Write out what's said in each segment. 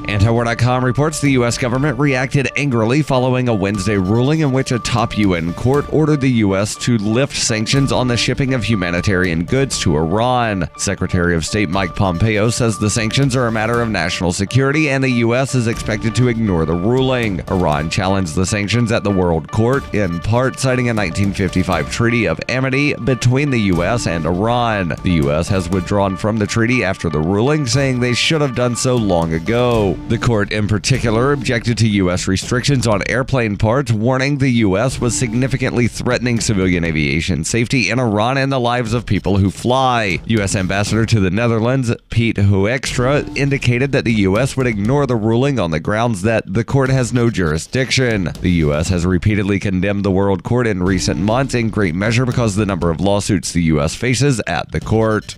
Antiwar.com reports the U.S. government reacted angrily following a Wednesday ruling in which a top UN court ordered the U.S. to lift sanctions on the shipping of humanitarian goods to Iran. Secretary of State Mike Pompeo says the sanctions are a matter of national security and the U.S. is expected to ignore the ruling. Iran challenged the sanctions at the World Court, in part citing a 1955 treaty of amity between the U.S. and Iran. The U.S. has withdrawn from the treaty after the ruling, saying they should have done so long ago. The court in particular objected to U.S. restrictions on airplane parts, warning the U.S. was significantly threatening civilian aviation safety in Iran and the lives of people who fly. U.S. Ambassador to the Netherlands, Piet Hoekstra, indicated that the U.S. would ignore the ruling on the grounds that the court has no jurisdiction. The U.S. has repeatedly condemned the World Court in recent months, in great measure because of the number of lawsuits the U.S. faces at the court.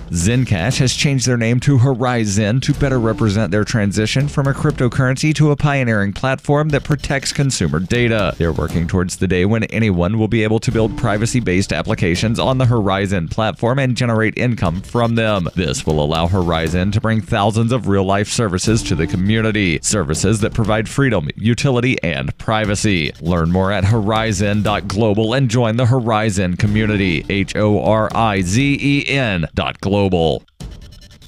Zencash has changed their name to Horizon to better represent their transition from a cryptocurrency to a pioneering platform that protects consumer data. They're working towards the day when anyone will be able to build privacy-based applications on the Horizon platform and generate income from them. This will allow Horizon to bring thousands of real-life services to the community, services that provide freedom, utility, and privacy. Learn more at horizon.global and join the Horizon community, HORIZEN.global.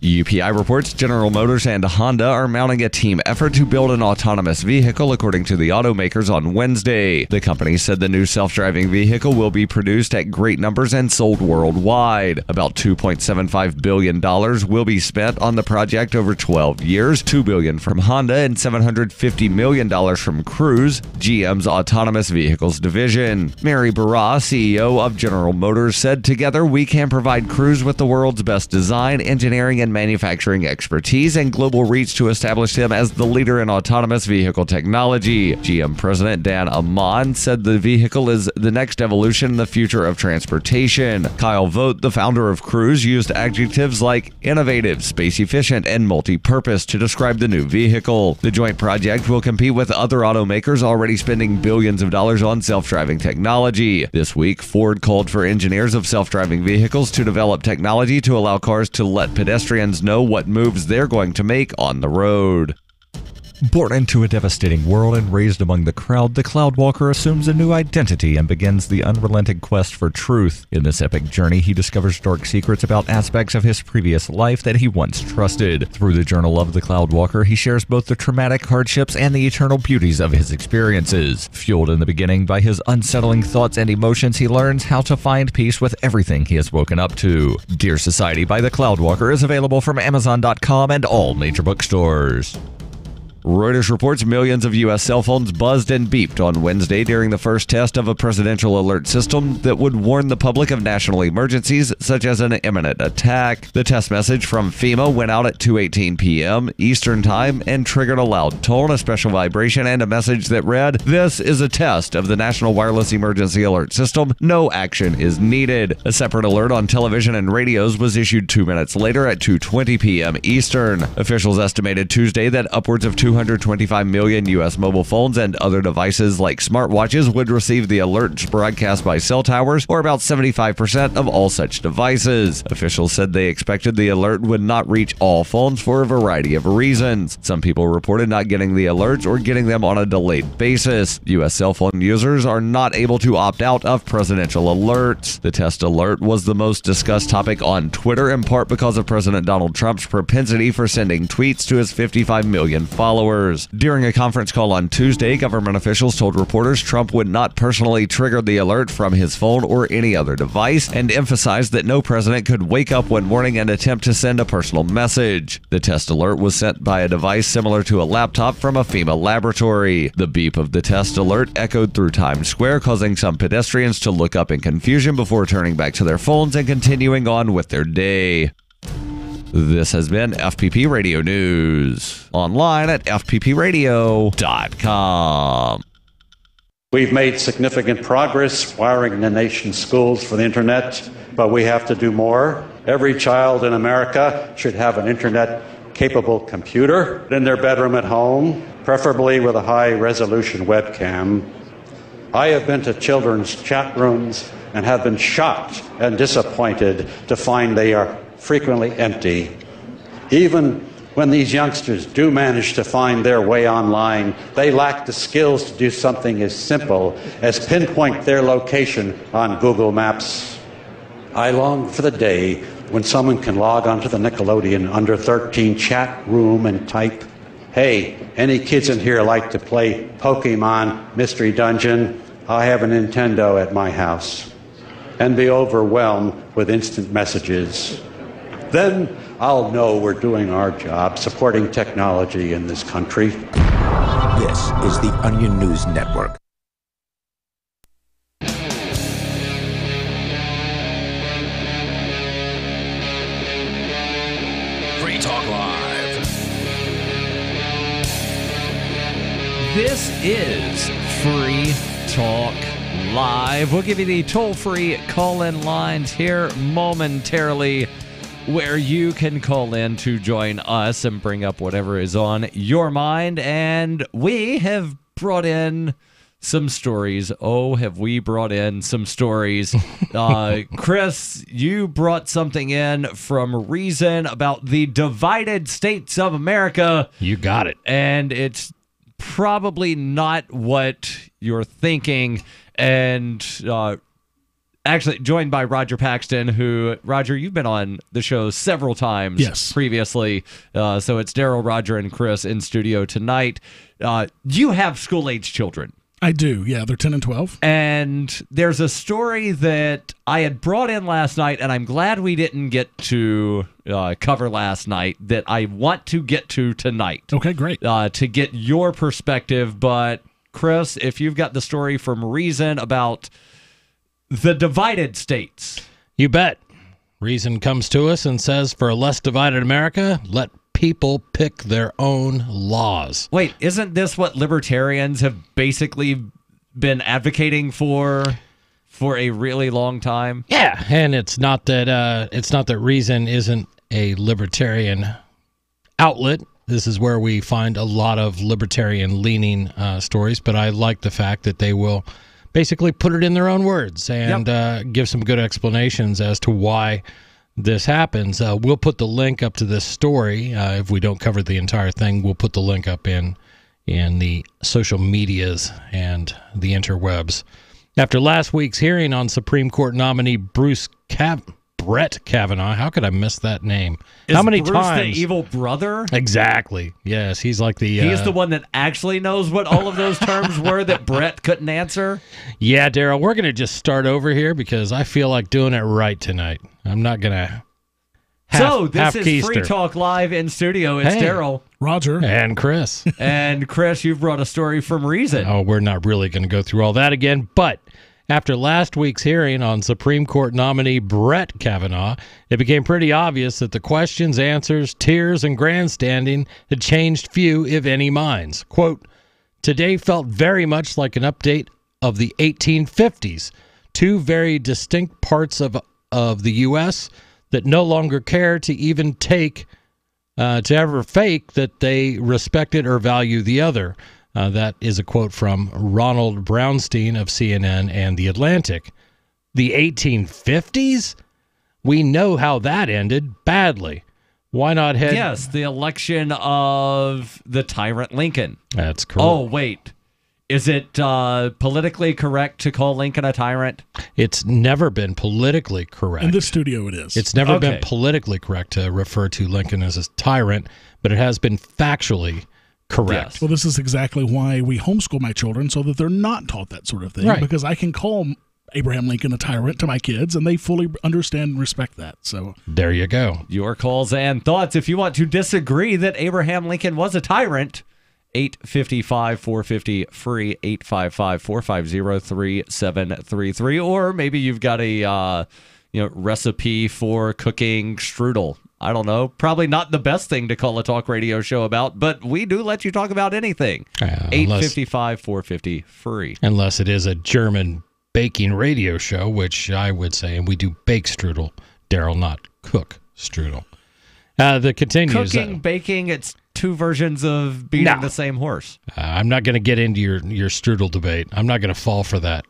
UPI reports General Motors and Honda are mounting a team effort to build an autonomous vehicle, according to the automakers on Wednesday. The company said the new self-driving vehicle will be produced at great numbers and sold worldwide. About $2.75 billion will be spent on the project over 12 years, $2 billion from Honda and $750 million from Cruise, GM's autonomous vehicles division. Mary Barra, CEO of General Motors, said, "Together we can provide Cruise with the world's best design, engineering, and manufacturing expertise and global reach to establish them as the leader in autonomous vehicle technology." GM President Dan Amon said the vehicle is the next evolution in the future of transportation. Kyle Vogt, the founder of Cruise, used adjectives like innovative, space-efficient, and multi-purpose to describe the new vehicle. The joint project will compete with other automakers already spending billions of dollars on self-driving technology. This week, Ford called for engineers of self-driving vehicles to develop technology to allow cars to let pedestrians know what moves they're going to make on the road. Born into a devastating world and raised among the crowd, the Cloudwalker assumes a new identity and begins the unrelenting quest for truth. In this epic journey, he discovers dark secrets about aspects of his previous life that he once trusted. Through the Journal of the Cloudwalker, he shares both the traumatic hardships and the eternal beauties of his experiences. Fueled in the beginning by his unsettling thoughts and emotions, he learns how to find peace with everything he has woken up to. Dear Society by the Cloudwalker is available from Amazon.com and all major bookstores. Reuters reports millions of U.S. cell phones buzzed and beeped on Wednesday during the first test of a presidential alert system that would warn the public of national emergencies, such as an imminent attack. The test message from FEMA went out at 2:18 p.m. Eastern Time and triggered a loud tone, a special vibration, and a message that read, "This is a test of the National Wireless Emergency Alert System. No action is needed." A separate alert on television and radios was issued 2 minutes later at 2:20 p.m. Eastern. Officials estimated Tuesday that upwards of 225 million U.S. mobile phones and other devices like smartwatches would receive the alerts broadcast by cell towers, or about 75% of all such devices. Officials said they expected the alert would not reach all phones for a variety of reasons. Some people reported not getting the alerts or getting them on a delayed basis. U.S. cell phone users are not able to opt out of presidential alerts. The test alert was the most discussed topic on Twitter, in part because of President Donald Trump's propensity for sending tweets to his 55 million followers. During a conference call on Tuesday, government officials told reporters Trump would not personally trigger the alert from his phone or any other device, and emphasized that no president could wake up one morning and attempt to send a personal message. The test alert was sent by a device similar to a laptop from a FEMA laboratory. The beep of the test alert echoed through Times Square, causing some pedestrians to look up in confusion before turning back to their phones and continuing on with their day. This has been FPP Radio News, online at fppradio.com. We've made significant progress wiring the nation's schools for the internet, but we have to do more. Every child in America should have an internet-capable computer in their bedroom at home, preferably with a high-resolution webcam. I have been to children's chat rooms and have been shocked and disappointed to find they are frequently empty. Even When these youngsters do manage to find their way online, they lack the skills to do something as simple as pinpoint their location on Google Maps. I long for the day when someone can log onto the Nickelodeon Under 13 chat room and type, "Hey, any kids in here like to play Pokemon Mystery Dungeon? I have a Nintendo at my house," and be overwhelmed with instant messages. Then I'll know we're doing our job supporting technology in this country. This is the Onion News Network. Free Talk Live. This is Free Talk Live. We'll give you the toll-free call-in lines here momentarily, where you can call in to join us and bring up whatever is on your mind. And we have brought in some stories. Oh, have we brought in some stories. Chris, you brought something in from Reason about the divided states of America. You got it. And it's probably not what you're thinking. And actually joined by Rodger Paxton, who, Rodger, you've been on the show several times previously. So it's Darryl, Rodger, and Chris in studio tonight. You have school-age children. I do, yeah. They're 10 and 12. And there's a story that I had brought in last night, and I'm glad we didn't get to cover last night, that I want to get to tonight. Okay, great. To get your perspective. But, Chris, if you've got the story from Reason about the divided states. You bet. Reason comes to us and says, for a less divided America, let people pick their own laws. Wait, isn't this what libertarians have basically been advocating for a really long time? Yeah, and it's not that Reason isn't a libertarian outlet. This is where we find a lot of libertarian-leaning stories, but I like the fact that they will basically put it in their own words and give some good explanations as to why this happens. We'll put the link up to this story. If we don't cover the entire thing, we'll put the link up in the social medias and the interwebs. After last week's hearing on Supreme Court nominee Brett Kavanaugh. How could I miss that name? Is How many Bruce times? The evil brother? Exactly. Yes, he's like the... He's the one that actually knows what all of those terms were that Brett couldn't answer? Yeah, Darryl, we're going to just start over here because I feel like doing it right tonight. I'm not going to So, this is Free Talk Live in studio. It's Darryl, Rodger, and Chris. And Chris, you've brought a story from Reason. Oh, we're not really going to go through all that again, but... After last week's hearing on Supreme Court nominee Brett Kavanaugh, it became pretty obvious that the questions, answers, tears, and grandstanding had changed few, if any, minds. Quote, today felt very much like an update of the 1850s, two very distinct parts of the U.S. that no longer care to even take, to ever fake that they respected or value the other. That is a quote from Ronald Brownstein of CNN and The Atlantic. The 1850s? We know how that ended badly. Why not head... Yes, the election of the tyrant Lincoln. That's correct. Oh, wait. Is it politically correct to call Lincoln a tyrant? It's never been politically correct. In this studio it is. It's never been politically correct to refer to Lincoln as a tyrant, but it has been factually correct. Yes. Well, this is exactly why we homeschool my children, so that they're not taught that sort of thing. Right. Because I can call Abraham Lincoln a tyrant to my kids, and they fully understand and respect that. So there you go. Your calls and thoughts. If you want to disagree that Abraham Lincoln was a tyrant, 855-450-FREE, 855-450-3733. Or maybe you've got a recipe for cooking strudel. I don't know. Probably not the best thing to call a talk radio show about, but we do let you talk about anything. 855-450-FREE. Unless it is a German baking radio show, which I would say, and we do bake strudel. Darryl, not cook strudel. The continues. Cooking, baking, it's two versions of beating the same horse. I'm not going to get into your strudel debate. I'm not going to fall for that.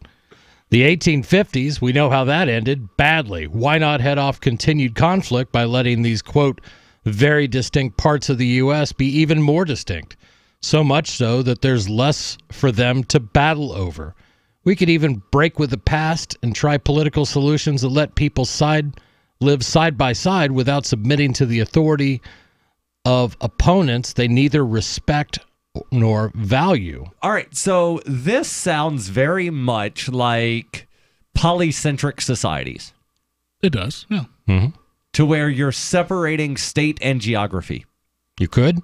The 1850s, we know how that ended badly. Why not head off continued conflict by letting these, quote, very distinct parts of the U.S. be even more distinct, so much so that there's less for them to battle over. We could even break with the past and try political solutions that let people live side by side without submitting to the authority of opponents they neither respect nor value. All right, so this sounds very much like polycentric societies. It does, yeah. Mm-hmm. To where you're separating state and geography. You could.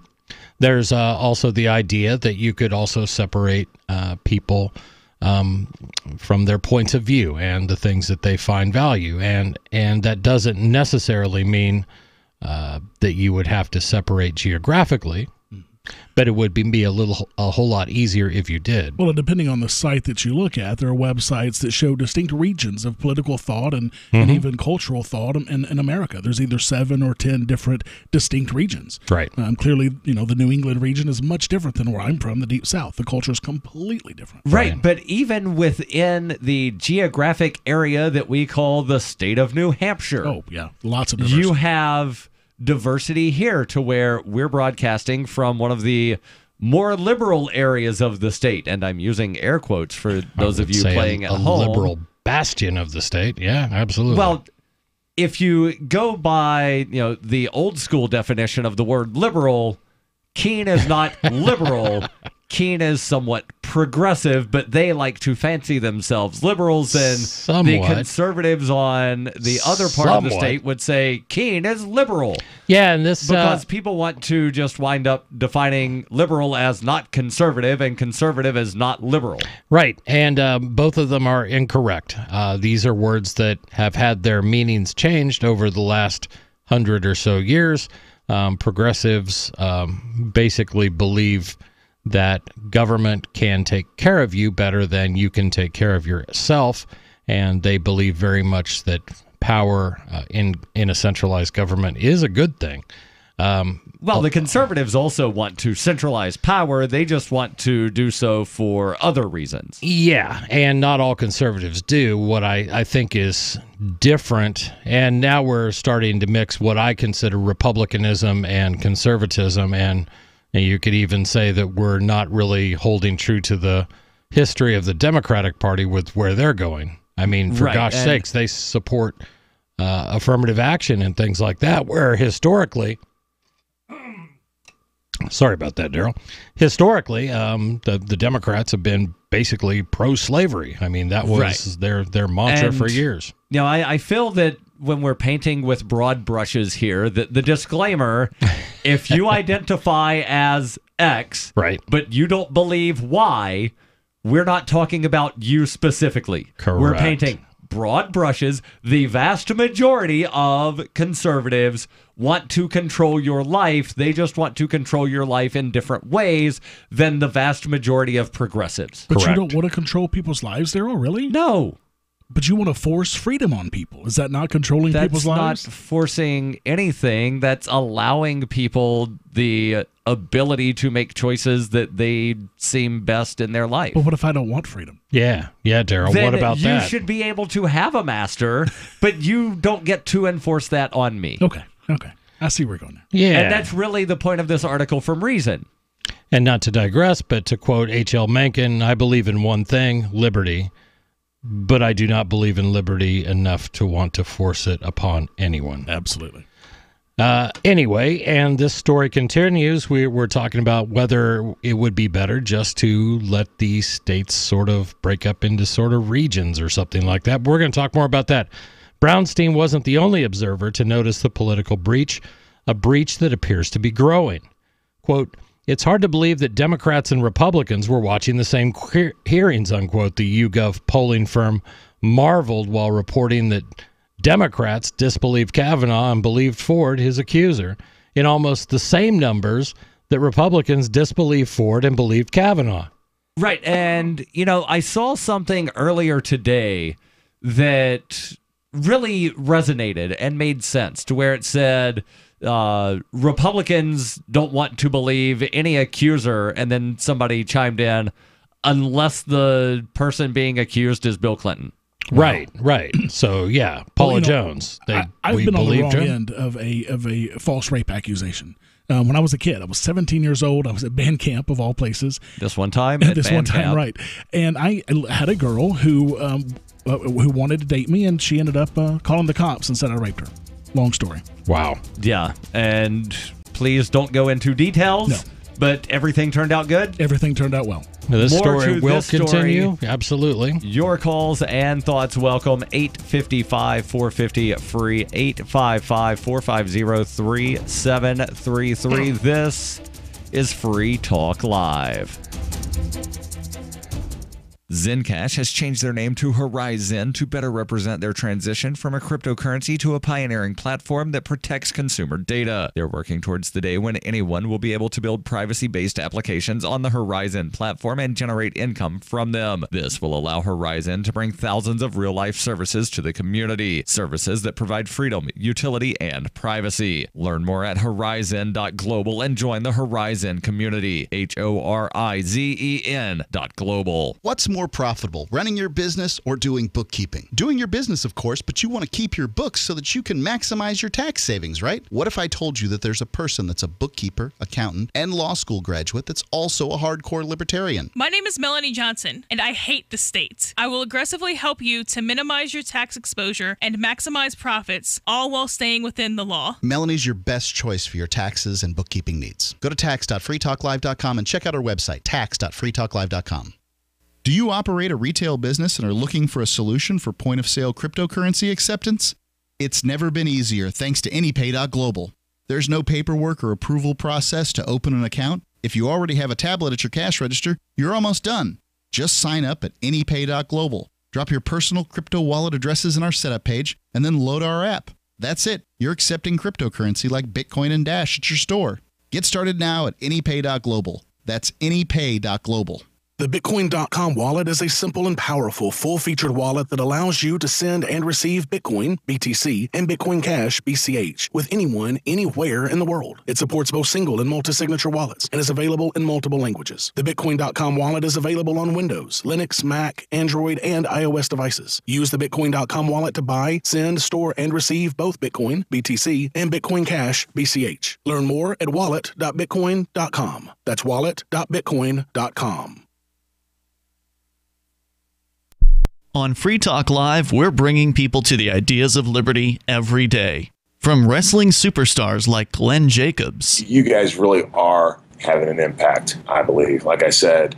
There's also the idea that you could also separate people from their points of view and the things that they find value. And that doesn't necessarily mean that you would have to separate geographically, but it would be a whole lot easier if you did. Well, depending on the site that you look at, there are websites that show distinct regions of political thought and even cultural thought in America. There's either 7 or 10 different distinct regions. Right. Clearly, the New England region is much different than where I'm from, the Deep South. The culture is completely different. Right, but even within the geographic area that we call the state of New Hampshire. Oh, yeah, lots of diversity. You have diversity here to where we're broadcasting from one of the more liberal areas of the state, and I'm using air quotes for those of you playing at home. A liberal bastion of the state, yeah, absolutely. Well, if you go by the old school definition of the word liberal, Keene is not liberal. Keene is somewhat progressive, but they like to fancy themselves liberals, and the conservatives on the other part of the state would say Keene is liberal. Yeah, and this because people want to just wind up defining liberal as not conservative and conservative as not liberal. Right, and both of them are incorrect. These are words that have had their meanings changed over the last 100 or so years. Progressives basically believe that government can take care of you better than you can take care of yourself, and they believe very much that power in a centralized government is a good thing. Well, the conservatives also want to centralize power. They just want to do so for other reasons. Yeah, and not all conservatives do. What I think is different, and now we're starting to mix what I consider republicanism and conservatism, and you could even say that we're not really holding true to the history of the Democratic Party with where they're going. I mean, for gosh sakes, they support affirmative action and things like that, where historically, sorry about that, Darryl, historically, the Democrats have been basically pro-slavery. I mean, that was their mantra for years. I feel that when we're painting with broad brushes here, the disclaimer, if you identify as X, but you don't believe Y, we're not talking about you specifically. Correct. We're painting broad brushes. The vast majority of conservatives want to control your life. They just want to control your life in different ways than the vast majority of progressives. But you don't want to control people's lives, Darryl, really? No. But you want to force freedom on people. Is that not controlling people's lives? That's not forcing anything. That's allowing people the ability to make choices that they seem best in their life. But what if I don't want freedom? Yeah, Darryl, what about that? You should be able to have a master, but you don't get to enforce that on me. Okay. I see where you're going there. Yeah. And that's really the point of this article from Reason. And not to digress, but to quote H.L. Mencken, I believe in one thing, liberty, but I do not believe in liberty enough to want to force it upon anyone. Absolutely. Anyway, and this story continues. We're talking about whether it would be better just to let these states sort of break up into sort of regions or something like that. But we're going to talk more about that. Brownstein wasn't the only observer to notice the political breach, a breach that appears to be growing. Quote, it's hard to believe that Democrats and Republicans were watching the same hearings, unquote, the YouGov polling firm marveled while reporting that Democrats disbelieved Kavanaugh and believed Ford, his accuser, in almost the same numbers that Republicans disbelieved Ford and believed Kavanaugh. Right, and, I saw something earlier today that really resonated and made sense, to where it said Republicans don't want to believe any accuser, and then somebody chimed in, unless the person being accused is Bill Clinton. Right. So yeah, Paula Jones. I've we been on the wrong believed her. end of a false rape accusation. When I was a kid, I was 17 years old. I was at band camp of all places. This one time at band camp. Right? And I had a girl who wanted to date me, and she ended up calling the cops and said I raped her. Long story. Wow. Yeah, and please don't go into details. No. But everything turned out good? Everything turned out well. Now, this More story to will this story. continue. Absolutely. Your calls and thoughts welcome. 855-450 free. 855-450-3733. This is Free Talk Live. Zencash has changed their name to Horizon to better represent their transition from a cryptocurrency to a pioneering platform that protects consumer data. They're working towards the day when anyone will be able to build privacy-based applications on the Horizon platform and generate income from them. This will allow Horizon to bring thousands of real-life services to the community. Services that provide freedom, utility, and privacy. Learn more at horizon.global and join the Horizon community. HORIZEN.global. What's more profitable, running your business or doing bookkeeping? Doing your business, of course, but you want to keep your books so that you can maximize your tax savings, right? What if I told you that there's a person that's a bookkeeper, accountant, and law school graduate that's also a hardcore libertarian? My name is Melanie Johnson, and I hate the state. I will aggressively help you to minimize your tax exposure and maximize profits, all while staying within the law. Melanie's your best choice for your taxes and bookkeeping needs. Go to tax.freetalklive.com and check out our website, tax.freetalklive.com. Do you operate a retail business and are looking for a solution for point-of-sale cryptocurrency acceptance? It's never been easier thanks to AnyPay.global. There's no paperwork or approval process to open an account. If you already have a tablet at your cash register, you're almost done. Just sign up at AnyPay.global. Drop your personal crypto wallet addresses in our setup page, and then load our app. That's it. You're accepting cryptocurrency like Bitcoin and Dash at your store. Get started now at AnyPay.global. That's AnyPay.global. The Bitcoin.com wallet is a simple and powerful full-featured wallet that allows you to send and receive Bitcoin, BTC, and Bitcoin Cash, BCH, with anyone, anywhere in the world. It supports both single and multi-signature wallets and is available in multiple languages. The Bitcoin.com wallet is available on Windows, Linux, Mac, Android, and iOS devices. Use the Bitcoin.com wallet to buy, send, store, and receive both Bitcoin, BTC, and Bitcoin Cash, BCH. Learn more at wallet.bitcoin.com. That's wallet.bitcoin.com. On Free Talk Live, we're bringing people to the ideas of liberty every day. From wrestling superstars like Glenn Jacobs. You guys really are having an impact, I believe. Like I said,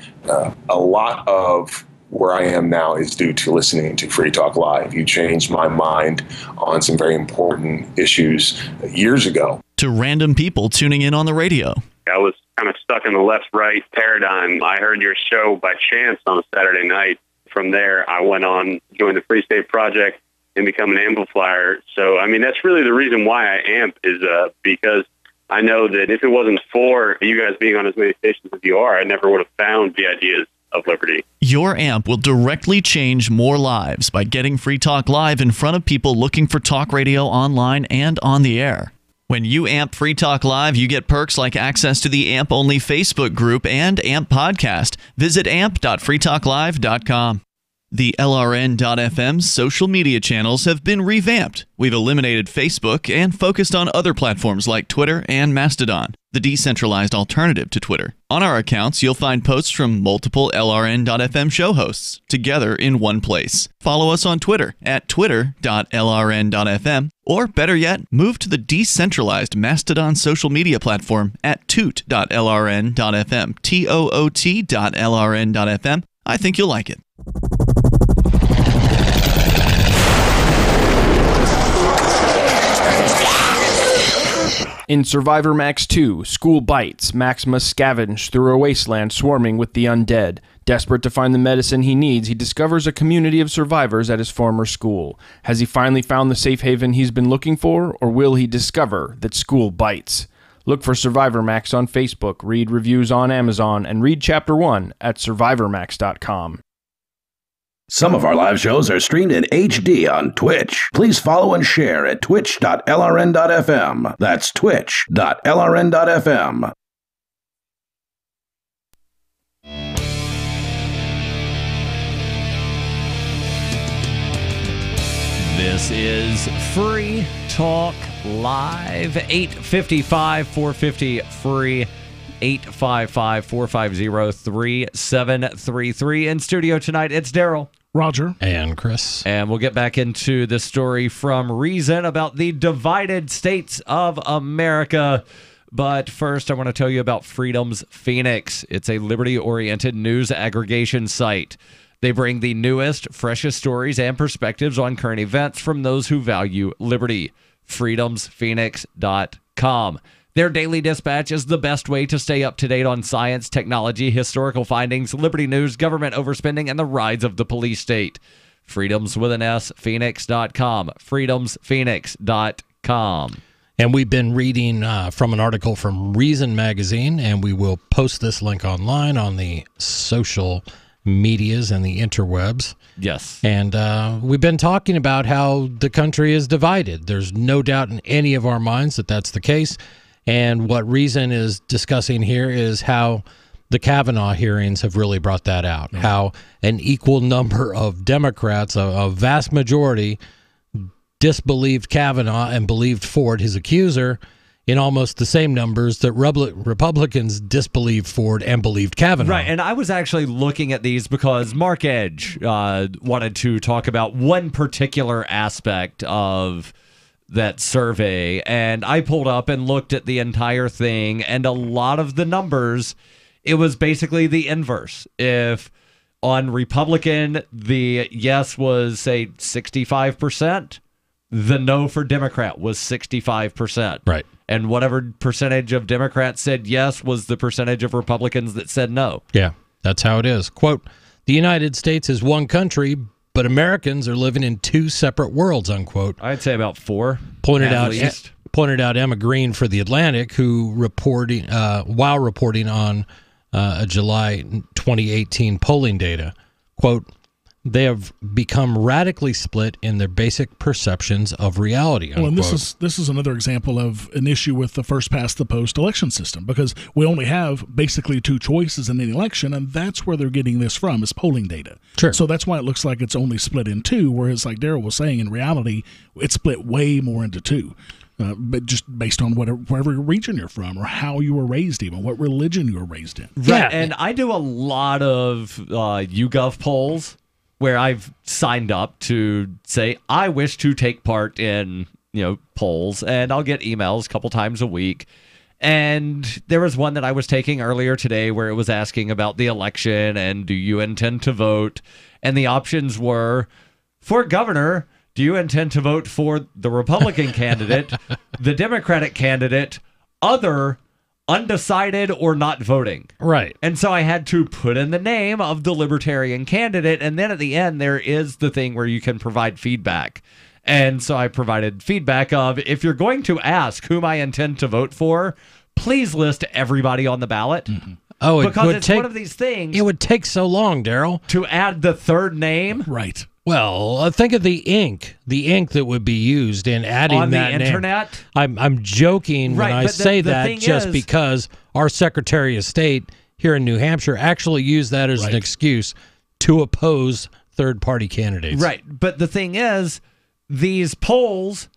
a lot of where I am now is due to listening to Free Talk Live. You changed my mind on some very important issues years ago. To random people tuning in on the radio. I was kind of stuck in the left-right paradigm. I heard your show by chance on a Saturday night. From there, I went on, joined the Free State Project, and become an amplifier. So, I mean, that's really the reason why I amp is because I know that if it wasn't for you guys being on as many stations as you are, I never would have found the ideas of liberty. Your amp will directly change more lives by getting Free Talk Live in front of people looking for talk radio online and on the air. When you amp Free Talk Live, you get perks like access to the AMP-only Facebook group and AMP podcast. Visit amp.freetalklive.com. The LRN.FM's social media channels have been revamped. We've eliminated Facebook and focused on other platforms like Twitter and Mastodon, the decentralized alternative to Twitter. On our accounts, you'll find posts from multiple LRN.FM show hosts together in one place. Follow us on Twitter at twitter.lrn.fm, or better yet, move to the decentralized Mastodon social media platform at toot.lrn.fm, toot.lrn.fm. I think you'll like it. In Survivor Max 2, School Bites, Max must scavenge through a wasteland swarming with the undead. Desperate to find the medicine he needs, he discovers a community of survivors at his former school. Has he finally found the safe haven he's been looking for, or will he discover that school bites? Look for Survivor Max on Facebook, read reviews on Amazon, and read Chapter 1 at survivormax.com. Some of our live shows are streamed in HD on Twitch. Please follow and share at twitch.lrn.fm. That's twitch.lrn.fm. This is Free Talk Live, 855-450-FREE, 855-450-3733. In studio tonight, it's Darryl, Rodger, and Chris. And we'll get back into the story from Reason about the divided states of America. But first, I want to tell you about Freedom's Phoenix. It's a liberty-oriented news aggregation site. They bring the newest, freshest stories and perspectives on current events from those who value liberty. freedomsphoenix.com. Their daily dispatch is the best way to stay up to date on science, technology, historical findings, liberty news, government overspending, and the rise of the police state. Freedoms with an S, Phoenix.com. Freedomsphoenix.com. And we've been reading from an article from Reason magazine, and we will post this link online on the social medias and the interwebs. Yes. And we've been talking about how the country is divided. There's no doubt in any of our minds that that's the case. And what Reason is discussing here is how the Kavanaugh hearings have really brought that out. Mm-hmm. How an equal number of Democrats, a vast majority, disbelieved Kavanaugh and believed Ford, his accuser, in almost the same numbers that Republicans disbelieved Ford and believed Kavanaugh. Right, and I was actually looking at these because Mark Edge wanted to talk about one particular aspect of that survey, and I pulled up and looked at the entire thing, and a lot of the numbers, it was basically the inverse. If on Republican, the yes was, say, 65%, the no for Democrat was 65%. Right. And whatever percentage of Democrats said yes was the percentage of Republicans that said no. Yeah, that's how it is. Quote, "The United States is one country, but Americans are living in two separate worlds," unquote. I'd say about four. Pointed out Emma Green for The Atlantic, who while reporting on July 2018 polling data, quote, "They have become radically split in their basic perceptions of reality." Unquote. Well, and this is another example of an issue with the first past the post election system, because we only have basically two choices in an election, and that's where they're getting this from, is polling data. Sure. So that's why it looks like it's only split in two, whereas, like Darryl was saying, in reality, it's split way more into two. But just based on whatever region you're from, or how you were raised, even what religion you were raised in. Right, yeah. And I do a lot of YouGov polls where I've signed up to say I wish to take part in, polls, and I'll get emails a couple times a week. And there was one that I was taking earlier today where it was asking about the election and do you intend to vote? And the options were, for governor, do you intend to vote for the Republican candidate, the Democratic candidate, other, undecided, or not voting? Right. And so I had to put in the name of the Libertarian candidate, and then at the end there is the thing where you can provide feedback. And so I provided feedback of, if you're going to ask whom I intend to vote for, please list everybody on the ballot. Mm-hmm. Oh, because it's one of these things. It would take so long, Darryl, to add the third name. Right. Well, think of the ink that would be used in adding on that the internet. I'm joking when I say that, just because our Secretary of State here in New Hampshire actually used that as an excuse to oppose third-party candidates. Right, but the thing is, these polls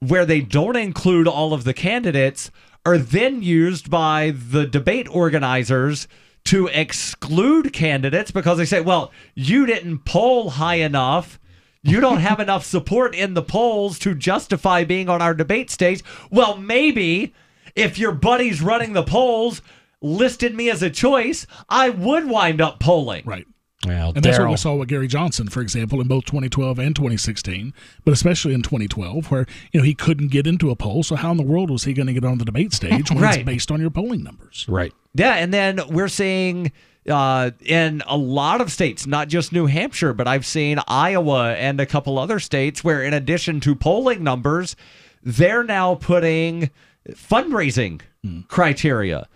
where they don't include all of the candidates are then used by the debate organizers to exclude candidates because they say, well, you didn't poll high enough. You don't have enough support in the polls to justify being on our debate stage. Well, maybe if your buddies running the polls listed me as a choice, I would wind up polling. Right. Well, and that's what we saw with Gary Johnson, for example, in both 2012 and 2016, but especially in 2012, where he couldn't get into a poll. So how in the world was he going to get on the debate stage when it's based on your polling numbers? Right. Yeah, and then we're seeing in a lot of states, not just New Hampshire, but I've seen Iowa and a couple other states where, in addition to polling numbers, they're now putting fundraising criteria,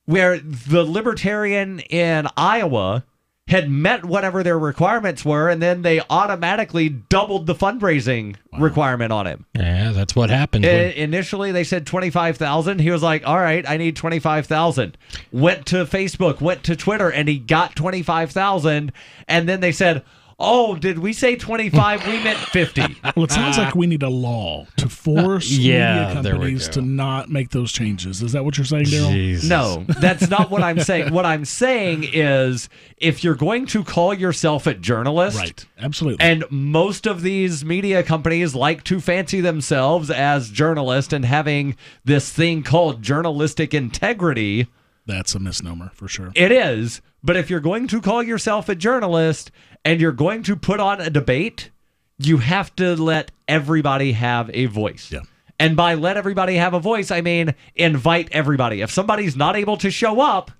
where the Libertarian in Iowa had met whatever their requirements were, and then they automatically doubled the fundraising requirement on him. Yeah, that's what happened. Initially, they said $25,000. He was like, all right, I need $25,000. Went to Facebook, went to Twitter, and he got $25,000. And then they said, oh, did we say 25? We meant 50. Well, it sounds like we need a law to force media companies to not make those changes. Is that what you're saying, Darryl? No, that's not what I'm saying. What I'm saying is, if you're going to call yourself a journalist, right? Absolutely. And most of these media companies like to fancy themselves as journalists and having this thing called journalistic integrity. That's a misnomer for sure. It is. But if you're going to call yourself a journalist and you're going to put on a debate, you have to let everybody have a voice. Yeah. And by let everybody have a voice, I mean invite everybody. If somebody's not able to show up,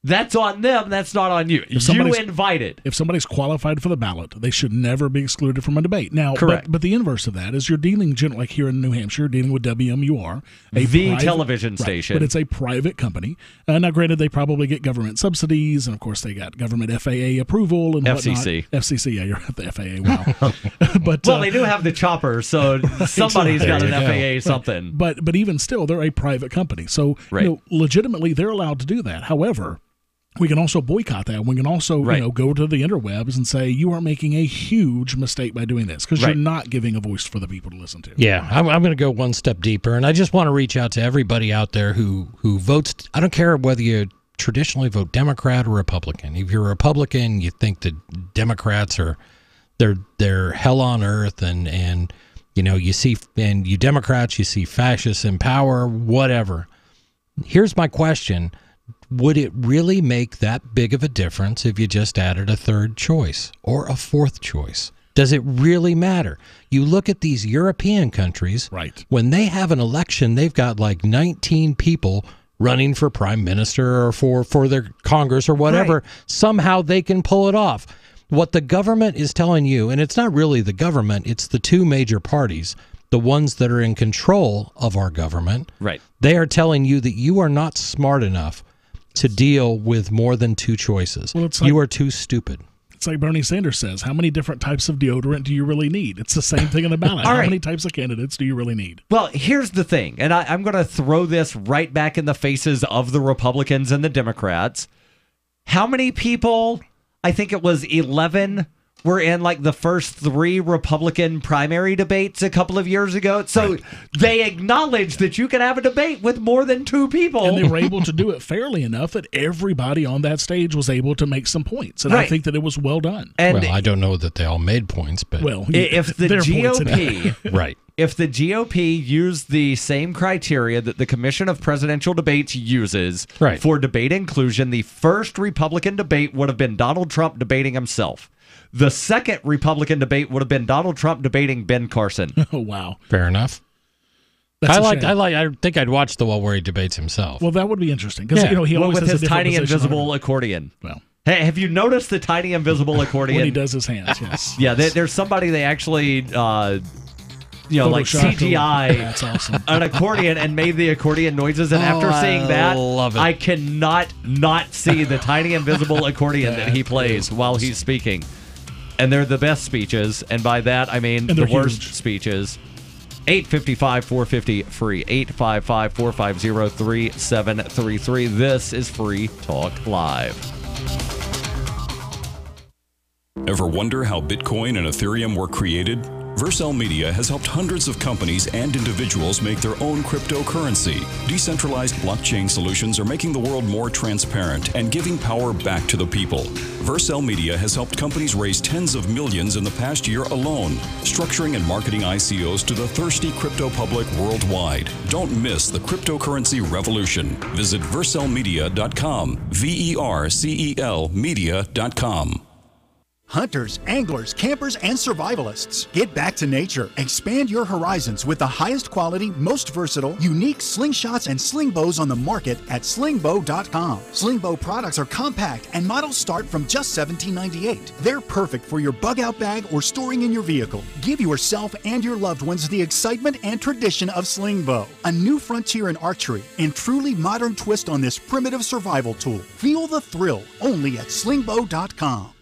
that's on them. That's not on you. You invited. If somebody's qualified for the ballot, they should never be excluded from a debate. Now, correct. But the inverse of that is you're dealing, like here in New Hampshire, you're dealing with WMUR, the television station. But it's a private company. Now, granted, they probably get government subsidies, and of course, they got government FAA approval and FCC. Whatnot. FCC, yeah, you're at the FAA. Wow. But well, they do have the chopper, so somebody's got an FAA something. But even still, they're a private company, so legitimately, they're allowed to do that. However, we can also boycott that. We can also, go to the interwebs and say you are making a huge mistake by doing this because you're not giving a voice for the people to listen to. Yeah, I'm going to go one step deeper, and I just want to reach out to everybody out there who votes. I don't care whether you traditionally vote Democrat or Republican. If you're a Republican, you think the Democrats are they're hell on earth, and you see, and you Democrats, you see fascists in power, whatever. Here's my question. Would it really make that big of a difference if you just added a third choice or a fourth choice? Does it really matter? You look at these European countries, when they have an election, they've got like 19 people running for prime minister or for their Congress or whatever. Somehow they can pull it off. What the government is telling you, and it's not really the government, it's the two major parties, the ones that are in control of our government. They are telling you that you are not smart enough to deal with more than two choices. Well, you are too stupid. It's like Bernie Sanders says, how many different types of deodorant do you really need? It's the same thing in the ballot. How many types of candidates do you really need? Well, here's the thing, and I'm going to throw this right back in the faces of the Republicans and the Democrats. How many people, I think it was 11, were in like the first 3 Republican primary debates a couple of years ago. So they acknowledged that you can have a debate with more than 2 people. And they were able to do it fairly enough that everybody on that stage was able to make some points. And I think that it was well done. And I don't know that they all made points, but if the GOP if the GOP used the same criteria that the Commission of Presidential Debates uses for debate inclusion, the first Republican debate would have been Donald Trump debating himself. The second Republican debate would have been Donald Trump debating Ben Carson. Oh, wow. Fair enough. I think I'd watch the one where he debates himself. Well, that would be interesting because he always with has his tiny invisible accordion. Well, hey, have you noticed the tiny invisible accordion when he does his hands? Yes. Yeah, there's somebody they actually like CGI That's awesome. an accordion and made the accordion noises, and after seeing that, I cannot not see the tiny invisible accordion that he plays while he's speaking. And they're the best speeches, and by that I mean the worst speeches. 855-450-FREE, 855-450-3733. This is Free Talk Live. Ever wonder how Bitcoin and Ethereum were created? Vercel Media has helped hundreds of companies and individuals make their own cryptocurrency. Decentralized blockchain solutions are making the world more transparent and giving power back to the people. Vercel Media has helped companies raise tens of millions in the past year alone, structuring and marketing ICOs to the thirsty crypto public worldwide. Don't miss the cryptocurrency revolution. Visit vercelmedia.com, VERCEL media.com. Hunters, anglers, campers, and survivalists. Get back to nature. Expand your horizons with the highest quality, most versatile, unique slingshots and sling bows on the market at slingbow.com. Slingbow products are compact and models start from just $17.98. They're perfect for your bug-out bag or storing in your vehicle. Give yourself and your loved ones the excitement and tradition of slingbow. A new frontier in archery and truly modern twist on this primitive survival tool. Feel the thrill only at slingbow.com.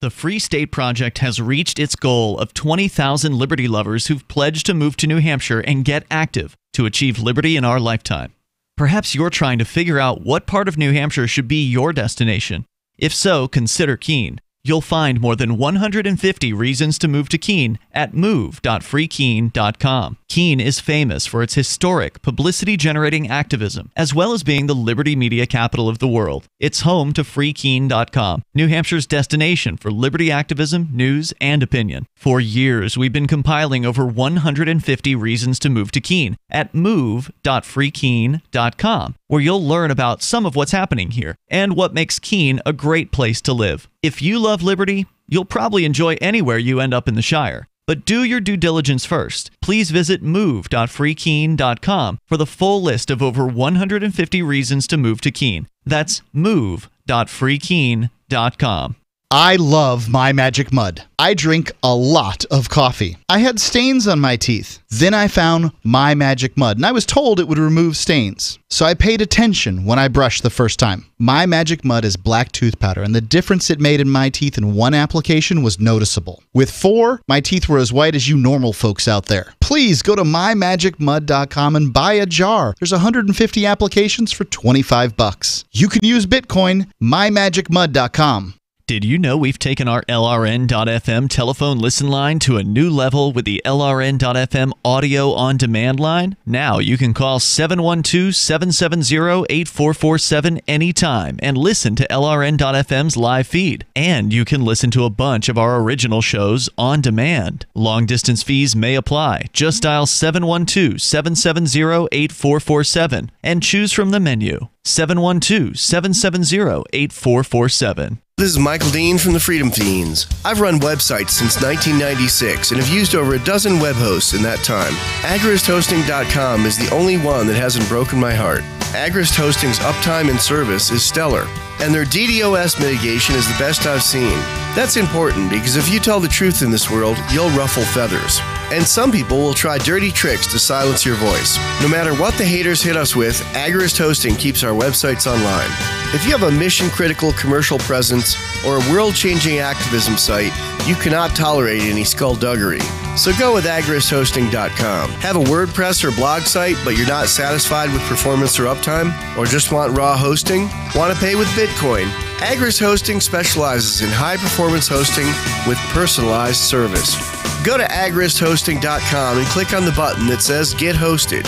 The Free State Project has reached its goal of 20,000 liberty lovers who've pledged to move to New Hampshire and get active to achieve liberty in our lifetime. Perhaps you're trying to figure out what part of New Hampshire should be your destination. If so, consider Keene. You'll find more than 150 reasons to move to Keene at move.freekeene.com. Keene is famous for its historic, publicity-generating activism, as well as being the liberty media capital of the world. It's home to freekeene.com, New Hampshire's destination for liberty activism, news, and opinion. For years, we've been compiling over 150 reasons to move to Keene at move.freekeene.com, where you'll learn about some of what's happening here and what makes Keene a great place to live. If you love liberty, you'll probably enjoy anywhere you end up in the Shire. But do your due diligence first. Please visit move.freekeene.com for the full list of over 150 reasons to move to Keene. That's move.freekeene.com. I love My Magic Mud. I drink a lot of coffee. I had stains on my teeth. Then I found My Magic Mud, and I was told it would remove stains. So I paid attention when I brushed the first time. My Magic Mud is black tooth powder, and the difference it made in my teeth in one application was noticeable. With 4, my teeth were as white as you normal folks out there. Please go to mymagicmud.com and buy a jar. There's 150 applications for $25. You can use Bitcoin, mymagicmud.com. Did you know we've taken our LRN.FM telephone listen line to a new level with the LRN.FM audio on demand line? Now you can call 712-770-8447 anytime and listen to LRN.FM's live feed. And you can listen to a bunch of our original shows on demand. Long distance fees may apply. Just dial 712-770-8447 and choose from the menu. 712-770-8447. This is Michael Dean from the Freedom Fiends. I've run websites since 1996 and have used over a dozen web hosts in that time. AgristHosting.com is the only one that hasn't broken my heart. Agrist Hosting's uptime and service is stellar, and their DDoS mitigation is the best I've seen. That's important because if you tell the truth in this world, you'll ruffle feathers. And some people will try dirty tricks to silence your voice. No matter what the haters hit us with, Agrist Hosting keeps our websites online. If you have a mission-critical commercial presence or a world-changing activism site, you cannot tolerate any skullduggery. So go with agristhosting.com. Have a WordPress or blog site, but you're not satisfied with performance or uptime? Or just want raw hosting? Want to pay with Bitcoin? Agrist Hosting specializes in high-performance hosting with personalized service. Go to agristhosting.com and click on the button that says Get Hosted.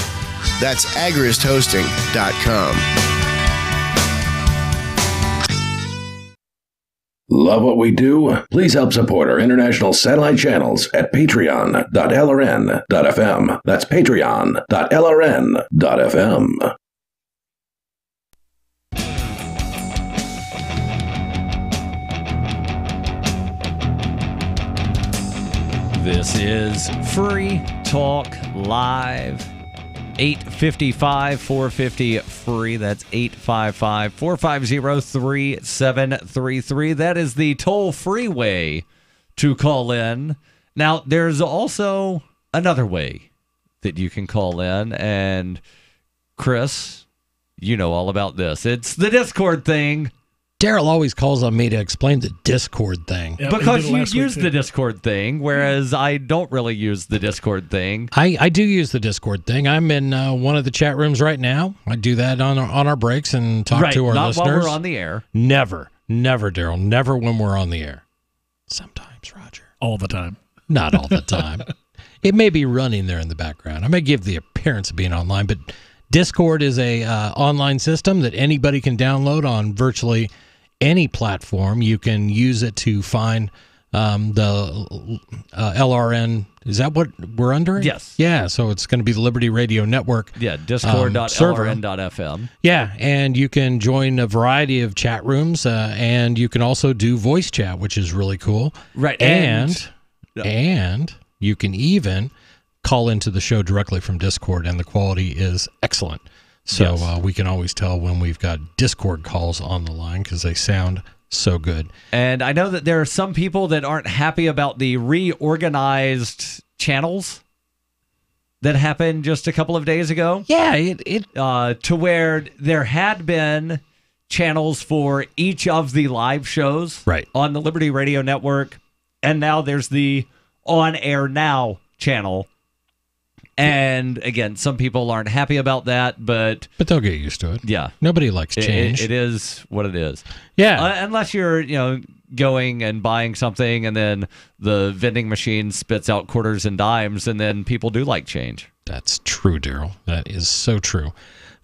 That's agristhosting.com. Love what we do? Please help support our international satellite channels at patreon.lrn.fm. That's patreon.lrn.fm. This is Free Talk Live. 855-450-FREE. That's 855-450-3733. That is the toll-free way to call in. Now, there's also another way that you can call in. And, Chris, you know all about this. It's the Discord thing. Darryl always calls on me to explain the Discord thing. Yeah, because you use the Discord thing, whereas I don't really use the Discord thing. I do use the Discord thing. I'm in one of the chat rooms right now. I do that on our breaks and talk to our listeners. Not while we're on the air. Never, Darryl. Never when we're on the air. Sometimes, Rodger. All the time. Not all the time. It may be running there in the background. I may give the appearance of being online, but Discord is a online system that anybody can download on virtually any platform. You can use it to find the LRN. Is that what we're under? Yes. Yeah, so it's going to be the Liberty Radio Network. Yeah, discord.lrn.fm. Yeah, and you can join a variety of chat rooms, and you can also do voice chat, which is really cool. Right. And you can even call into the show directly from Discord, and the quality is excellent. So we can always tell when we've got Discord calls on the line because they sound so good. And I know that there are some people that aren't happy about the reorganized channels that happened just a couple of days ago. Yeah, to where there had been channels for each of the live shows on the Liberty Radio Network, and now there's the On Air Now channel And again, some people aren't happy about that, but they'll get used to it. Yeah, nobody likes change. It is what it is. Yeah, unless you're going and buying something, and then the vending machine spits out quarters and dimes, and then people do like change. That's true, Darryl. That is so true.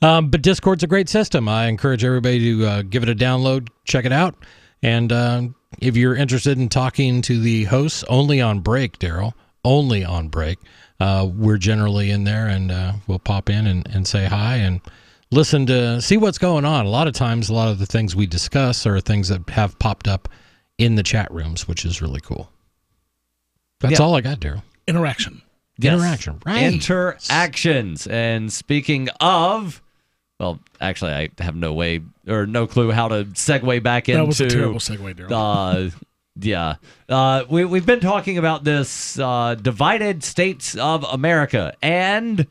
But Discord's a great system. I encourage everybody to give it a download, check it out, and if you're interested in talking to the hosts only on break, Darryl, only on break. We're generally in there, and we'll pop in and say hi and listen to see what's going on. A lot of times, a lot of the things we discuss are things that have popped up in the chat rooms, which is really cool. That's all I got, Darryl. Interaction. Yes. Interaction, right. Interactions. And speaking of, well, actually, I have no clue how to segue back into... That was a terrible segue, Darryl. We've been talking about this divided states of America and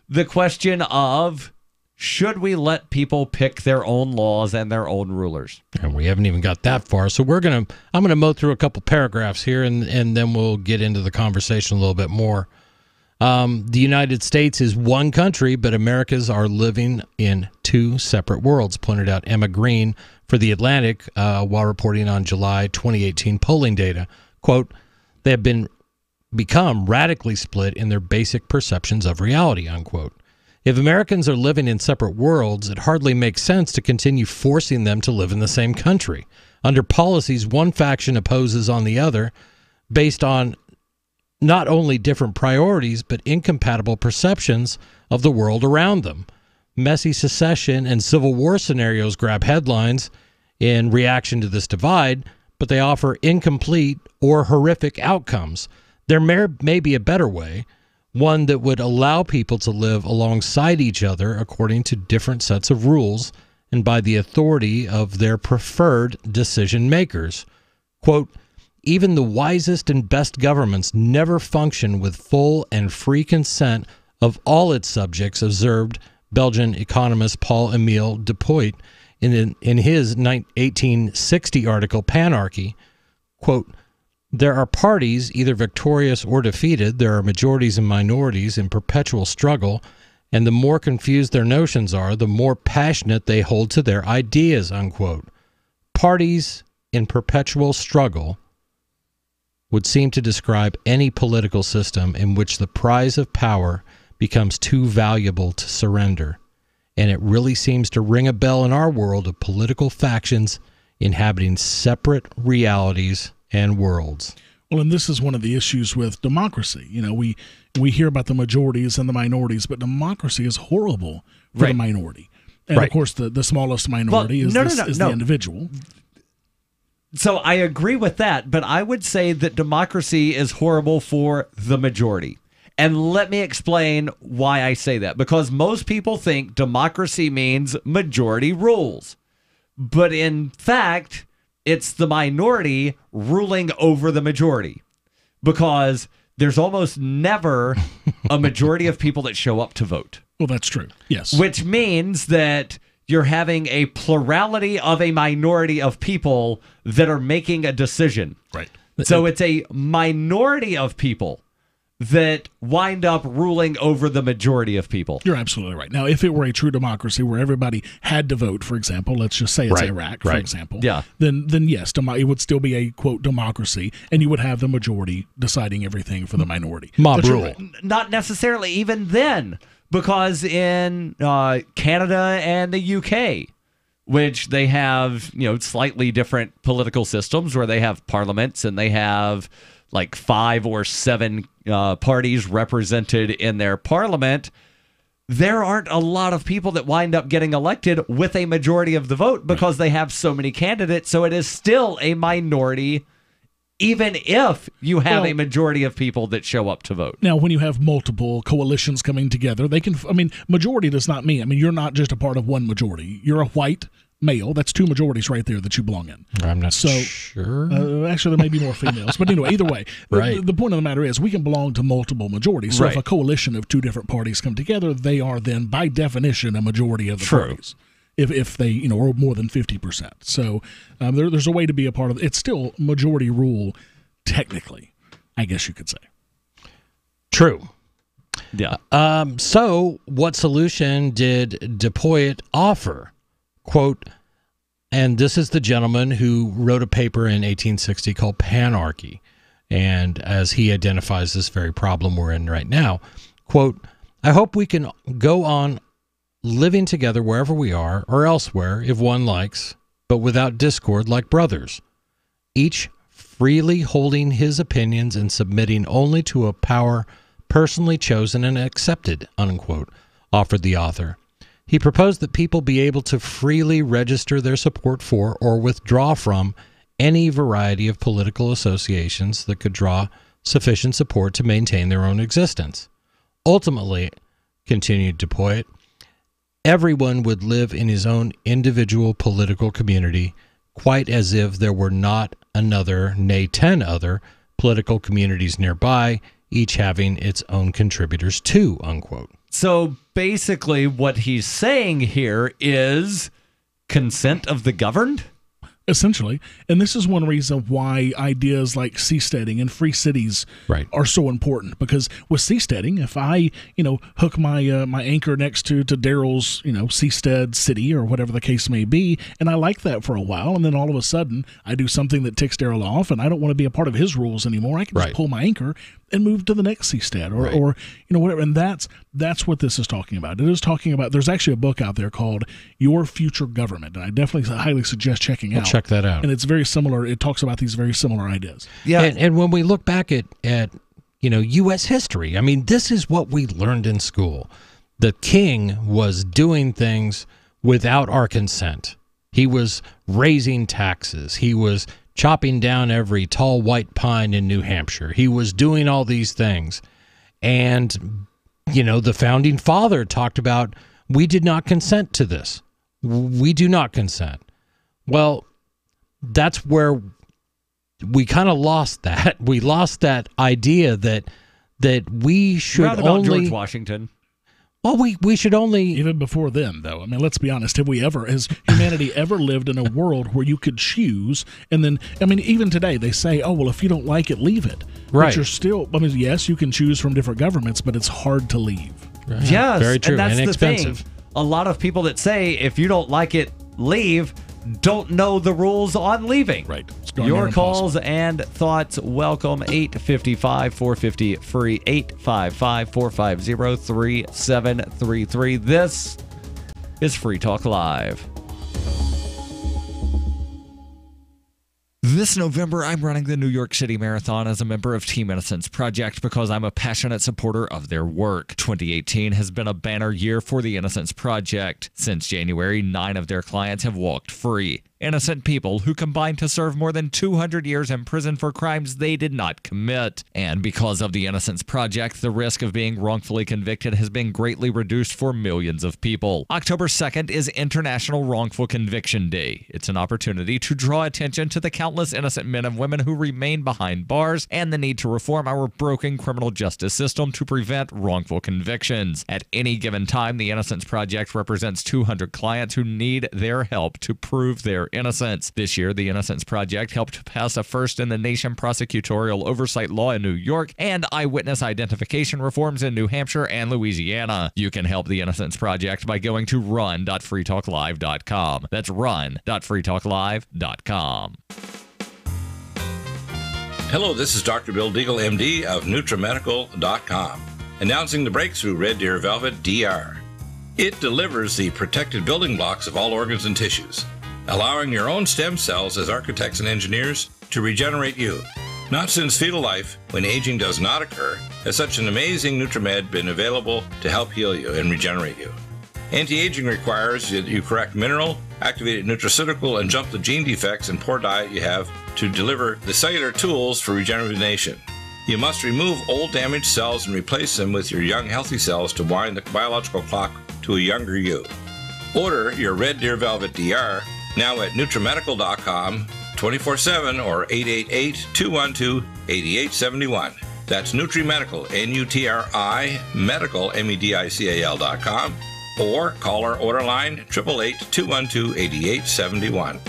the question of, should we let people pick their own laws and their own rulers? And we haven't even got that far, so I'm gonna mow through a couple paragraphs here, and then we'll get into the conversation a little bit more. The United States is one country, but Americans are living in two separate worlds, pointed out Emma Green for The Atlantic while reporting on July 2018 polling data. Quote, they have become radically split in their basic perceptions of reality, unquote. If Americans are living in separate worlds, it hardly makes sense to continue forcing them to live in the same country. Under policies one faction opposes on the other, based on not only different priorities, but incompatible perceptions of the world around them. Messy secession and Civil War scenarios grab headlines in reaction to this divide, but they offer incomplete or horrific outcomes. There may be a better way, one that would allow people to live alongside each other according to different sets of rules and by the authority of their preferred decision makers. Quote, even the wisest and best governments never function with full and free consent of all its subjects, observed Belgian economist Paul-Émile Dupuit in his 1860 article, Panarchy. Quote, there are parties either victorious or defeated. There are majorities and minorities in perpetual struggle, and the more confused their notions are, the more passionate they hold to their ideas, unquote. Parties in perpetual struggle would seem to describe any political system in which the prize of power becomes too valuable to surrender. And it really seems to ring a bell in our world of political factions inhabiting separate realities and worlds. Well, and this is one of the issues with democracy. You know, we hear about the majorities and the minorities, but democracy is horrible for the minority. And of course, the smallest minority is the individual. So I agree with that, but I would say that democracy is horrible for the majority. And let me explain why I say that. Because most people think democracy means majority rules. But in fact, it's the minority ruling over the majority. Because there's almost never a majority of people that show up to vote. Well, that's true. Yes. Which means that you're having a plurality of a minority of people that are making a decision. Right. So it's a minority of people that wind up ruling over the majority of people. You're absolutely right. Now, if it were a true democracy where everybody had to vote, for example, let's just say it's Iraq, for example, then yes, it would still be a, quote, democracy, and you would have the majority deciding everything for the minority. Mob rule. Not necessarily even then, because in Canada and the UK, which they have, slightly different political systems where they have parliaments and they have like 5 or 7 parties represented in their parliament, there aren't a lot of people that wind up getting elected with a majority of the vote because they have so many candidates. So it is still a minority, even if you have a majority of people that show up to vote. Now, when you have multiple coalitions coming together, majority does not mean, you're not just a part of one majority. You're a white male. That's 2 majorities right there that you belong in. I'm not sure. Actually, there may be more females. But anyway, either way, the point of the matter is we can belong to multiple majorities. So if a coalition of 2 different parties come together, they are then, by definition, a majority of the parties. If they, are more than 50%. So there's a way to be a part of it. It's still majority rule, technically, I guess you could say. True. Yeah. So what solution did DePoyet offer? Quote, and this is the gentleman who wrote a paper in 1860 called Panarchy. And as he identifies this very problem we're in right now, quote, I hope we can go on living together wherever we are or elsewhere if one likes, but without discord like brothers, each freely holding his opinions and submitting only to a power personally chosen and accepted, unquote, offered the author. He proposed that people be able to freely register their support for or withdraw from any variety of political associations that could draw sufficient support to maintain their own existence. Ultimately, continued DePoyet, everyone would live in his own individual political community, quite as if there were not another, nay 10 other, political communities nearby, each having its own contributors too, unquote. So basically what he's saying here is consent of the governed? Essentially. And this is one reason why ideas like seasteading and free cities are so important. Because with seasteading, if I, hook my my anchor next to Darryl's, seastead city or whatever the case may be, and I like that for a while, and then all of a sudden I do something that ticks Darryl off and I don't want to be a part of his rules anymore, I can just pull my anchor and move to the next seastead or whatever. And that's what this is talking about. It is talking about, there's actually a book out there called Your Future Government, and I definitely highly suggest checking out. Check that out. And it's very similar. It talks about these very similar ideas. Yeah. And when we look back at U.S. history, I mean, this is what we learned in school. The king was doing things without our consent. He was raising taxes. He was chopping down every tall white pine in New Hampshire. He was doing all these things. And, the founding father talked about, we did not consent to this. We do not consent. Well, that's where we kind of lost that. We lost that idea that we should only... George Washington. Well, we should only... Even before then, though. I mean, let's be honest. Has humanity ever lived in a world where you could choose and then... I mean, even today, they say, oh, well, if you don't like it, leave it. Right. But you're still... I mean, yes, you can choose from different governments, but it's hard to leave. Right. Yes. Very true. And that's and the expensive. thing. A lot of people that say, if you don't like it, leave, don't know the rules on leaving. Right. Your calls and thoughts welcome. 855-450-FREE, 855-450-3733. This is Free Talk Live. This November, I'm running the New York City Marathon as a member of Team Innocence Project because I'm a passionate supporter of their work. 2018 has been a banner year for the Innocence Project. Since January, 9 of their clients have walked free. Innocent people who combined to serve more than 200 years in prison for crimes they did not commit. And because of the Innocence Project, the risk of being wrongfully convicted has been greatly reduced for millions of people. October 2nd is International Wrongful Conviction Day. It's an opportunity to draw attention to the countless innocent men and women who remain behind bars and the need to reform our broken criminal justice system to prevent wrongful convictions. At any given time, the Innocence Project represents 200 clients who need their help to prove their innocence. This year, the Innocence Project helped pass a first-in-the-nation prosecutorial oversight law in New York and eyewitness identification reforms in New Hampshire and Louisiana. You can help the Innocence Project by going to run.freetalklive.com. That's run.freetalklive.com. Hello, this is Dr. Bill Deagle, MD of NutriMedical.com, announcing the breakthrough Red Deer Velvet DR. It delivers the protected building blocks of all organs and tissues, allowing your own stem cells as architects and engineers to regenerate you. Not since fetal life, when aging does not occur, has such an amazing NutriMed been available to help heal you and regenerate you. Anti-aging requires that you correct mineral, activated nutraceutical, and jump the gene defects and poor diet you have to deliver the cellular tools for regeneration. You must remove old damaged cells and replace them with your young healthy cells to wind the biological clock to a younger you. Order your Red Deer Velvet DR now at NutriMedical.com 24/7 or 888-212-8871. That's NutriMedical, N-U-T-R-I, Medical, MEDICAL.com, or call our order line 888-212-8871.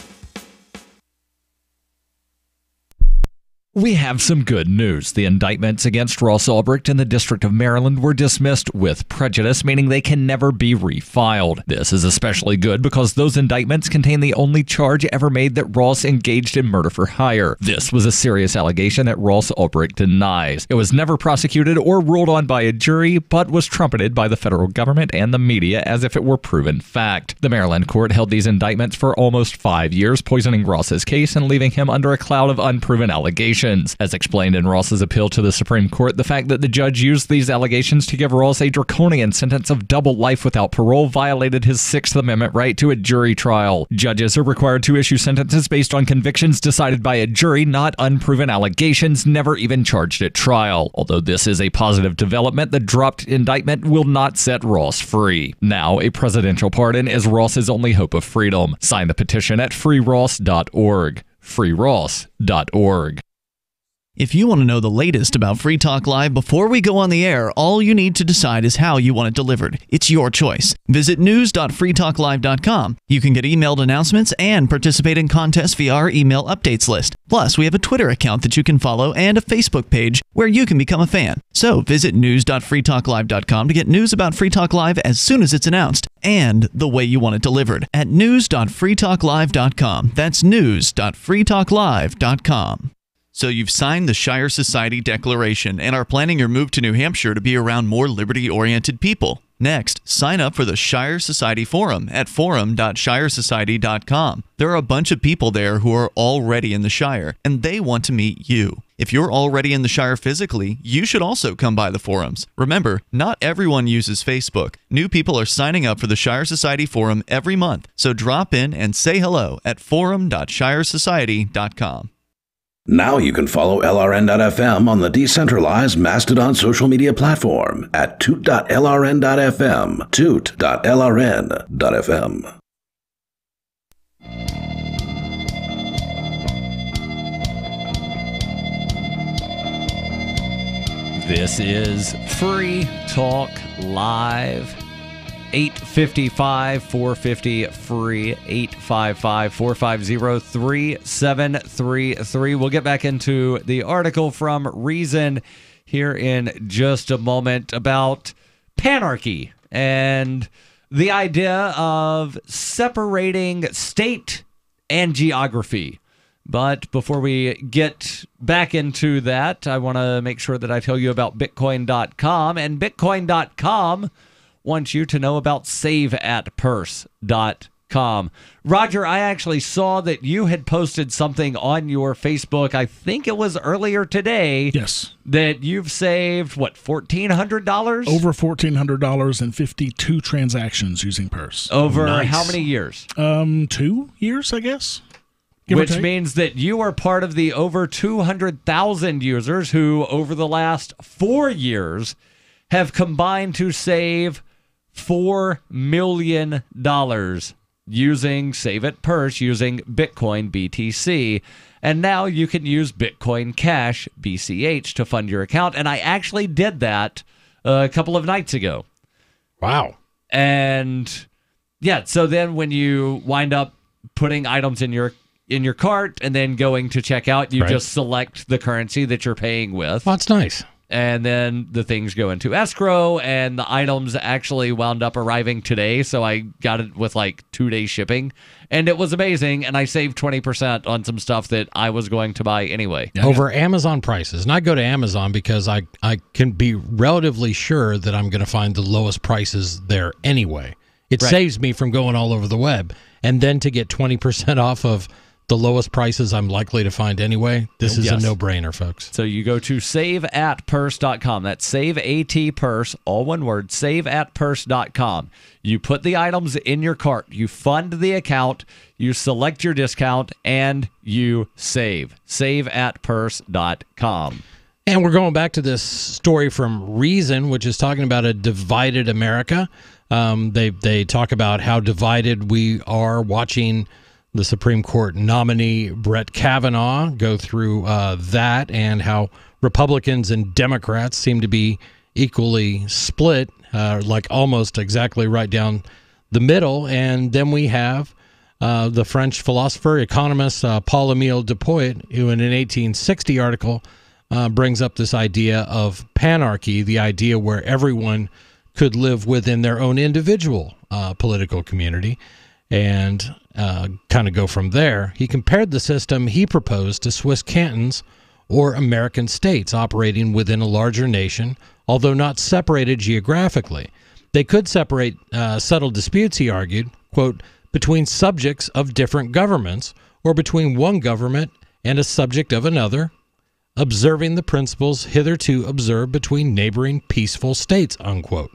We have some good news. The indictments against Ross Ulbricht in the District of Maryland were dismissed with prejudice, meaning they can never be refiled. This is especially good because those indictments contain the only charge ever made that Ross engaged in murder for hire. This was a serious allegation that Ross Ulbricht denies. It was never prosecuted or ruled on by a jury, but was trumpeted by the federal government and the media as if it were proven fact. The Maryland court held these indictments for almost 5 years, poisoning Ross's case and leaving him under a cloud of unproven allegations. As explained in Ross's appeal to the Supreme Court, the fact that the judge used these allegations to give Ross a draconian sentence of double life without parole violated his Sixth Amendment right to a jury trial. Judges are required to issue sentences based on convictions decided by a jury, not unproven allegations never even charged at trial. Although this is a positive development, the dropped indictment will not set Ross free. Now, a presidential pardon is Ross's only hope of freedom. Sign the petition at freeross.org. freeross.org. If you want to know the latest about Free Talk Live before we go on the air, all you need to decide is how you want it delivered. It's your choice. Visit news.freetalklive.com. You can get emailed announcements and participate in contests via our email updates list. Plus, we have a Twitter account that you can follow and a Facebook page where you can become a fan. So visit news.freetalklive.com to get news about Free Talk Live as soon as it's announced and the way you want it delivered at news.freetalklive.com. That's news.freetalklive.com. So you've signed the Shire Society Declaration and are planning your move to New Hampshire to be around more liberty-oriented people. Next, sign up for the Shire Society Forum at forum.shiresociety.com. There are a bunch of people there who are already in the Shire, and they want to meet you. If you're already in the Shire physically, you should also come by the forums. Remember, not everyone uses Facebook. New people are signing up for the Shire Society Forum every month, so drop in and say hello at forum.shiresociety.com. Now you can follow LRN.FM on the decentralized Mastodon social media platform at toot.lrn.fm, toot.lrn.fm. This is Free Talk Live. 855-450-FREE, 855-450-3733. We'll get back into the article from Reason here in just a moment about Panarchy and the idea of separating state and geography. But before we get back into that, I want to make sure that I tell you about Bitcoin.com. And Bitcoin.com wants you to know about SaveAtPurse.com. Rodger, I actually saw that you had posted something on your Facebook, I think it was earlier today. Yes. That you've saved, what, $1,400? Over $1,400 in 52 transactions using Purse. Over how many years? 2 years, I guess. Which means that you are part of the over 200,000 users who, over the last 4 years, have combined to save $4 million using Save It Purse, using Bitcoin BTC. And now you can use Bitcoin Cash BCH to fund your account. And I actually did that a couple of nights ago. Wow. And yeah, so then when you wind up putting items in your cart and then going to check out, you just select the currency that you're paying with. Well, that's nice. And then the things go into escrow, and the items actually wound up arriving today, so I got it with like 2-day shipping. And it was amazing, and I saved 20% on some stuff that I was going to buy anyway. Over Amazon prices. And I go to Amazon because I can be relatively sure that I'm going to find the lowest prices there anyway. It saves me from going all over the web. And then to get 20% off of the lowest prices I'm likely to find anyway, this is a no-brainer, folks. So you go to saveatpurse.com. That's save-at-purse, all one word, saveatpurse.com. You put the items in your cart, you fund the account, you select your discount, and you save. Saveatpurse.com. And we're going back to this story from Reason, which is talking about a divided America. They talk about how divided we are watching the Supreme Court nominee Brett Kavanaugh go through that, and how Republicans and Democrats seem to be equally split, like almost exactly right down the middle. And then we have the French philosopher, economist Paul-Émile Dupuit, who in an 1860 article brings up this idea of panarchy, the idea where everyone could live within their own individual political community and kind of go from there. He compared the system he proposed to Swiss cantons or American states operating within a larger nation, although not separated geographically. They could settle disputes, he argued, quote, between subjects of different governments or between one government and a subject of another, observing the principles hitherto observed between neighboring peaceful states, unquote.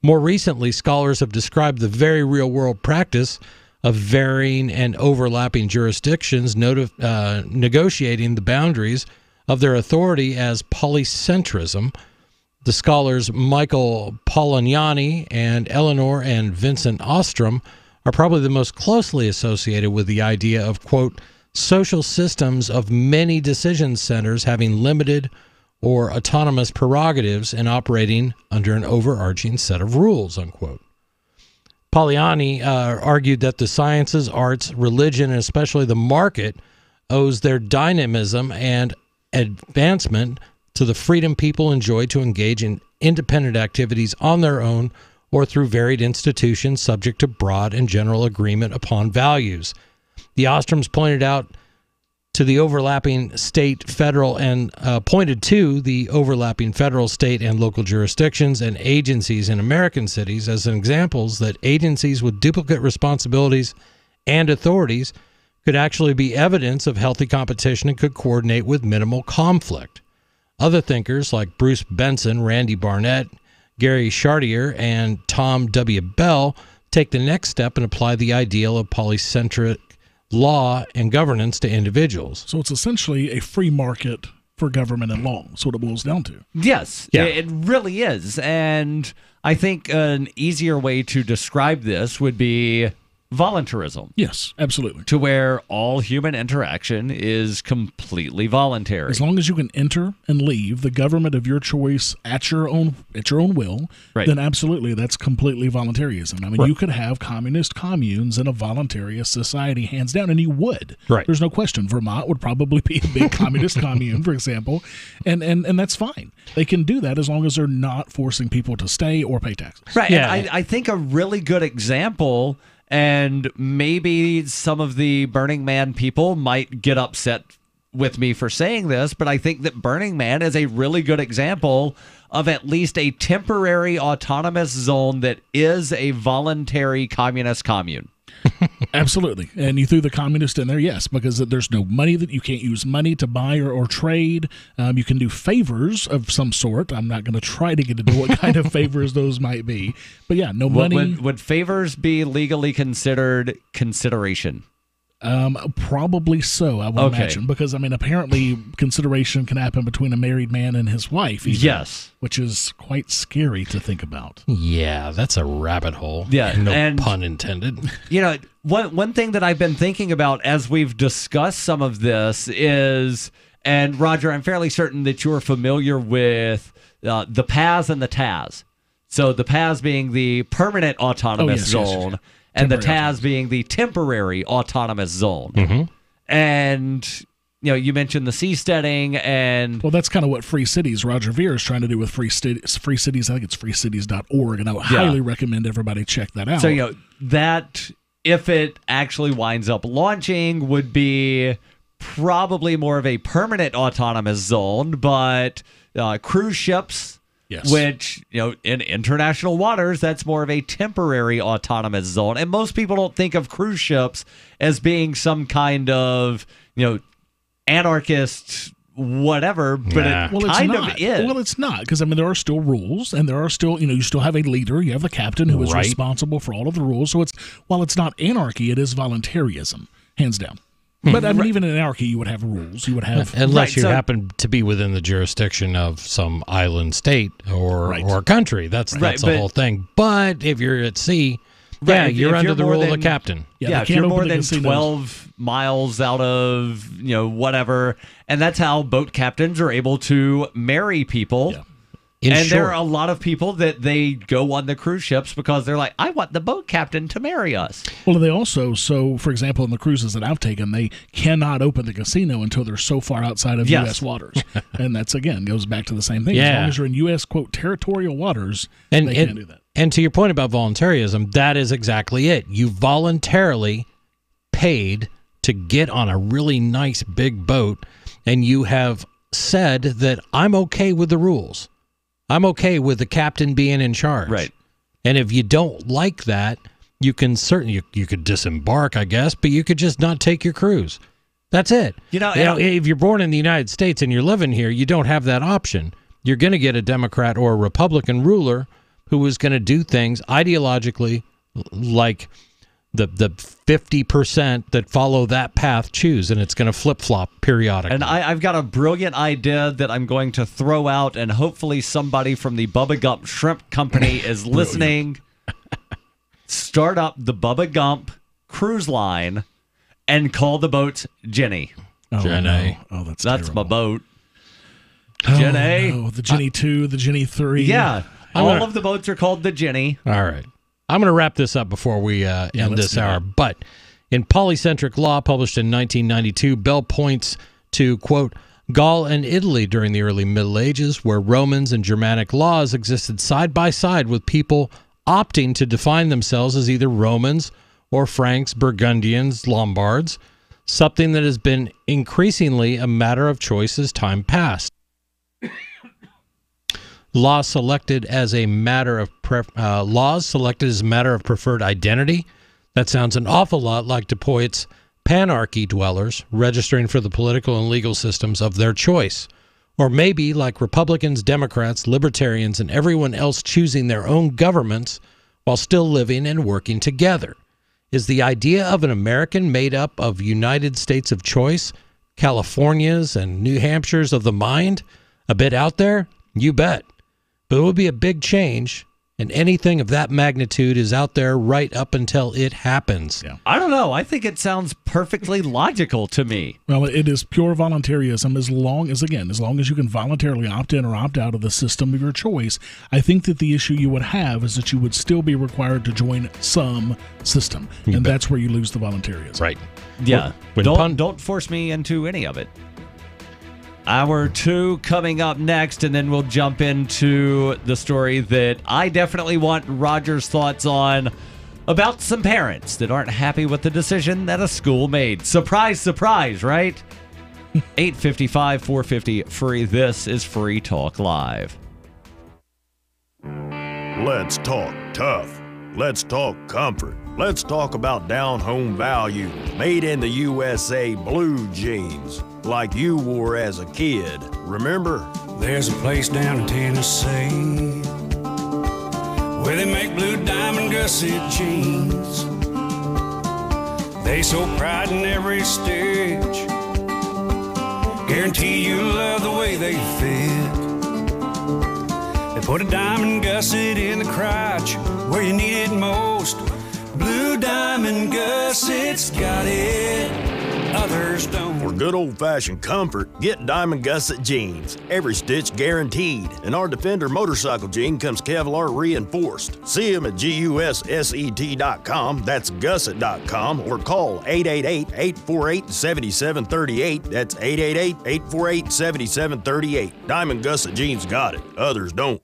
More recently, scholars have described the very real-world practice of varying and overlapping jurisdictions negotiating the boundaries of their authority as polycentrism. The scholars Michael Polignani and Eleanor and Vincent Ostrom are probably the most closely associated with the idea of, quote, social systems of many decision centers having limited or autonomous prerogatives and operating under an overarching set of rules, unquote. Polignani argued that the sciences, arts, religion, and especially the market owes their dynamism and advancement to the freedom people enjoy to engage in independent activities on their own or through varied institutions subject to broad and general agreement upon values. The Ostroms pointed to the overlapping federal, and state and local jurisdictions and agencies in American cities as examples that agencies with duplicate responsibilities and authorities could actually be evidence of healthy competition and could coordinate with minimal conflict. Other thinkers like Bruce Benson, Randy Barnett, Gary Chartier, and Tom W. Bell take the next step and apply the ideal of polycentric law and governance to individuals. So it's essentially a free market for government and law. That's what it boils down to. Yes, yeah. It really is. And I think an easier way to describe this would be voluntarism. Yes, absolutely. To where all human interaction is completely voluntary. As long as you can enter and leave the government of your choice at your own will, right, then absolutely that's completely voluntarism. I mean, right, you could have communist communes in a voluntarist society, hands down, and you would. Right. There's no question. Vermont would probably be a big communist commune, for example, and that's fine. They can do that as long as they're not forcing people to stay or pay taxes. Right. Yeah. And I think a really good example, and maybe some of the Burning Man people might get upset with me for saying this, but I think that Burning Man is a really good example of at least a temporary autonomous zone that is a voluntary communist commune. Absolutely. And you threw the communist in there, yes, because there's no money, that you can't use money to buy or trade. You can do favors of some sort. I'm not going to try to get into what kind of favors those might be. But yeah, no money. Would favors be legally considered consideration? Probably so, I would imagine, because I mean, apparently consideration can happen between a married man and his wife, even, yes, which is quite scary to think about. Yeah, that's a rabbit hole. Yeah, no pun intended. You know, one thing that I've been thinking about as we've discussed some of this is, and Rodger, I'm fairly certain that you're familiar with the PAZ and the TAZ. So the PAZ being the permanent autonomous zone. Yes. And the TAZ being the temporary autonomous zone. Mm-hmm. And, you know, you mentioned the seasteading and... Well, that's kind of what Free Cities, Rodger Veer, is trying to do with Free Cities. I think it's freecities.org, and I would highly recommend everybody check that out. So, you know, that, if it actually winds up launching, would be probably more of a permanent autonomous zone, but cruise ships... Yes. Which, you know, in international waters, that's more of a temporary autonomous zone. And most people don't think of cruise ships as being some kind of, you know, anarchist whatever, but it kind of is. Well, it's not, because, I mean, there are still rules, and there are still, you know, you still have a leader. You have the captain who is responsible for all of the rules. So while it's not anarchy, it is voluntarism, hands down. But I mean, even in anarchy, you would have rules. You would have unless you happen to be within the jurisdiction of some island state or country. That's the whole thing. But if you're at sea, you're under the rule of the captain. Yeah, if you're more than 12 miles out of, you know, whatever, and that's how boat captains are able to marry people. Yeah. And there are a lot of people that they go on the cruise ships because they're like, I want the boat captain to marry us. Well, they also, so for example, in the cruises that I've taken, they cannot open the casino until they're so far outside of U.S. waters. And that's, again, goes back to the same thing. Yeah. As long as you're in U.S., quote, territorial waters, they can't do that. And to your point about voluntarism, that is exactly it. You voluntarily paid to get on a really nice big boat, and you have said that I'm okay with the rules. I'm okay with the captain being in charge. Right. And if you don't like that, you can certainly, you could disembark, I guess, but you could just not take your cruise. That's it. You know, if you're born in the United States and you're living here, you don't have that option. You're going to get a Democrat or a Republican ruler who is going to do things ideologically like the 50% that follow that path choose, and it's going to flip-flop periodically. And I've got a brilliant idea that I'm going to throw out, and hopefully somebody from the Bubba Gump Shrimp Company is listening. Start up the Bubba Gump cruise line and call the boat Jenny. Oh, Jenny. No. Oh, that's terrible. My boat. Oh, Jenny. No. The Jenny 2, the Jenny 3. Yeah. All of the boats are called the Jenny. All right. I'm going to wrap this up before we end this hour. But in Polycentric Law, published in 1992, Bell points to, quote, Gaul and Italy during the early Middle Ages, where Romans and Germanic laws existed side by side with people opting to define themselves as either Romans or Franks, Burgundians, Lombards, something that has been increasingly a matter of choice as time passed. Laws selected as a matter of preferred identity. That sounds an awful lot like DuPont's Panarchy dwellers registering for the political and legal systems of their choice. Or maybe like Republicans, Democrats, Libertarians, and everyone else choosing their own governments while still living and working together. Is the idea of an American made up of United States of choice, Californias and New Hampshires of the mind, a bit out there? You bet. But it would be a big change, and anything of that magnitude is out there right up until it happens. Yeah. I don't know. I think it sounds perfectly logical to me. Well, it is pure voluntarism as long as you can voluntarily opt in or opt out of the system of your choice. I think that the issue you would have is that you would still be required to join some system, and that's where you lose the voluntarism. Right. Yeah. Don't force me into any of it. Hour 2 coming up next, and then we'll jump into the story that I definitely want Rodger's thoughts on about some parents that aren't happy with the decision that a school made. Surprise, surprise, right? 855 450 free. This is Free Talk Live. Let's talk tough. Let's talk comfort. Let's talk about down-home value. Made in the USA blue jeans, like you wore as a kid. Remember? There's a place down in Tennessee where they make blue diamond gusset jeans. They so pride in every stitch. Guarantee you love the way they fit. They put a diamond gusset in the crotch where you need it most. Blue diamond gussets got it, others don't. For good old-fashioned comfort, get Diamond Gusset jeans. Every stitch guaranteed. And our Defender motorcycle jean comes Kevlar reinforced. See them at GUSSET.com, that's gusset.com, or call 888-848-7738. That's 888-848-7738. Diamond Gusset jeans got it, others don't.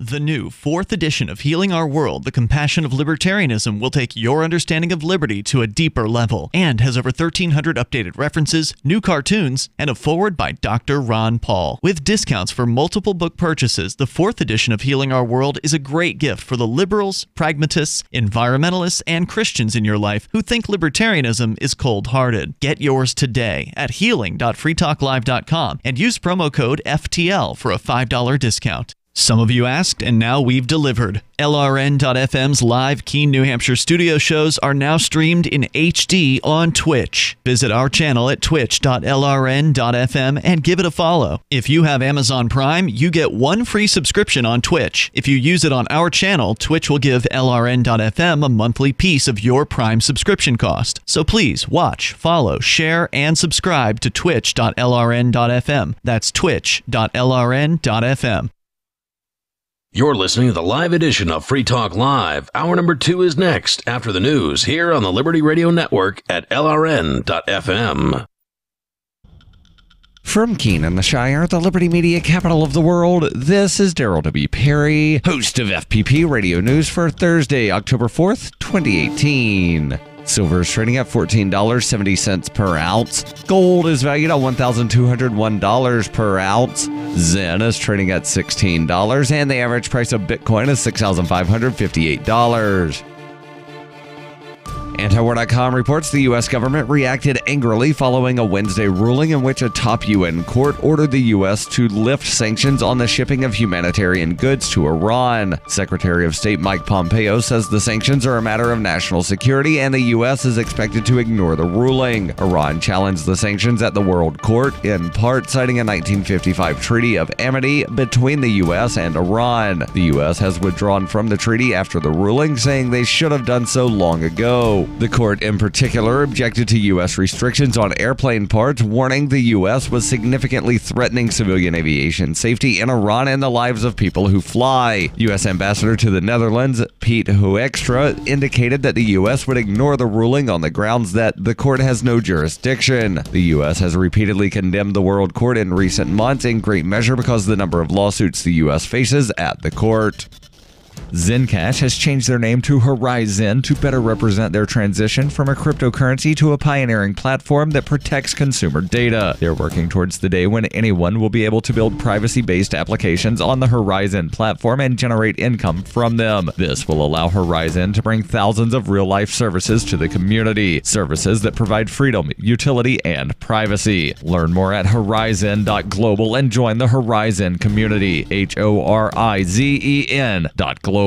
The new 4th edition of Healing Our World, The Compassion of Libertarianism, will take your understanding of liberty to a deeper level and has over 1,300 updated references, new cartoons, and a foreword by Dr. Ron Paul. With discounts for multiple book purchases, the 4th edition of Healing Our World is a great gift for the liberals, pragmatists, environmentalists, and Christians in your life who think libertarianism is cold-hearted. Get yours today at healing.freetalklive.com and use promo code FTL for a $5 discount. Some of you asked, and now we've delivered. LRN.FM's live Keene, New Hampshire studio shows are now streamed in HD on Twitch. Visit our channel at twitch.lrn.fm and give it a follow. If you have Amazon Prime, you get one free subscription on Twitch. If you use it on our channel, Twitch will give LRN.FM a monthly piece of your Prime subscription cost. So please watch, follow, share, and subscribe to twitch.lrn.fm. That's twitch.lrn.fm. You're listening to the live edition of Free Talk Live. Hour number 2 is next, after the news, here on the Liberty Radio Network at LRN.FM. From Keene in the Shire, the Liberty Media capital of the world, this is Darryl W. Perry, host of FPP Radio News for Thursday, October 4th, 2018. Silver is trading at $14.70 per ounce. Gold is valued at $1,201 per ounce. Zen is trading at $16, and the average price of Bitcoin is $6,558. Antiwar.com reports the U.S. government reacted angrily following a Wednesday ruling in which a top UN court ordered the U.S. to lift sanctions on the shipping of humanitarian goods to Iran. Secretary of State Mike Pompeo says the sanctions are a matter of national security and the U.S. is expected to ignore the ruling. Iran challenged the sanctions at the World Court, in part citing a 1955 treaty of amity between the U.S. and Iran. The U.S. has withdrawn from the treaty after the ruling, saying they should have done so long ago. The court in particular objected to U.S. restrictions on airplane parts, warning the U.S. was significantly threatening civilian aviation safety in Iran and the lives of people who fly. U.S. Ambassador to the Netherlands, Piet Hoekstra, indicated that the U.S. would ignore the ruling on the grounds that the court has no jurisdiction. The U.S. has repeatedly condemned the World Court in recent months, in great measure because of the number of lawsuits the U.S. faces at the court. Zencash has changed their name to Horizon to better represent their transition from a cryptocurrency to a pioneering platform that protects consumer data. They're working towards the day when anyone will be able to build privacy-based applications on the Horizon platform and generate income from them. This will allow Horizon to bring thousands of real-life services to the community, services that provide freedom, utility, and privacy. Learn more at horizon.global and join the Horizon community, HORIZEN.global.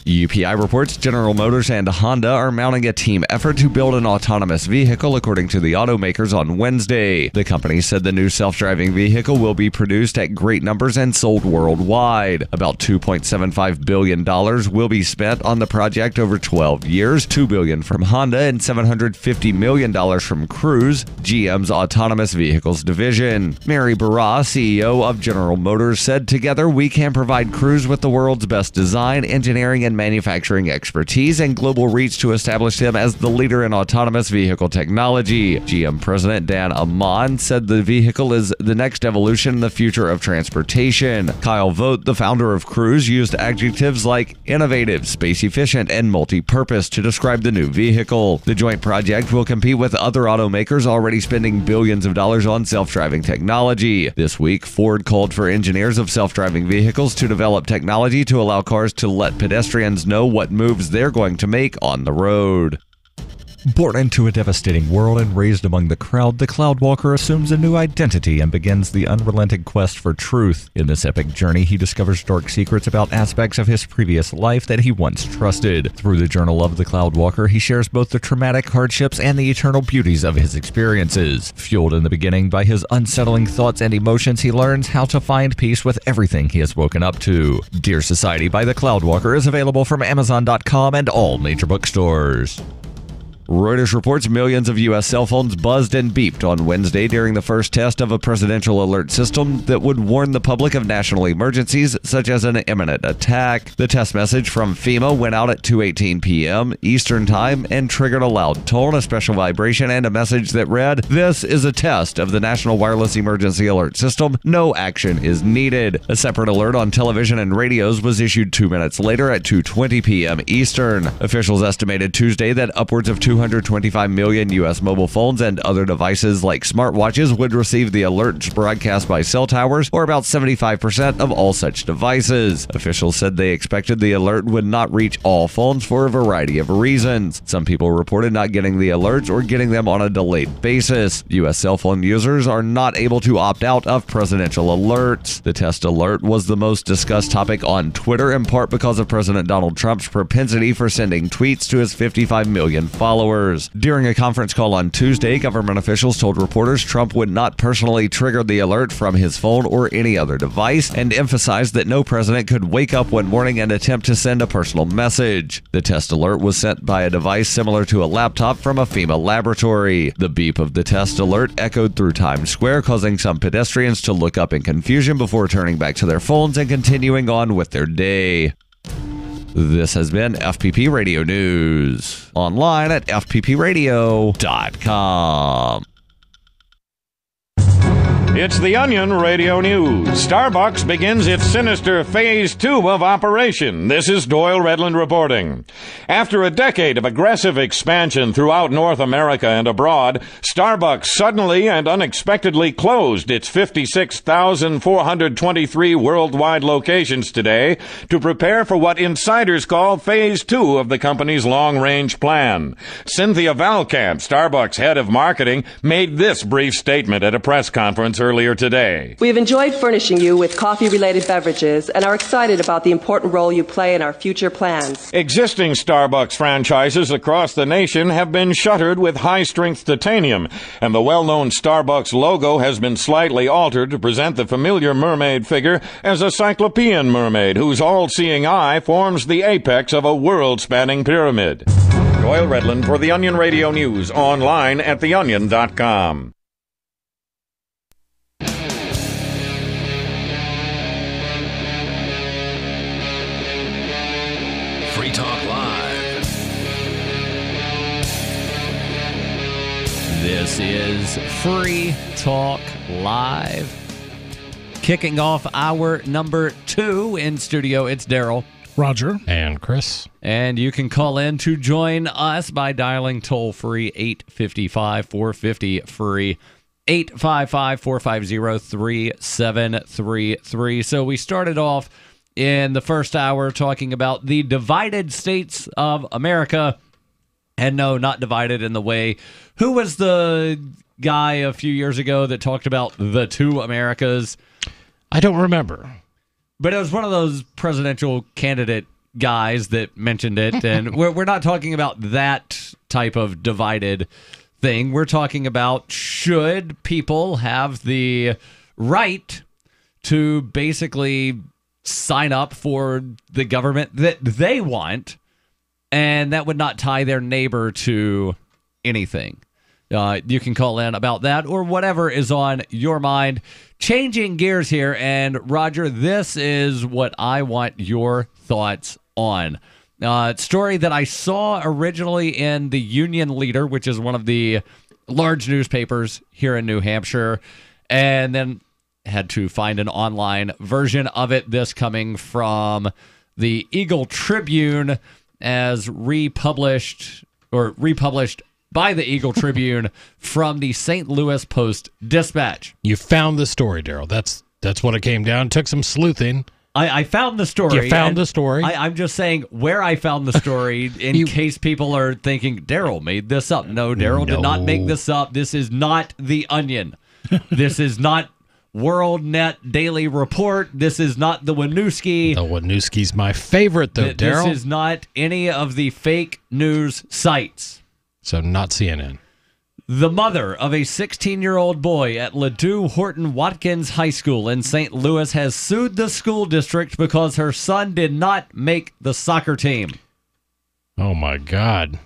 UPI reports General Motors and Honda are mounting a team effort to build an autonomous vehicle, according to the automakers on Wednesday. The company said the new self-driving vehicle will be produced at great numbers and sold worldwide. About $2.75 billion will be spent on the project over 12 years, $2 billion from Honda and $750 million from Cruise, GM's autonomous vehicles division. Mary Barra, CEO of General Motors, said, "Together we can provide Cruise with the world's best design, engineering, and manufacturing expertise and global reach to establish them as the leader in autonomous vehicle technology." GM President Dan Amon said the vehicle is the next evolution in the future of transportation. Kyle Vogt, the founder of Cruise, used adjectives like innovative, space-efficient, and multi-purpose to describe the new vehicle. The joint project will compete with other automakers already spending billions of dollars on self-driving technology. This week, Ford called for engineers of self-driving vehicles to develop technology to allow cars to let pedestrians know what moves they're going to make on the road. Born into a devastating world and raised among the crowd, the Cloudwalker assumes a new identity and begins the unrelenting quest for truth. In this epic journey, he discovers dark secrets about aspects of his previous life that he once trusted. Through the Journal of the Cloudwalker, he shares both the traumatic hardships and the eternal beauties of his experiences. Fueled in the beginning by his unsettling thoughts and emotions, he learns how to find peace with everything he has woken up to. Dear Society by the Cloudwalker is available from Amazon.com and all major bookstores. Reuters reports millions of U.S. cell phones buzzed and beeped on Wednesday during the first test of a presidential alert system that would warn the public of national emergencies, such as an imminent attack. The test message from FEMA went out at 2:18 p.m. Eastern Time and triggered a loud tone, a special vibration, and a message that read, "This is a test of the National Wireless Emergency Alert System. No action is needed." A separate alert on television and radios was issued 2 minutes later at 2:20 p.m. Eastern. Officials estimated Tuesday that upwards of 2 225 million U.S. mobile phones and other devices like smartwatches would receive the alerts broadcast by cell towers, or about 75% of all such devices. Officials said they expected the alert would not reach all phones for a variety of reasons. Some people reported not getting the alerts or getting them on a delayed basis. U.S. cell phone users are not able to opt out of presidential alerts. The test alert was the most discussed topic on Twitter, in part because of President Donald Trump's propensity for sending tweets to his 55 million followers. During a conference call on Tuesday, government officials told reporters Trump would not personally trigger the alert from his phone or any other device, and emphasized that no president could wake up one morning and attempt to send a personal message. The test alert was sent by a device similar to a laptop from a FEMA laboratory. The beep of the test alert echoed through Times Square, causing some pedestrians to look up in confusion before turning back to their phones and continuing on with their day. This has been FPP Radio News. Online at fppradio.com. It's the Onion Radio News. Starbucks begins its sinister Phase 2 of operation. This is Doyle Redland reporting. After a decade of aggressive expansion throughout North America and abroad, Starbucks suddenly and unexpectedly closed its 56,423 worldwide locations today to prepare for what insiders call Phase 2 of the company's long-range plan. Cynthia Valkamp, Starbucks head of marketing, made this brief statement at a press conference earlier today. We have enjoyed furnishing you with coffee-related beverages and are excited about the important role you play in our future plans. Existing Starbucks franchises across the nation have been shuttered with high-strength titanium, and the well-known Starbucks logo has been slightly altered to present the familiar mermaid figure as a cyclopean mermaid whose all-seeing eye forms the apex of a world-spanning pyramid. Doyle Redland for the Onion Radio News, online at theonion.com. Free Talk Live. This is Free Talk Live. Kicking off hour number 2 in studio, it's Darryl, Rodger, and Chris. And you can call in to join us by dialing toll-free 855-450-FREE, 855-450-3733. So we started off in the first hour talking about the divided states of America. And no, not divided in the way. Who was the guy a few years ago that talked about the two Americas? I don't remember. But it was one of those presidential candidate guys that mentioned it. And we're not talking about that type of divided thing. We're talking about, should people have the right to basically sign up for the government that they want, and that would not tie their neighbor to anything. You can call in about that or whatever is on your mind. Changing gears here, and Rodger, this is what I want your thoughts on. Story that I saw originally in the Union Leader, which is one of the large newspapers here in New Hampshire, and then had to find an online version of it. This coming from the Eagle Tribune as republished by the Eagle Tribune from the St. Louis Post-Dispatch. You found the story, Darryl. That's what it came down. Took some sleuthing. I found the story. You found the story. I'm just saying where I found the story in case people are thinking, Darryl made this up. No, Darryl did not make this up. This is not The Onion. This is not WorldNet Daily Report. This is not the Winooski. The Winooski's my favorite, though, Darryl. This is not any of the fake news sites. So not CNN. The mother of a 16-year-old boy at Ladue Horton Watkins High School in St. Louis has sued the school district because her son did not make the soccer team. Oh, my God.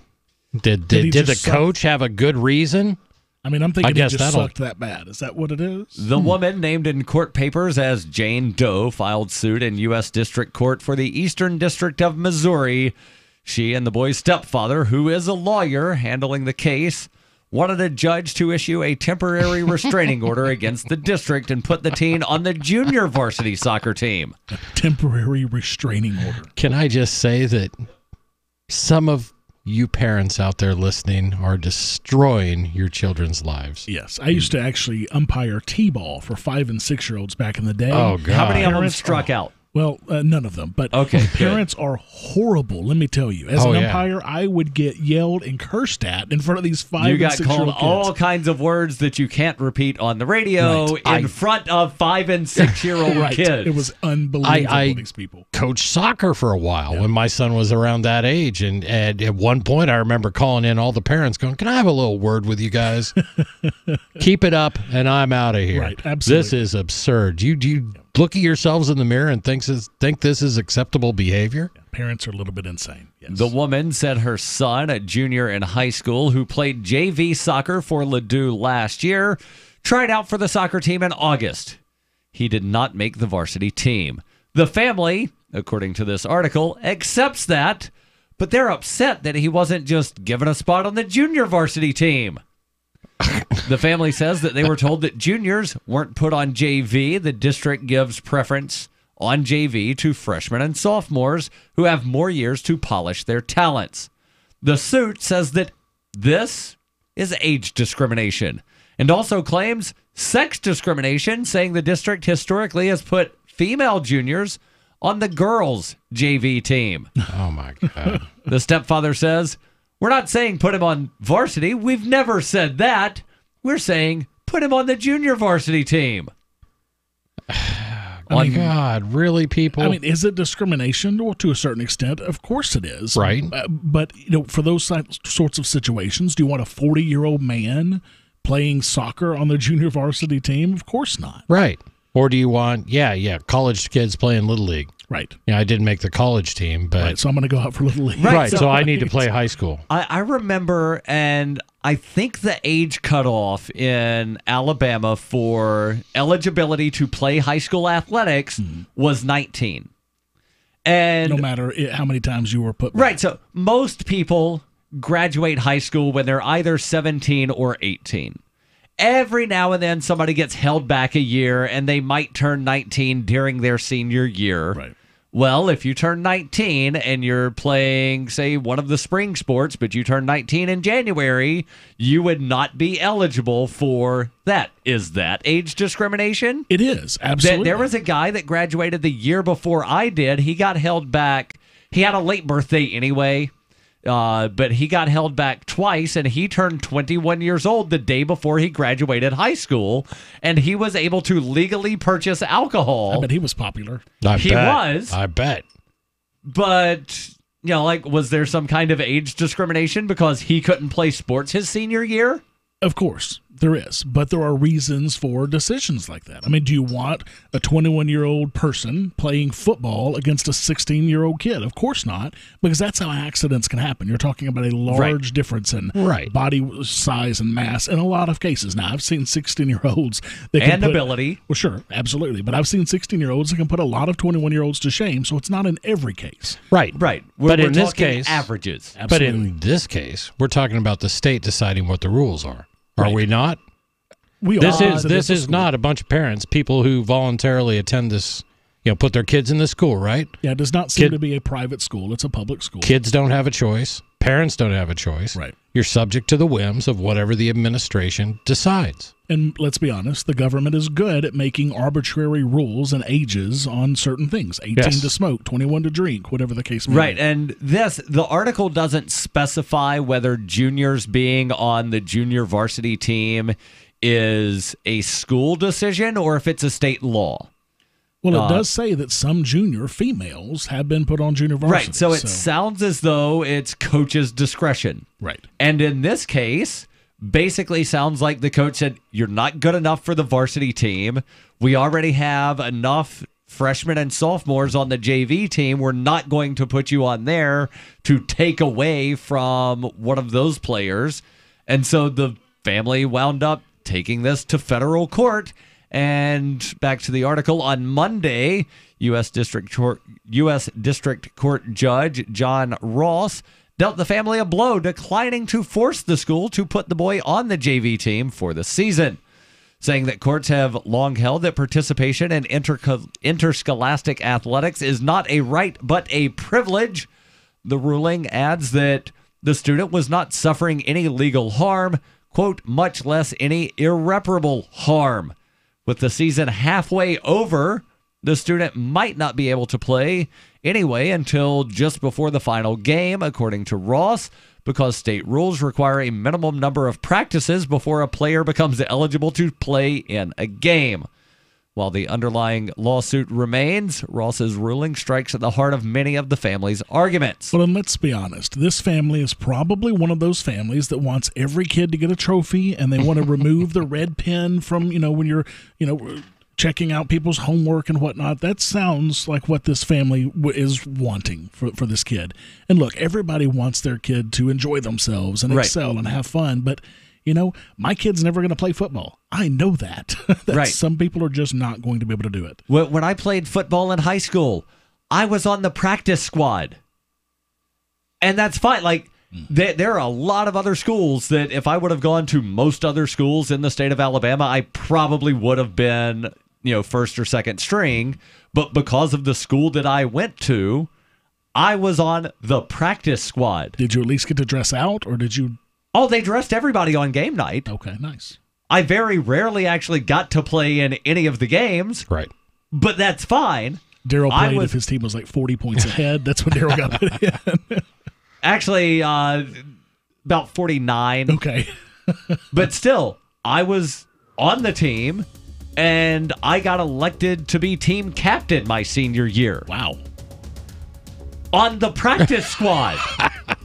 Did the coach have a good reason? I mean, I'm thinking he just sucked that bad. Is that what it is? The woman, named in court papers as Jane Doe, filed suit in U.S. District Court for the Eastern District of Missouri. She and the boy's stepfather, who is a lawyer handling the case, wanted a judge to issue a temporary restraining order against the district and put the teen on the junior varsity soccer team. A temporary restraining order. Can I just say that some of you parents out there listening are destroying your children's lives. Yes. I used to actually umpire T-ball for 5- and 6-year-olds back in the day. Oh, God. How many of them struck out? Well, none of them. But okay, parents are horrible, let me tell you. As an umpire, I would get yelled and cursed at in front of these 5- and 6-year-old kids. You got called all kinds of words that you can't repeat on the radio in front of 5- and 6-year-old kids. It was unbelievable, these people. Coached soccer for a while when my son was around that age. And at one point, I remember calling in all the parents going, can I have a little word with you guys? Keep it up, and I'm out of here. Right, absolutely. This is absurd. Do you look at yourselves in the mirror and think this is acceptable behavior? Parents are a little bit insane. Yes. The woman said her son, a junior in high school who played JV soccer for Ladue last year, tried out for the soccer team in August. He did not make the varsity team. The family, according to this article, accepts that, but they're upset that he wasn't just given a spot on the junior varsity team. The family says that they were told that juniors weren't put on JV. The district gives preference on JV to freshmen and sophomores who have more years to polish their talents. The suit says that this is age discrimination and also claims sex discrimination, saying the district historically has put female juniors on the girls' JV team. Oh, my God. The stepfather says, we're not saying put him on varsity. We've never said that. We're saying put him on the junior varsity team. Oh, God, really, people? I mean, is it discrimination? Well, to a certain extent, of course it is. Right. But, for those sorts of situations, do you want a 40-year-old man playing soccer on the junior varsity team? Of course not. Right. Or do you want, college kids playing Little League? Right. Yeah, I didn't make the college team, but... Right, so I'm going to go out for Little League. Right, so I need to play high school. I remember, and I think the age cutoff in Alabama for eligibility to play high school athletics was 19. And no matter how many times you were put back. Right, so most people graduate high school when they're either 17 or 18. Every now and then somebody gets held back a year, and they might turn 19 during their senior year. Right. Well, if you turn 19 and you're playing, say, one of the spring sports, but you turn 19 in January, you would not be eligible for that. Is that age discrimination? It is, absolutely. There was a guy that graduated the year before I did. He got held back. He had a late birthday anyway, but he got held back twice, and he turned 21 years old the day before he graduated high school, and he was able to legally purchase alcohol. I bet he was popular. He was. I bet. But, was there some kind of age discrimination because he couldn't play sports his senior year? Of course, there is. But there are reasons for decisions like that. I mean, do you want a 21-year-old person playing football against a 16-year-old kid? Of course not, because that's how accidents can happen. You're talking about a large difference in body size and mass in a lot of cases. Now, I've seen 16-year-olds that can ability. Well, sure, absolutely. But I've seen 16-year-olds that can put a lot of 21-year-olds to shame, so it's not in every case. Right. But in this case, averages. Absolutely. But in this case, we're talking about the state deciding what the rules are. Are we not? This is not a bunch of parents, people who voluntarily attend this, put their kids in the school, right? Yeah, it does not seem to be a private school. It's a public school. Kids don't have a choice. Parents don't have a choice. Right. You're subject to the whims of whatever the administration decides. And let's be honest, the government is good at making arbitrary rules and ages on certain things. 18 to smoke, 21 to drink, whatever the case may be. Right, and the article doesn't specify whether juniors being on the junior varsity team is a school decision or if it's a state law. Well, it does say that some junior females have been put on junior varsity. Right, so it sounds as though it's coach's discretion. Right. And in this case, basically sounds like the coach said, you're not good enough for the varsity team. We already have enough freshmen and sophomores on the JV team. We're not going to put you on there to take away from one of those players. And so the family wound up taking this to federal court. And back to the article, on Monday, U.S. District Court Judge John Ross dealt the family a blow, declining to force the school to put the boy on the JV team for the season, saying that courts have long held that participation in interscholastic athletics is not a right but a privilege. The ruling adds that the student was not suffering any legal harm, quote, much less any irreparable harm. With the season halfway over, the student might not be able to play anyway until just before the final game, according to Ross, because state rules require a minimum number of practices before a player becomes eligible to play in a game. While the underlying lawsuit remains, Ross's ruling strikes at the heart of many of the family's arguments. Well, and let's be honest. This family is probably one of those families that wants every kid to get a trophy, and they want to remove the red pen from, when you're, checking out people's homework and whatnot. That sounds like what this family is wanting for this kid. And look, everybody wants their kid to enjoy themselves and excel and have fun, but my kid's never going to play football. I know that. Some people are just not going to be able to do it. When I played football in high school, I was on the practice squad. And that's fine. Like, there are a lot of other schools that if I would have gone to most other schools in the state of Alabama, I probably would have been, first or second string. But because of the school that I went to, I was on the practice squad. Did you at least get to dress out, or did you... Oh, they dressed everybody on game night. Okay, nice. I very rarely actually got to play in any of the games. Right. But that's fine. Darryl played if his team was like 40 points ahead. That's when Darryl got put in. Actually, about 49. Okay. But still, I was on the team, and I got elected to be team captain my senior year. Wow. On the practice squad.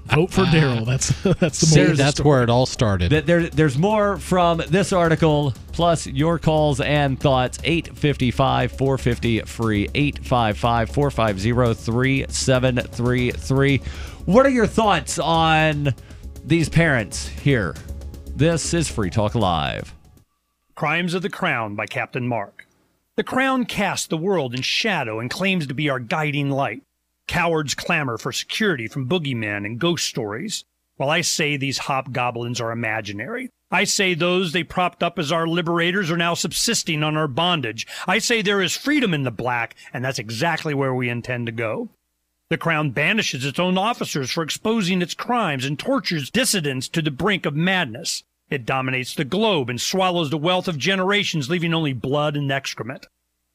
Vote for Darryl. That's the That's where it all started. There's more from this article, plus your calls and thoughts. 855-450-FREE, 855-450-3733. What are your thoughts on these parents here? This is Free Talk Live. Crimes of the Crown by Captain Mark. The Crown casts the world in shadow and claims to be our guiding light. Cowards clamor for security from boogeymen and ghost stories, while I say these hobgoblins are imaginary. I say those they propped up as our liberators are now subsisting on our bondage. I say there is freedom in the black, and that's exactly where we intend to go. The Crown banishes its own officers for exposing its crimes and tortures dissidents to the brink of madness. It dominates the globe and swallows the wealth of generations, leaving only blood and excrement.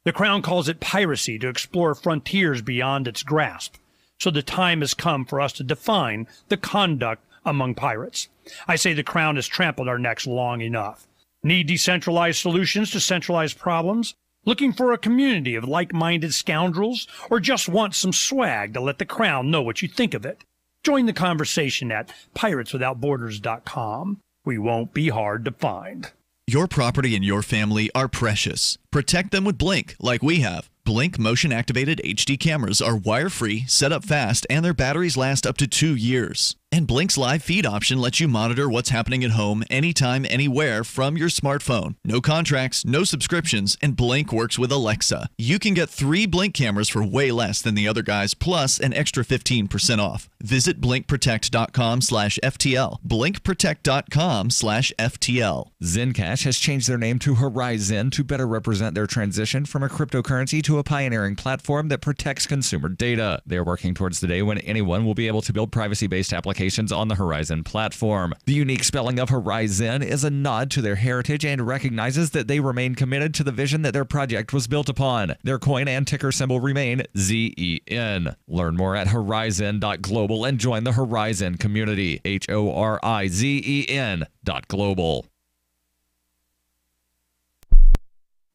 The Crown calls it piracy to explore frontiers beyond its grasp. So the time has come for us to define the conduct among pirates. I say the Crown has trampled our necks long enough. Need decentralized solutions to centralized problems? Looking for a community of like-minded scoundrels? Or just want some swag to let the Crown know what you think of it? Join the conversation at pirateswithoutborders.com. We won't be hard to find. Your property and your family are precious. Protect them with Blink, like we have. Blink motion-activated HD cameras are wire-free, set up fast, and their batteries last up to 2 years. And Blink's live feed option lets you monitor what's happening at home anytime, anywhere from your smartphone. No contracts, no subscriptions, and Blink works with Alexa. You can get 3 Blink cameras for way less than the other guys, plus an extra 15% off. Visit blinkprotect.com/FTL. blinkprotect.com/FTL. Zencash has changed their name to Horizon to better represent their transition from a cryptocurrency to a pioneering platform that protects consumer data. They are working towards the day when anyone will be able to build privacy-based applications on the Horizon platform. The unique spelling of Horizon is a nod to their heritage and recognizes that they remain committed to the vision that their project was built upon. Their coin and ticker symbol remain ZEN. Learn more at horizon.global and join the Horizon community. HORIZEN.global.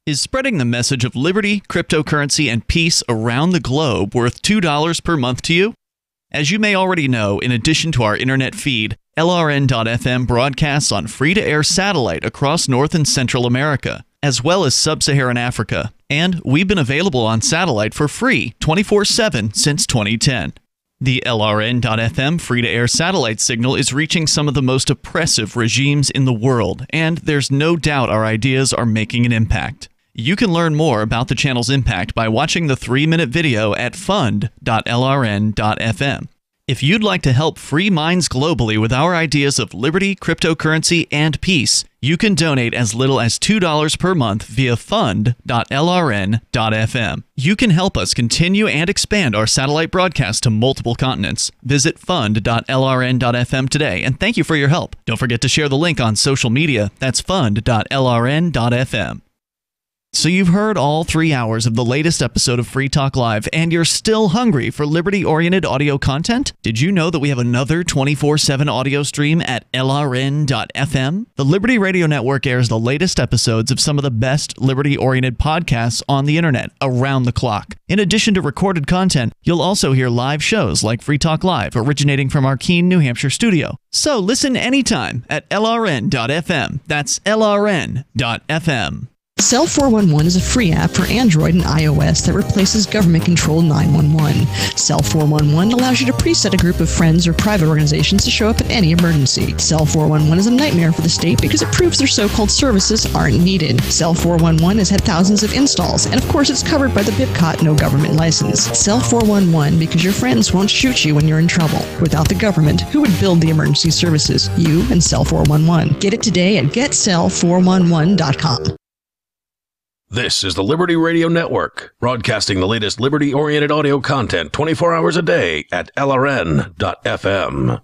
Is spreading the message of liberty, cryptocurrency, and peace around the globe worth $2 per month to you? As you may already know, in addition to our internet feed, LRN.FM broadcasts on free-to-air satellite across North and Central America, as well as Sub-Saharan Africa. And we've been available on satellite for free 24/7 since 2010. The LRN.FM free-to-air satellite signal is reaching some of the most oppressive regimes in the world, and there's no doubt our ideas are making an impact. You can learn more about the channel's impact by watching the 3-minute video at fund.lrn.fm. If you'd like to help free minds globally with our ideas of liberty, cryptocurrency, and peace, you can donate as little as $2 per month via fund.lrn.fm. You can help us continue and expand our satellite broadcast to multiple continents. Visit fund.lrn.fm today, and thank you for your help. Don't forget to share the link on social media. That's fund.lrn.fm. So you've heard all 3 hours of the latest episode of Free Talk Live, and you're still hungry for liberty-oriented audio content? Did you know that we have another 24/7 audio stream at lrn.fm? The Liberty Radio Network airs the latest episodes of some of the best liberty-oriented podcasts on the internet around the clock. In addition to recorded content, you'll also hear live shows like Free Talk Live, originating from our Keene, New Hampshire studio. So listen anytime at lrn.fm. That's lrn.fm. Cell 411 is a free app for Android and iOS that replaces government-controlled 911. Cell 411 allows you to preset a group of friends or private organizations to show up at any emergency. Cell 411 is a nightmare for the state because it proves their so-called services aren't needed. Cell 411 has had thousands of installs, and of course it's covered by the BIPCOT no government license. Cell 411 because your friends won't shoot you when you're in trouble. Without the government, who would build the emergency services? You and Cell 411. Get it today at getcell411.com. This is the Liberty Radio Network, broadcasting the latest liberty-oriented audio content 24 hours a day at lrn.fm.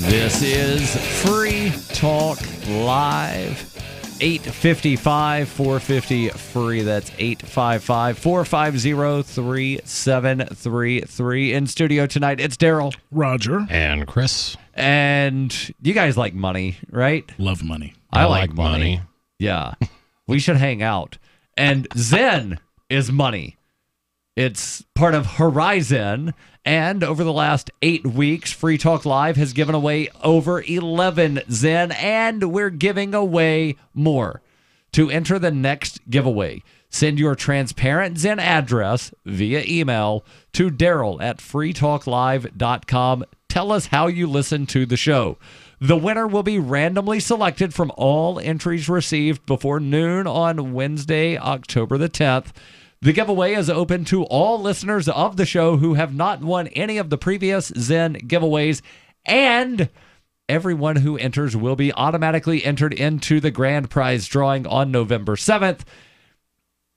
This is Free Talk Live. 855-450-FREE. That's 855-450-3733. In studio tonight, it's Darryl, Rodger, and Chris. And you guys like money, right? Love money. I like money. Yeah. We should hang out. And Zen is money. It's part of Horizon. And over the last 8 weeks, Free Talk Live has given away over 11 Zen, and we're giving away more. To enter the next giveaway, send your transparent Zen address via email to Darryl@freetalklive.com. Tell us how you listen to the show. The winner will be randomly selected from all entries received before noon on Wednesday, October the 10th. The giveaway is open to all listeners of the show who have not won any of the previous Zen giveaways, and everyone who enters will be automatically entered into the grand prize drawing on November 7th,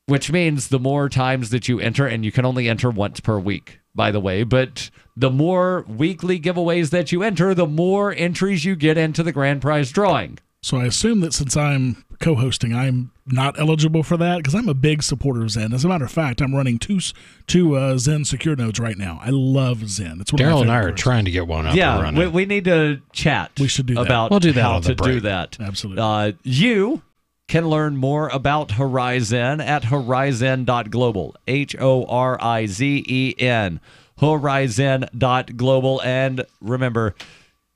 which means the more times that you enter, and you can only enter once per week, by the way, but the more weekly giveaways that you enter, the more entries you get into the grand prize drawing. So I assume that since I'm co-hosting, I'm not eligible for that because I'm a big supporter of Zen. As a matter of fact, I'm running two Zen secure nodes right now. I love Zen. It's Darryl and I are trying to get one up and running. We need to chat. We should do that. About we'll do that how on the to break. do that. Absolutely. You can learn more about Horizon at horizon.global. Horizen. Horizon.global. And remember,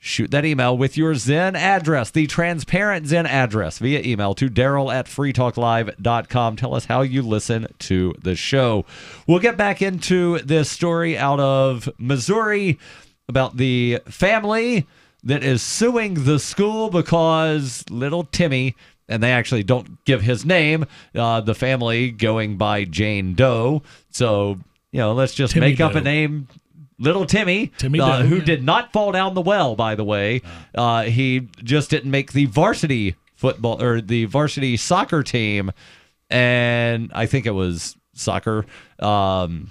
shoot that email with your Zen address, the transparent Zen address, via email to Darryl@freetalklive.com. Tell us how you listen to the show. We'll get back into this story out of Missouri about the family that is suing the school because little Timmy, and they actually don't give his name, the family going by Jane Doe. So, let's just Timmy make up Doe. a name. Little Timmy, Doe, who did not fall down the well, by the way. He just didn't make the varsity football or the varsity soccer team. And I think it was soccer. Soccer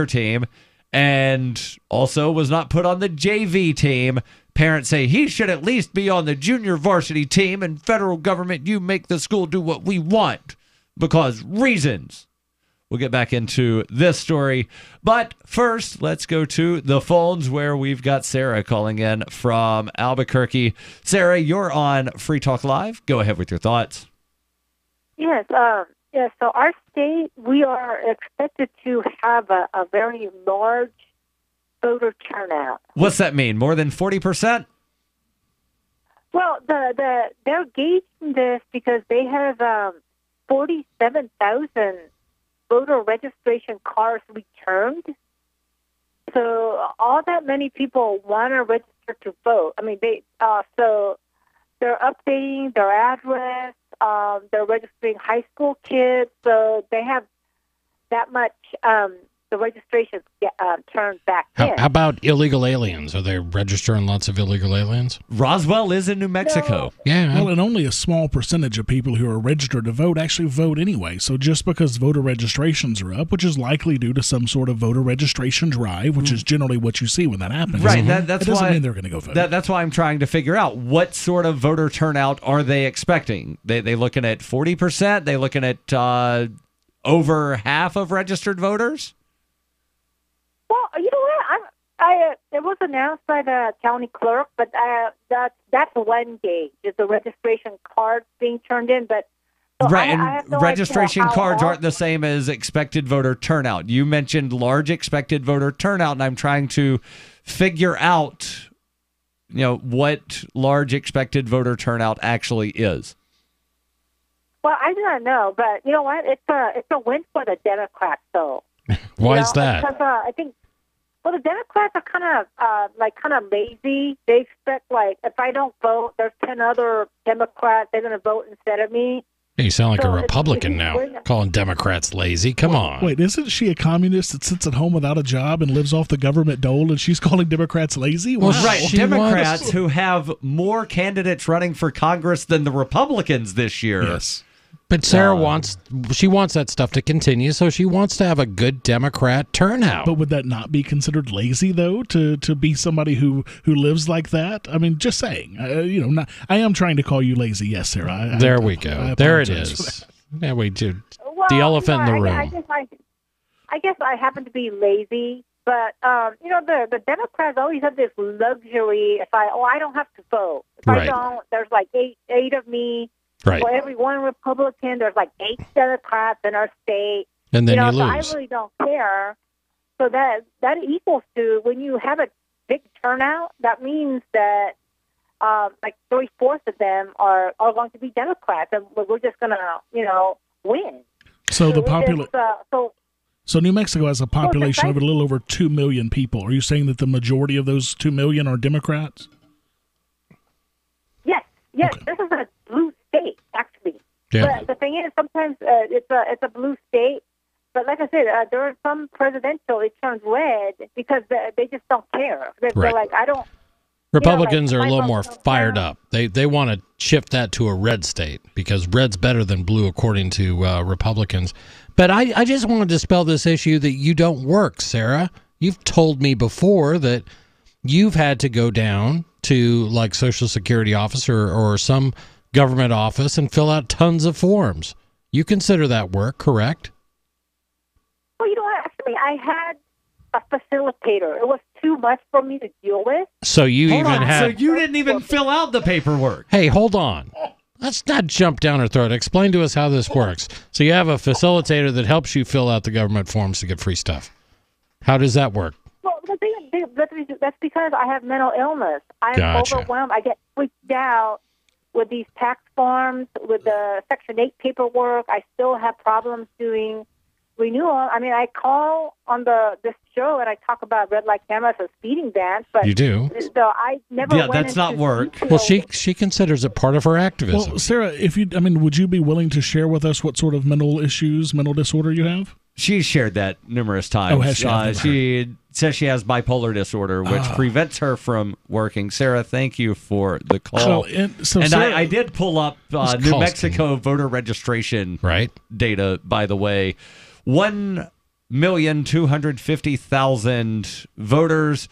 team. And also was not put on the JV team. Parents say he should at least be on the junior varsity team, and federal government, you make the school do what we want because reasons. We'll get back into this story. But first, let's go to the phones where we've got Sarah calling in from Albuquerque. Sarah, you're on Free Talk Live. Go ahead with your thoughts. Yes. So our state, we are expected to have a very large voter turnout. What's that mean? More than 40%? Well, they're gauging this because they have 47,000 voter registration cards returned. So all that many people want to register to vote. I mean, so they're updating their address. They're registering high school kids, so they have that much. The registrations turned back in. How about illegal aliens? Are they registering lots of illegal aliens? Roswell is in New Mexico. Yeah. Well, and only a small percentage of people who are registered to vote actually vote anyway. So just because voter registrations are up, which is likely due to some sort of voter registration drive, which is generally what you see when that happens. Right. It That's doesn't why mean they're going to go vote. That's why I'm trying to figure out what sort of voter turnout are they expecting. They looking at 40%? They looking at over half of registered voters? Well, you know what? It was announced by the county clerk, but that's one gauge. Is the registration cards being turned in? But so right, I have no registration idea cards how aren't the same as expected voter turnout. You mentioned large expected voter turnout, and I'm trying to figure out, what large expected voter turnout actually is. Well, I do not know, but you know what? It's a win for the Democrats, though. Why is that? Because I think, the Democrats are kind of lazy. They expect, if I don't vote, there's 10 other Democrats. They're going to vote instead of me. You sound like a Republican now, calling Democrats lazy. Come on. Wait, isn't she a communist that sits at home without a job and lives off the government dole, and she's calling Democrats lazy? Well, right, Democrats who have more candidates running for Congress than the Republicans this year. Yes. But Sarah wants that stuff to continue, so she wants to have a good Democrat turnout. But would that not be considered lazy, though, to be somebody who lives like that? I mean, just saying. I am trying to call you lazy, yes, Sarah. There we go. There it is. Yeah, we do. Well, the elephant in the room. I guess I happen to be lazy, but the Democrats always have this luxury. I don't have to vote. If I don't, there's like eight of me. Right. For every one Republican, there's like 8 Democrats in our state. And then you so lose. I really don't care. So that equals to, when you have a big turnout, that means that 3/4 of them are going to be Democrats, and we're just going to, win. So So New Mexico has a population of a little over 2 million people. Are you saying that the majority of those 2 million are Democrats? Yes. Okay. This is a blue state, actually. Yeah. But the thing is, sometimes it's a blue state. But like I said, during some presidential, it turns red because they just don't care. They're like, I don't. Republicans are a little more fired up. They want to shift that to a red state because red's better than blue, according to Republicans. But I just want to dispel this issue that you don't work, Sarah. You've told me before that you've had to go down to like Social Security office or some government office and fill out tons of forms. You consider that work, correct? Well, you know what? Actually, I had a facilitator. It was too much for me to deal with. So you So you didn't even fill out the paperwork. Hey, hold on. Let's not jump down her throat. Explain to us how this works. So you have a facilitator that helps you fill out the government forms to get free stuff. How does that work? Well, that's because I have mental illness. I'm overwhelmed. I get freaked out with these tax forms, with the Section 8 paperwork. I still have problems doing renewal. I mean, I call on this show and I talk about red light cameras and speeding bans, but you do. So I never. Yeah, that's not work. Well, she considers it part of her activism. Well, Sarah, would you be willing to share with us what sort of mental disorder you have? She's shared that numerous times. Oh, has she? She says she has bipolar disorder, which prevents her from working. Sarah, thank you for the call. Sarah, I did pull up New Mexico voter registration data, by the way. 1,250,000 voters,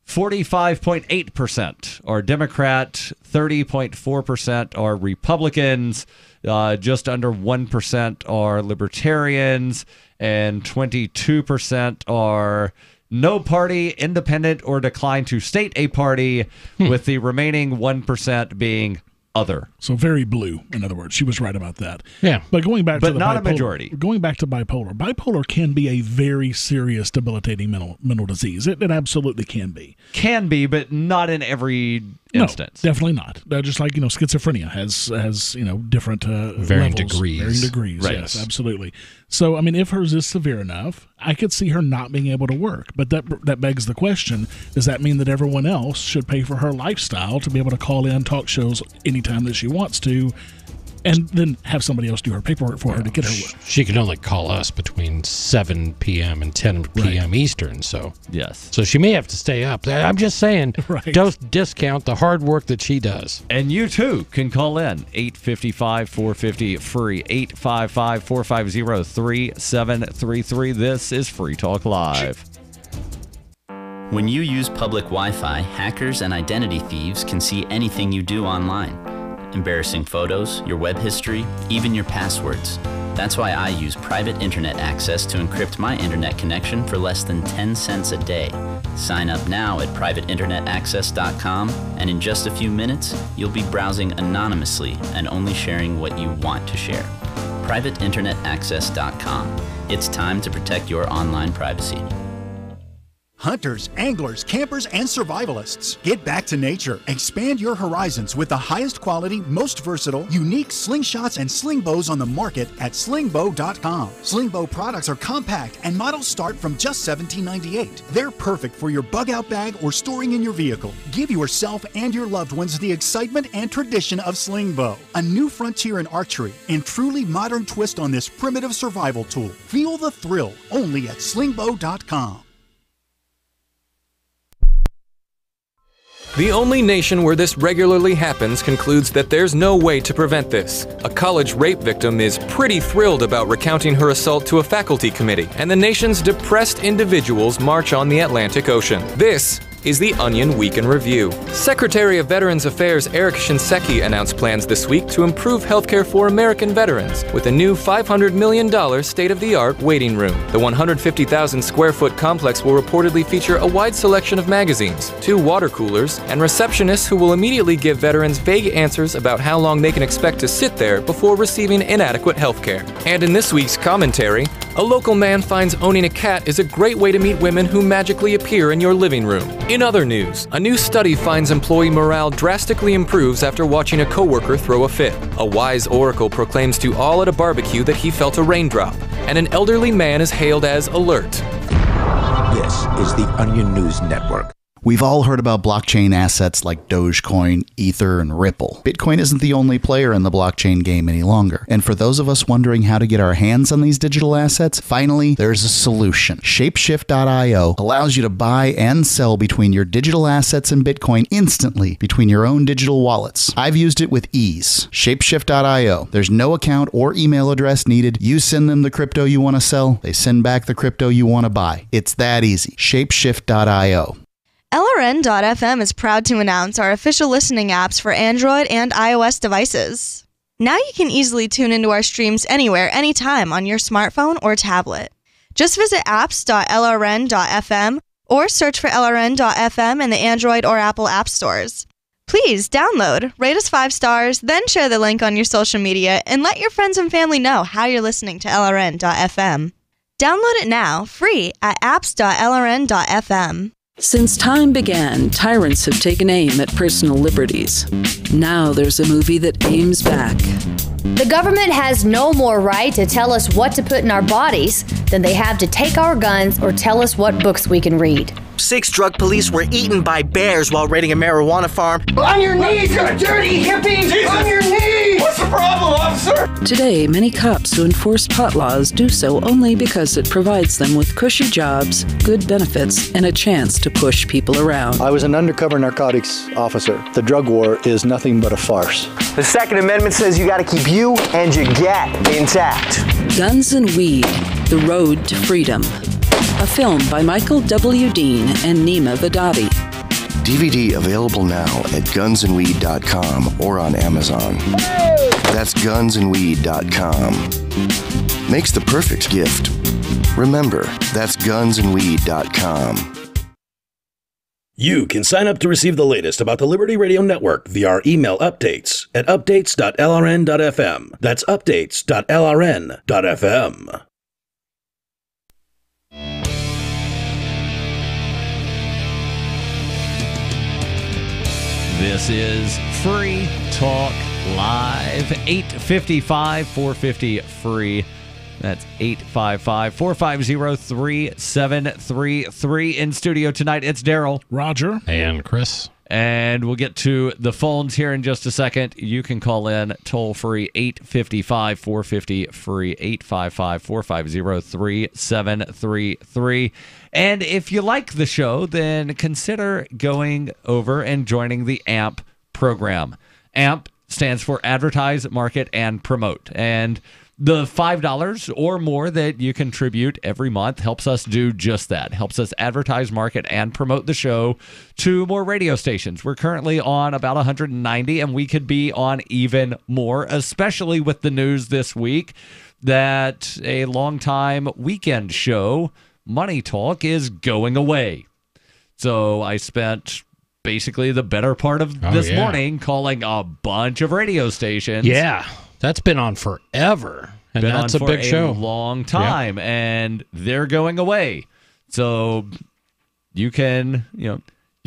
45.8% are Democrat, 30.4% are Republicans, just under 1% are Libertarians, and 22% are no party, independent, or decline to state a party, with the remaining 1% being other. So very blue, in other words. She was right about that. Yeah. But going back to the not bipolar, a majority. Going back to bipolar can be a very serious, debilitating mental disease. It absolutely can be. Can be, but not in every instance. No, definitely not. Just like, schizophrenia has different varying levels, degrees. Varying degrees, right. Yes, absolutely. So, if hers is severe enough, I could see her not being able to work. But that begs the question, does that mean that everyone else should pay for her lifestyle to be able to call in talk shows anytime that she wants to and then have somebody else do her paperwork for her to get her. She can only call us between 7 p.m. and 10 p.m. Eastern. So yes. So she may have to stay up. I'm just saying, don't discount the hard work that she does. And you too can call in 855-450-FREE, 855-450-3733. This is Free Talk Live. When you use public Wi-Fi, hackers and identity thieves can see anything you do online. Embarrassing photos, your web history, even your passwords. That's why I use private internet access to encrypt my internet connection for less than 10 cents a day. Sign up now at privateinternetaccess.com, and in just a few minutes, you'll be browsing anonymously and only sharing what you want to share. privateinternetaccess.com. It's time to protect your online privacy. Hunters, anglers, campers, and survivalists. Get back to nature. Expand your horizons with the highest quality, most versatile, unique slingshots and sling bows on the market at slingbow.com. Sling bow products are compact and models start from just $17.98. They're perfect for your bug out bag or storing in your vehicle. Give yourself and your loved ones the excitement and tradition of sling bow. A new frontier in archery and truly modern twist on this primitive survival tool. Feel the thrill only at slingbow.com. The only nation where this regularly happens concludes that there's no way to prevent this. A college rape victim is pretty thrilled about recounting her assault to a faculty committee, and the nation's depressed individuals march on the Atlantic Ocean. This is the Onion Week in Review. Secretary of Veterans Affairs Eric Shinseki announced plans this week to improve healthcare for American veterans with a new $500 million state-of-the-art waiting room. The 150,000 square foot complex will reportedly feature a wide selection of magazines, 2 water coolers, and receptionists who will immediately give veterans vague answers about how long they can expect to sit there before receiving inadequate healthcare. And in this week's commentary, a local man finds owning a cat is a great way to meet women who magically appear in your living room. In other news, a new study finds employee morale drastically improves after watching a coworker throw a fit. A wise oracle proclaims to all at a barbecue that he felt a raindrop, and an elderly man is hailed as alert. This is the Onion News Network. We've all heard about blockchain assets like Dogecoin, Ether, and Ripple. Bitcoin isn't the only player in the blockchain game any longer. And for those of us wondering how to get our hands on these digital assets, finally, there's a solution. Shapeshift.io allows you to buy and sell between your digital assets and Bitcoin instantly between your own digital wallets. I've used it with ease. Shapeshift.io. There's no account or email address needed. You send them the crypto you want to sell. They send back the crypto you want to buy. It's that easy. Shapeshift.io. LRN.FM is proud to announce our official listening apps for Android and iOS devices. Now you can easily tune into our streams anywhere, anytime on your smartphone or tablet. Just visit apps.lrn.fm or search for LRN.FM in the Android or Apple app stores. Please download, rate us 5 stars, then share the link on your social media and let your friends and family know how you're listening to LRN.FM. Download it now, free at apps.lrn.fm. Since time began, tyrants have taken aim at personal liberties. Now there's a movie that aims back. The government has no more right to tell us what to put in our bodies than they have to take our guns or tell us what books we can read. 6 drug police were eaten by bears while raiding a marijuana farm. On your knees, you dirty hippie! Jesus. On your knees! What's the problem, officer? Today, many cops who enforce pot laws do so only because it provides them with cushy jobs, good benefits, and a chance to push people around. I was an undercover narcotics officer. The drug war is nothing but a farce. The Second Amendment says you gotta keep you and your gat intact. Guns and Weed, The Road to Freedom. A film by Michael W. Dean and Nima Vadadi. DVD available now at gunsandweed.com or on Amazon. That's gunsandweed.com. Makes the perfect gift. Remember, that's gunsandweed.com. You can sign up to receive the latest about the Liberty Radio Network via our email updates at updates.lrn.fm. That's updates.lrn.fm. This is Free Talk Live, 855-450-FREE. That's 855-450-3733. In studio tonight, it's Darryl, Rodger, and Chris. And we'll get to the phones here in just a second. You can call in toll-free 855-450-FREE, 855-450-3733. And if you like the show, then consider going over and joining the AMP program. AMP stands for Advertise, Market, and Promote. And the $5 or more that you contribute every month helps us do just that. Helps us advertise, market, and promote the show to more radio stations. We're currently on about 190, and we could be on even more, especially with the news this week that a longtime weekend show, Money Talk, is going away. So I spent basically the better part of this morning calling a bunch of radio stations. Yeah. That's been on forever, and that's a big show. Long time, and they're going away. So you can, you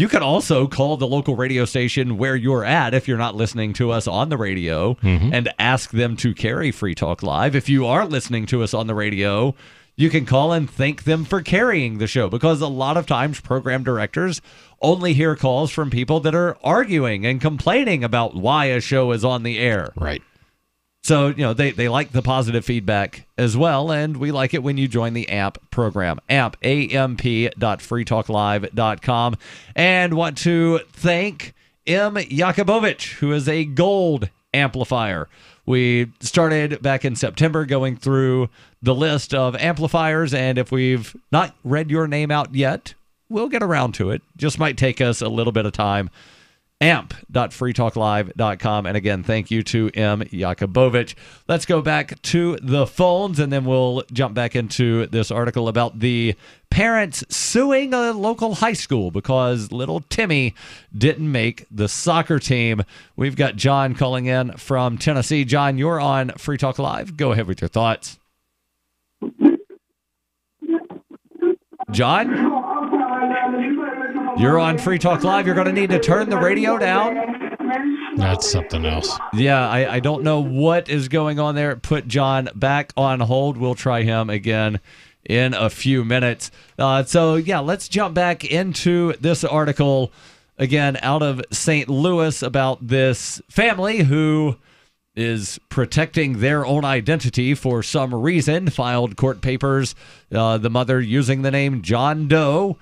can also call the local radio station where you're at if you're not listening to us on the radio, and ask them to carry Free Talk Live. If you are listening to us on the radio, you can call and thank them for carrying the show, because a lot of times program directors only hear calls from people that are arguing and complaining about why a show is on the air. Right. So, they like the positive feedback as well, and we like it when you join the AMP program. AMP, amp.freetalklive.com. And want to thank M. Yakubovich, who is a gold amplifier. We started back in September going through the list of amplifiers, and if we've not read your name out yet, we'll get around to it. Just might take us a little bit of time. amp.freetalklive.com. And again, thank you to M. Yakubovich. Let's go back to the phones, and then we'll jump back into this article about the parents suing a local high school because little Timmy didn't make the soccer team. We've got John calling in from Tennessee. John, you're on Free Talk Live. Go ahead with your thoughts. John? You're on Free Talk Live. You're going to need to turn the radio down. That's something else. Yeah, I don't know what is going on there. Put John back on hold. We'll try him again in a few minutes. Let's jump back into this article again out of St. Louis about this family who is protecting their own identity for some reason, filed court papers. The mother, using the name John Doe,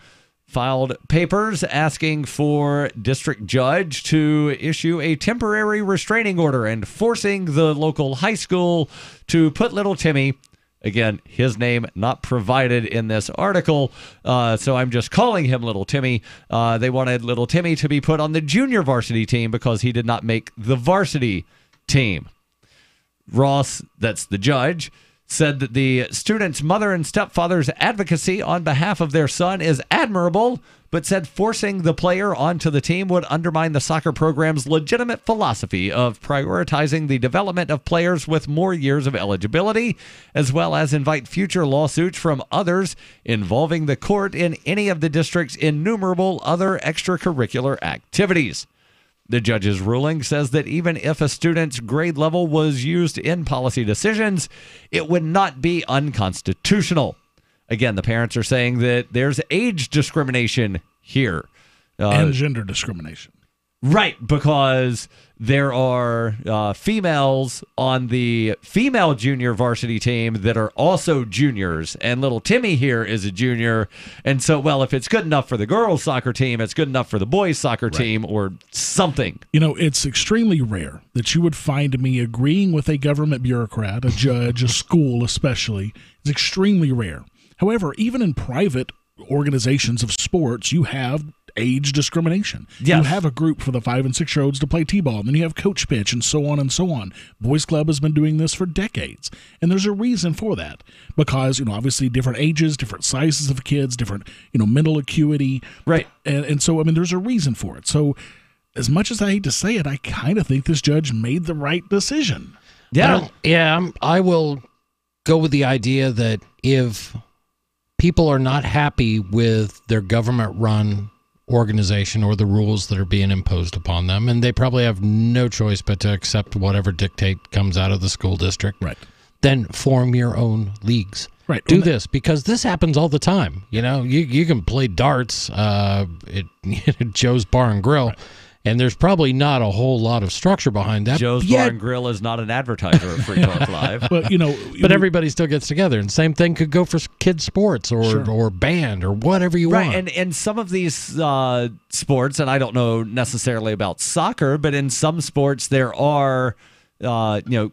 filed papers asking for district judge to issue a temporary restraining order and forcing the local high school to put little Timmy, again, his name not provided in this article, so I'm just calling him little Timmy. They wanted little Timmy to be put on the junior varsity team because he did not make the varsity team. Ross, that's the judge, said that the student's mother and stepfather's advocacy on behalf of their son is admirable, but said forcing the player onto the team would undermine the soccer program's legitimate philosophy of prioritizing the development of players with more years of eligibility, as well as invite future lawsuits from others involving the court in any of the district's innumerable other extracurricular activities. The judge's ruling says that even if a student's grade level was used in policy decisions, it would not be unconstitutional. Again, the parents are saying that there's age discrimination here. And gender discrimination. Right, because there are females on the female junior varsity team that are also juniors, and little Timmy here is a junior. And so, well, if it's good enough for the girls' soccer team, it's good enough for the boys' soccer team or something. It's extremely rare that you would find me agreeing with a government bureaucrat, a judge, a school especially. It's extremely rare. However, even in private organizations of sports, you have age discrimination. Yes. You have a group for the 5 and 6 year olds to play t-ball, and then you have coach pitch, and so on and so on. Boys Club has been doing this for decades, and there's a reason for that, because obviously different ages, different sizes of kids, different mental acuity, right? And so there's a reason for it. So as much as I hate to say it, I kind of think this judge made the right decision. I will go with the idea that if people are not happy with their government-run organization or the rules that are being imposed upon them, and they probably have no choice but to accept whatever dictate comes out of the school district, right? Then form your own leagues. do this, because this happens all the time. You know, you can play darts at Joe's Bar and Grill, and there's probably not a whole lot of structure behind that. Joe's Bar and Grill is not an advertiser of Free Talk Live. But, but everybody still gets together, and same thing could go for kids' sports or band or whatever you want. And in some of these sports, and I don't know necessarily about soccer, but in some sports there are,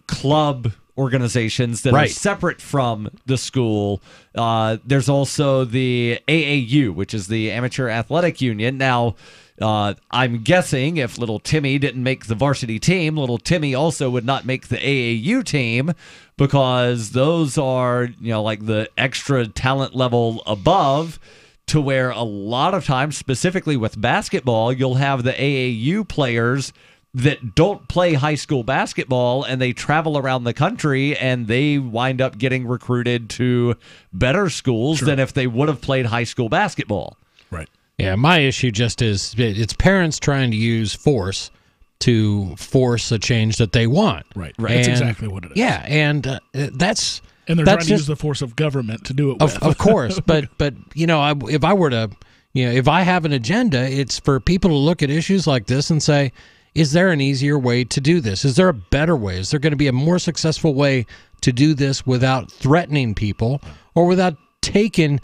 club organizations that are separate from the school. There's also the AAU, which is the Amateur Athletic Union. Now, I'm guessing if little Timmy didn't make the varsity team, little Timmy also would not make the AAU team, because those are, like the extra talent level above, to where a lot of times, specifically with basketball, you'll have the AAU players that don't play high school basketball, and they travel around the country, and they wind up getting recruited to better schools than if they would have played high school basketball. Right. Yeah, my issue just is it's parents trying to use force to force a change that they want. Right. That's exactly what it is. Yeah, and that's... And they're trying to use the force of government to do it with. Of course, but if I were to, if I have an agenda, it's for people to look at issues like this and say, is there an easier way to do this? Is there a better way? Is there going to be a more successful way to do this without threatening people or without taking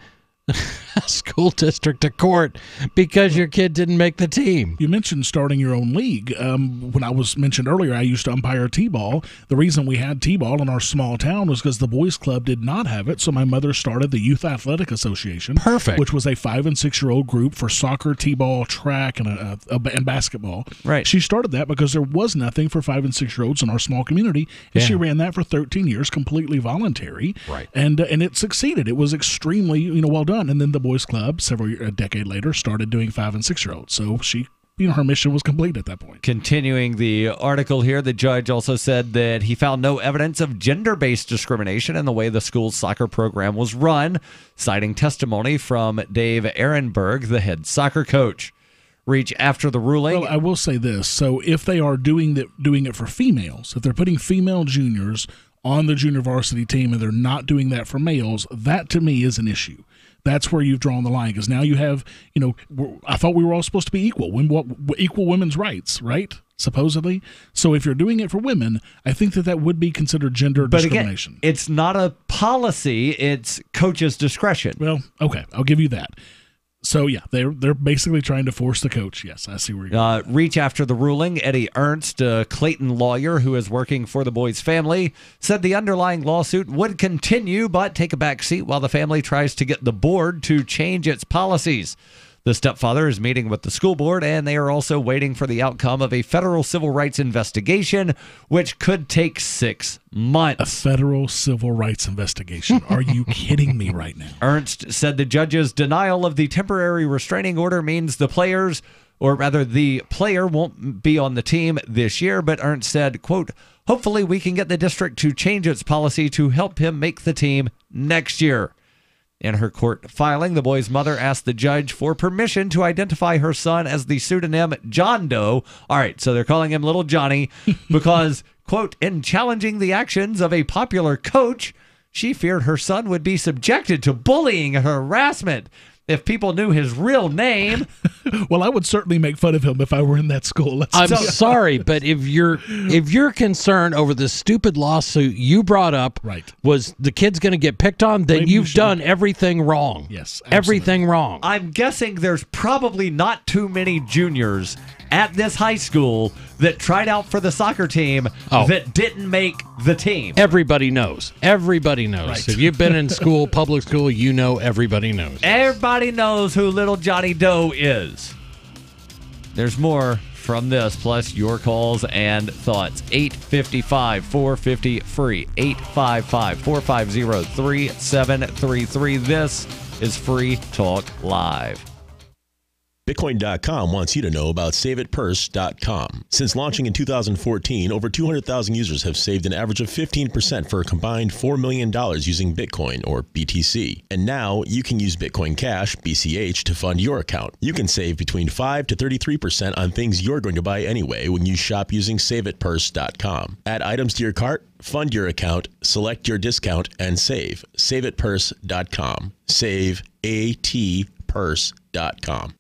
a school district to court because your kid didn't make the team? You mentioned starting your own league. When I was mentioned earlier, I used to umpire T-ball. The reason we had T-ball in our small town was because the boys club did not have it, so my mother started the Youth Athletic Association. Perfect. Which was a 5- and 6-year-old group for soccer, T-ball, track, and basketball. Right. She started that because there was nothing for 5- and 6-year-olds in our small community, and she ran that for 13 years, completely voluntary. Right. And it succeeded. It was extremely well done. And then the boys club, a decade later, started doing 5- and 6-year-olds. So she, her mission was complete at that point. Continuing the article here, the judge also said that he found no evidence of gender-based discrimination in the way the school's soccer program was run, citing testimony from Dave Ehrenberg, the head soccer coach. Reach after the ruling. Well, I will say this. So if they are doing it for females, if they're putting female juniors on the junior varsity team and they're not doing that for males, that to me is an issue. That's where you've drawn the line, because now you have, I thought we were all supposed to be equal women's rights, right? Supposedly. So if you're doing it for women, I think that would be considered gender discrimination. Again, it's not a policy, it's coach's discretion. Well, okay, I'll give you that. So, yeah, they're basically trying to force the coach. Yes, I see where you're going. Reach after the ruling, Eddie Ernst, a Clayton lawyer who is working for the boys' family, said the underlying lawsuit would continue but take a back seat while the family tries to get the board to change its policies. The stepfather is meeting with the school board, and they are also waiting for the outcome of a federal civil rights investigation, which could take 6 months. A federal civil rights investigation. Are you kidding me right now? Ernst said the judge's denial of the temporary restraining order means the player won't be on the team this year, but Ernst said, quote, hopefully we can get the district to change its policy to help him make the team next year. In her court filing, the boy's mother asked the judge for permission to identify her son as the pseudonym John Doe. All right, so they're calling him Little Johnny because, quote, in challenging the actions of a popular coach, she feared her son would be subjected to bullying and harassment if people knew his real name. Well, I would certainly make fun of him if I were in that school. I'm sorry, but if you're concerned over the stupid lawsuit you brought up, was the kid's going to get picked on, then you've done everything wrong. Yes, absolutely. Everything wrong. I'm guessing there's probably not too many juniors at this high school that tried out for the soccer team that didn't make the team. Everybody knows. Everybody knows. Right. If you've been in school, public school, you know everybody knows. Everybody knows who Little Johnny Doe is. There's more from this, plus your calls and thoughts. 855-450-FREE. 855-450-3733. This is Free Talk Live. Bitcoin.com wants you to know about SaveItPurse.com. Since launching in 2014, over 200,000 users have saved an average of 15% for a combined $4 million using Bitcoin, or BTC. And now you can use Bitcoin Cash, BCH, to fund your account. You can save between 5 to 33% on things you're going to buy anyway when you shop using SaveItPurse.com. Add items to your cart, fund your account, select your discount, and save. SaveItPurse.com. Save ATPurse.com.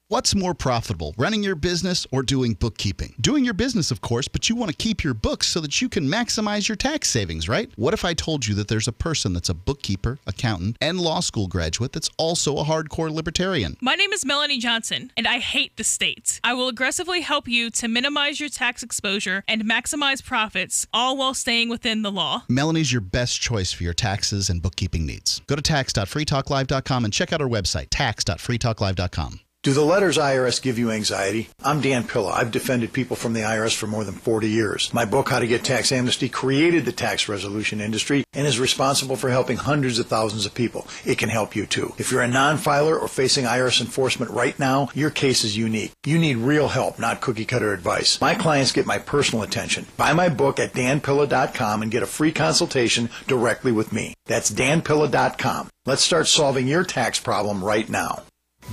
What's more profitable, running your business or doing bookkeeping? Doing your business, of course, but you want to keep your books so that you can maximize your tax savings, right? What if I told you that there's a person that's a bookkeeper, accountant, and law school graduate that's also a hardcore libertarian? My name is Melanie Johnson, and I hate the state. I will aggressively help you to minimize your tax exposure and maximize profits, all while staying within the law. Melanie's your best choice for your taxes and bookkeeping needs. Go to tax.freetalklive.com and check out our website, tax.freetalklive.com. Do the letters IRS give you anxiety? I'm Dan Pilla. I've defended people from the IRS for more than 40 years. My book, How to Get Tax Amnesty, created the tax resolution industry and is responsible for helping hundreds of thousands of people. It can help you too. If you're a non-filer or facing IRS enforcement right now, your case is unique. You need real help, not cookie-cutter advice. My clients get my personal attention. Buy my book at danpilla.com and get a free consultation directly with me. That's danpilla.com. Let's start solving your tax problem right now.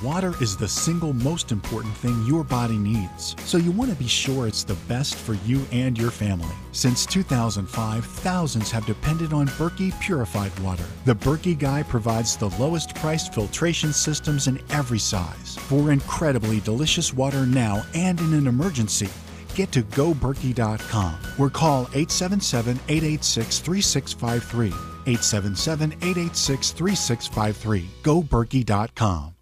Water is the single most important thing your body needs, so you want to be sure it's the best for you and your family. Since 2005, thousands have depended on Berkey purified water. The Berkey Guy provides the lowest priced filtration systems in every size. For incredibly delicious water now and in an emergency, get to goberkey.com or call 877-886-3653. 877-886-3653. goberkey.com.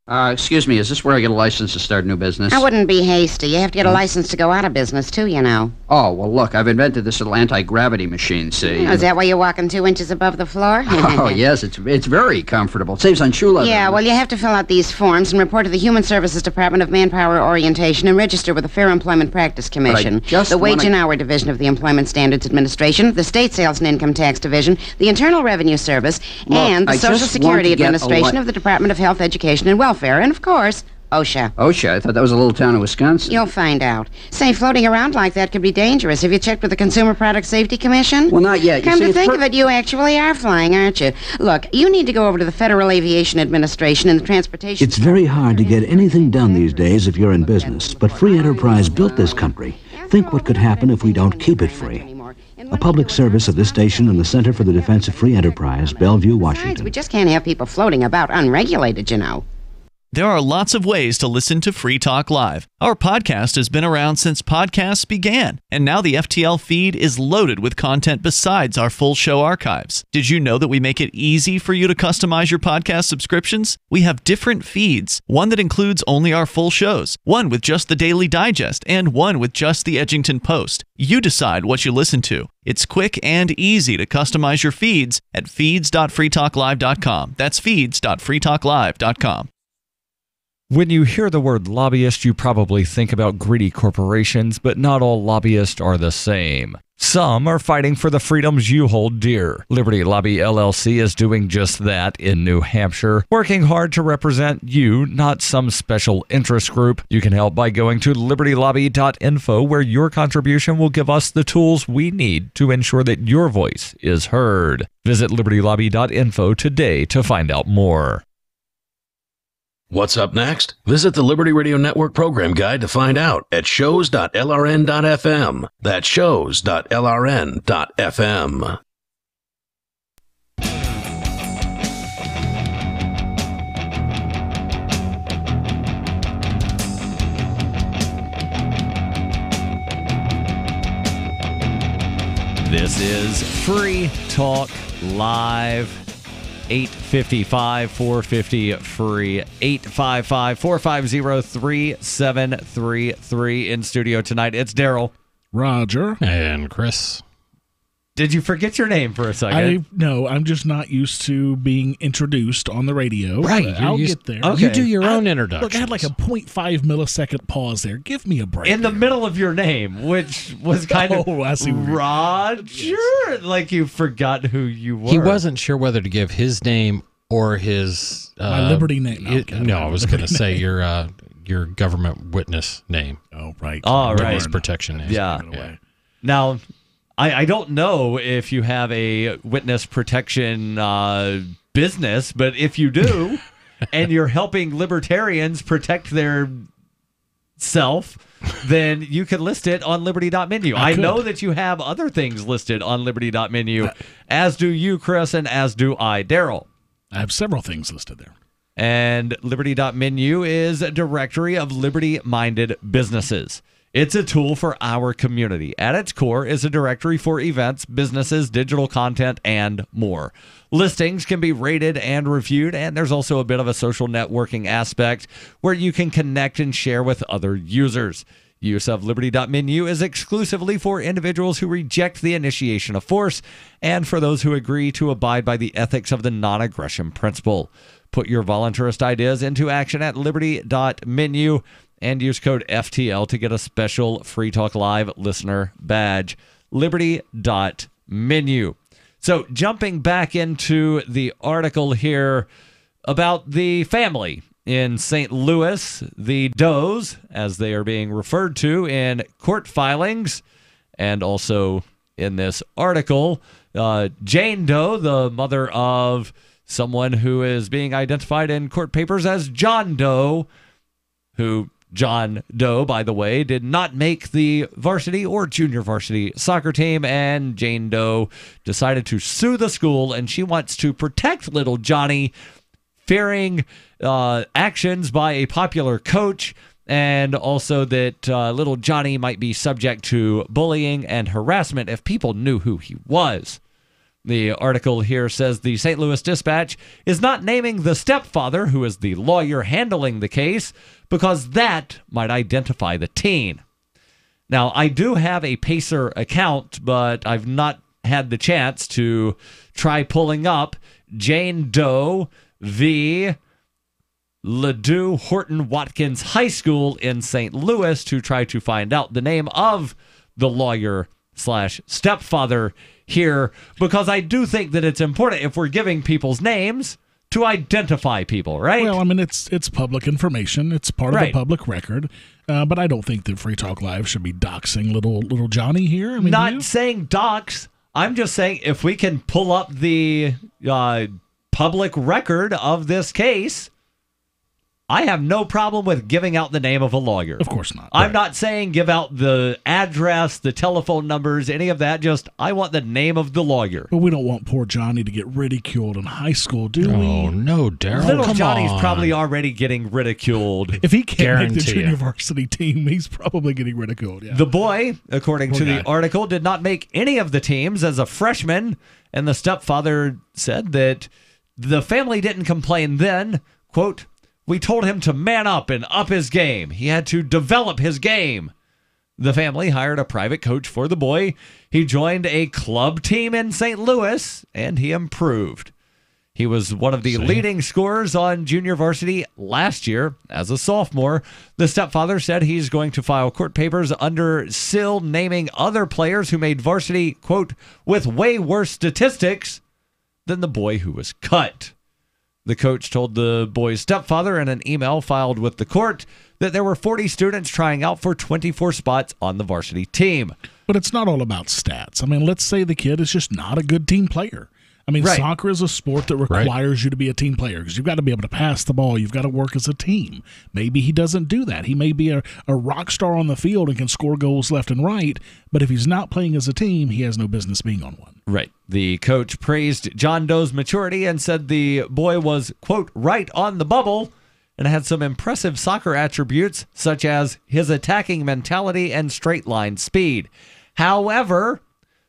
Excuse me, is this where I get a license to start a new business? I wouldn't be hasty. You have to get a license to go out of business, too, you know. Oh, well, look, I've invented this little anti-gravity machine, see? Oh, is that why you're walking 2 inches above the floor? Oh, yes, it's very comfortable. It saves on shoe leather. Yeah, well, you have to fill out these forms and report to the Human Services Department of Manpower Orientation and register with the Fair Employment Practice Commission, the Wage and Hour Division of the Employment Standards Administration, the State Sales and Income Tax Division, the Internal Revenue Service, and the Social Security Administration of the Department of Health, Education, and Welfare, and, of course, OSHA. OSHA? I thought that was a little town in Wisconsin. You'll find out. Say, floating around like that could be dangerous. Have you checked with the Consumer Product Safety Commission? Well, not yet. Come to think of it, you actually are flying, aren't you? Look, you need to go over to the Federal Aviation Administration and the Transportation... It's very hard to get anything done these days if you're in business, but free enterprise built this country. Think what could happen if we don't keep it free. A public service of this station and the Center for the Defense of Free Enterprise, Bellevue, Washington. We just can't have people floating about unregulated, you know. There are lots of ways to listen to Free Talk Live. Our podcast has been around since podcasts began, and now the FTL feed is loaded with content besides our full show archives. Did you know that we make it easy for you to customize your podcast subscriptions? We have different feeds, one that includes only our full shows, one with just the Daily Digest, and one with just the Edgington Post. You decide what you listen to. It's quick and easy to customize your feeds at feeds.freetalklive.com. That's feeds.freetalklive.com. When you hear the word lobbyist, you probably think about greedy corporations, but not all lobbyists are the same. Some are fighting for the freedoms you hold dear. Liberty Lobby LLC is doing just that in New Hampshire, working hard to represent you, not some special interest group. You can help by going to libertylobby.info, where your contribution will give us the tools we need to ensure that your voice is heard. Visit libertylobby.info today to find out more. What's up next? Visit the Liberty Radio Network program guide to find out at shows.lrn.fm. That's shows.lrn.fm. This is Free Talk Live. 855-450-FREE, 855-450-3733. In studio tonight, it's Darryl, Rodger, and Chris. Did you forget your name for a second? No, I'm just not used to being introduced on the radio. Right. I'll get there. Okay. You do your own introduction. Look, I had like a 0.5 millisecond pause there. Give me a break. In the middle of your name, which was kind of Rodger, like you forgot who you were. He wasn't sure whether to give his name or his my Liberty name. No, I was going to say your government witness name. Oh, right. Witness protection name. Yeah. Now, I don't know if you have a witness protection business, but if you do, and you're helping libertarians protect their self, then you can list it on liberty.menu. I know that you have other things listed on liberty.menu, as do you, Chris, and as do I, Darryl. I have several things listed there. And liberty.menu is a directory of liberty-minded businesses. It's a tool for our community. At its core is a directory for events, businesses, digital content, and more. Listings can be rated and reviewed, and there's also a bit of a social networking aspect where you can connect and share with other users. Use of liberty.menu is exclusively for individuals who reject the initiation of force and for those who agree to abide by the ethics of the non-aggression principle. Put your voluntarist ideas into action at liberty.menu and use code FTL to get a special Free Talk Live listener badge. Liberty.menu. So jumping back into the article here about the family in St. Louis, the Does, as they are being referred to in court filings, and also in this article, Jane Doe, the mother of someone who is being identified in court papers as John Doe, who John Doe, by the way, did not make the varsity or junior varsity soccer team, and Jane Doe decided to sue the school, and she wants to protect little Johnny, fearing actions by a popular coach, and also that little Johnny might be subject to bullying and harassment if people knew who he was. The article here says the St. Louis Dispatch is not naming the stepfather, who is the lawyer handling the case, because that might identify the teen. Now, I do have a Pacer account, but I've not had the chance to try pulling up Jane Doe v. Ladue Horton Watkins High School in St. Louis to try to find out the name of the lawyer/stepfather here, because I do think that it's important, if we're giving people's names, to identify people, right? Well, I mean, it's public information. It's part of the public record. But I don't think that Free Talk Live should be doxing little Johnny here. I mean, not saying dox. I'm just saying if we can pull up the public record of this case, I have no problem with giving out the name of a lawyer. Of course not. I'm not saying give out the address, the telephone numbers, any of that. Just, I want the name of the lawyer. But we don't want poor Johnny to get ridiculed in high school, do we? Oh, no, Darryl. Little Johnny's probably already getting ridiculed. If he can't make the junior varsity team, he's probably getting ridiculed. Yeah. The boy, according to the article, did not make any of the teams as a freshman, and the stepfather said that the family didn't complain then. Quote, "We told him to man up and up his game. He had to develop his game." The family hired a private coach for the boy. He joined a club team in St. Louis, and he improved. He was one of the leading scorers on junior varsity last year as a sophomore. The stepfather said he's going to file court papers under seal naming other players who made varsity, quote, "with way worse statistics than the boy who was cut." The coach told the boy's stepfather in an email filed with the court that there were 40 students trying out for 24 spots on the varsity team. But it's not all about stats. I mean, let's say the kid is just not a good team player. I mean, soccer is a sport that requires you to be a team player because you've got to be able to pass the ball. You've got to work as a team. Maybe he doesn't do that. He may be a rock star on the field and can score goals left and right, but if he's not playing as a team, he has no business being on one. Right. The coach praised John Doe's maturity and said the boy was, quote, right on the bubble and had some impressive soccer attributes such as his attacking mentality and straight line speed. However,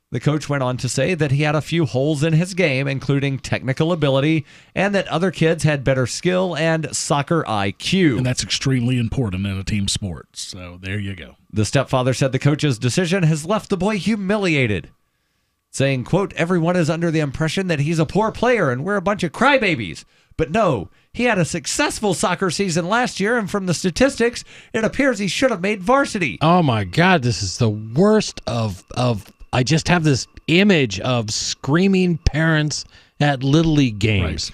the coach went on to say that he had a few holes in his game, including technical ability, and that other kids had better skill and soccer IQ. And that's extremely important in a team sport. So there you go. The stepfather said the coach's decision has left the boy humiliated, saying, quote, "Everyone is under the impression that he's a poor player and we're a bunch of crybabies. But no, he had a successful soccer season last year, and from the statistics, it appears he should have made varsity." Oh, my God. This is the worst of I just have this image of screaming parents at Little League games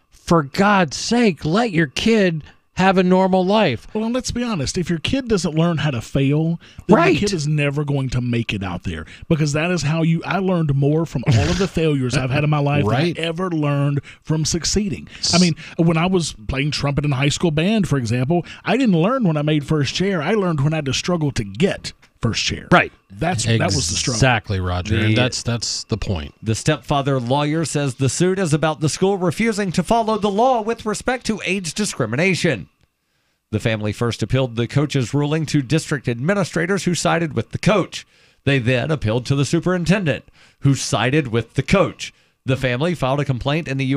for God's sake, let your kid have a normal life. Well, and let's be honest. If your kid doesn't learn how to fail, then Right. the kid is never going to make it out there, because that is how I learned more from all of the failures I've had in my life Right. than I ever learned from succeeding. I mean, when I was playing trumpet in high school band, for example, I didn't learn when I made first chair. I learned when I had to struggle to get first chair. Right. That was the struggle. Exactly, Rodger. And that's the point. The stepfather lawyer says the suit is about the school refusing to follow the law with respect to age discrimination. The family first appealed the coach's ruling to district administrators, who sided with the coach. They then appealed to the superintendent, who sided with the coach. The family filed a complaint in the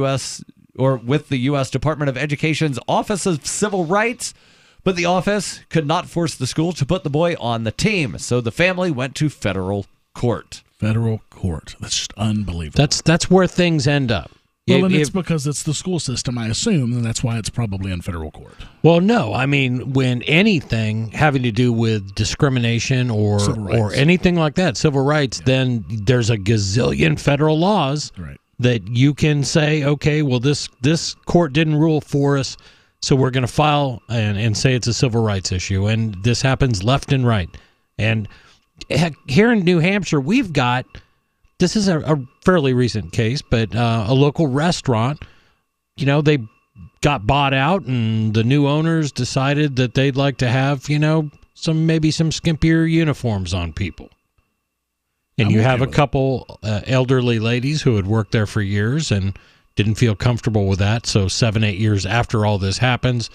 with the U.S. Department of Education's Office of Civil Rights, but the office could not force the school to put the boy on the team, so the family went to federal court. Federal court. That's just unbelievable. That's where things end up. Well, and it's because it's the school system, I assume, and that's why it's probably in federal court. Well, no. I mean, when anything having to do with discrimination or anything like that, civil rights, then there's a gazillion federal laws that you can say, okay, well, this court didn't rule for us, so we're going to file and say it's a civil rights issue. And this happens left and right. And heck, here in New Hampshire, we've got... This is a fairly recent case, but a local restaurant, they got bought out, and the new owners decided that they'd like to have, some skimpier uniforms on people. And you have a couple elderly ladies who had worked there for years and didn't feel comfortable with that. So 7-8 years after all this happens,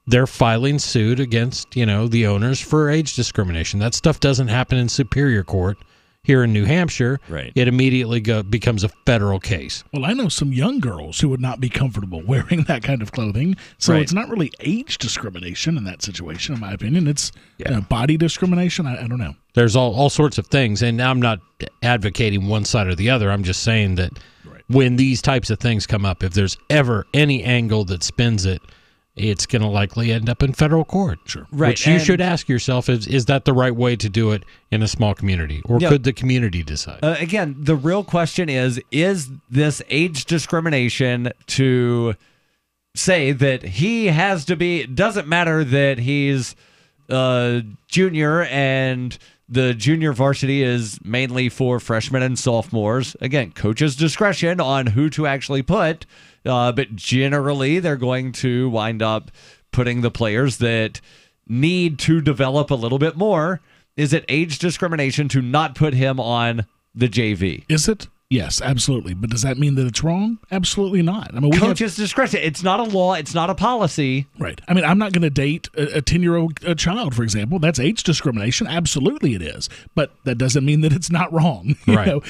they're filing suit against, the owners for age discrimination. That stuff doesn't happen in Superior Court. Here in New Hampshire, it immediately becomes a federal case. Well, I know some young girls who would not be comfortable wearing that kind of clothing, so it's not really age discrimination in that situation, in my opinion. It's body discrimination. I don't know. There's all sorts of things, and I'm not advocating one side or the other. I'm just saying that when these types of things come up, if there's ever any angle that spins it, it's going to likely end up in federal court. Sure. Which you should ask yourself, is that the right way to do it in a small community? Or could the community decide? Again, the real question is this age discrimination to say that he has to be, doesn't matter that he's junior and the junior varsity is mainly for freshmen and sophomores. Again, coach's discretion on who to actually put. But generally, they're going to wind up putting the players that need to develop a little bit more. Is it age discrimination to not put him on the JV? Is it? Yes, absolutely. But does that mean that it's wrong? Absolutely not. I mean, coach's discretion. It's not a law. It's not a policy. Right. I mean, I'm not going to date a 10-year-old child, for example. That's age discrimination. Absolutely it is. But that doesn't mean that it's not wrong. You know,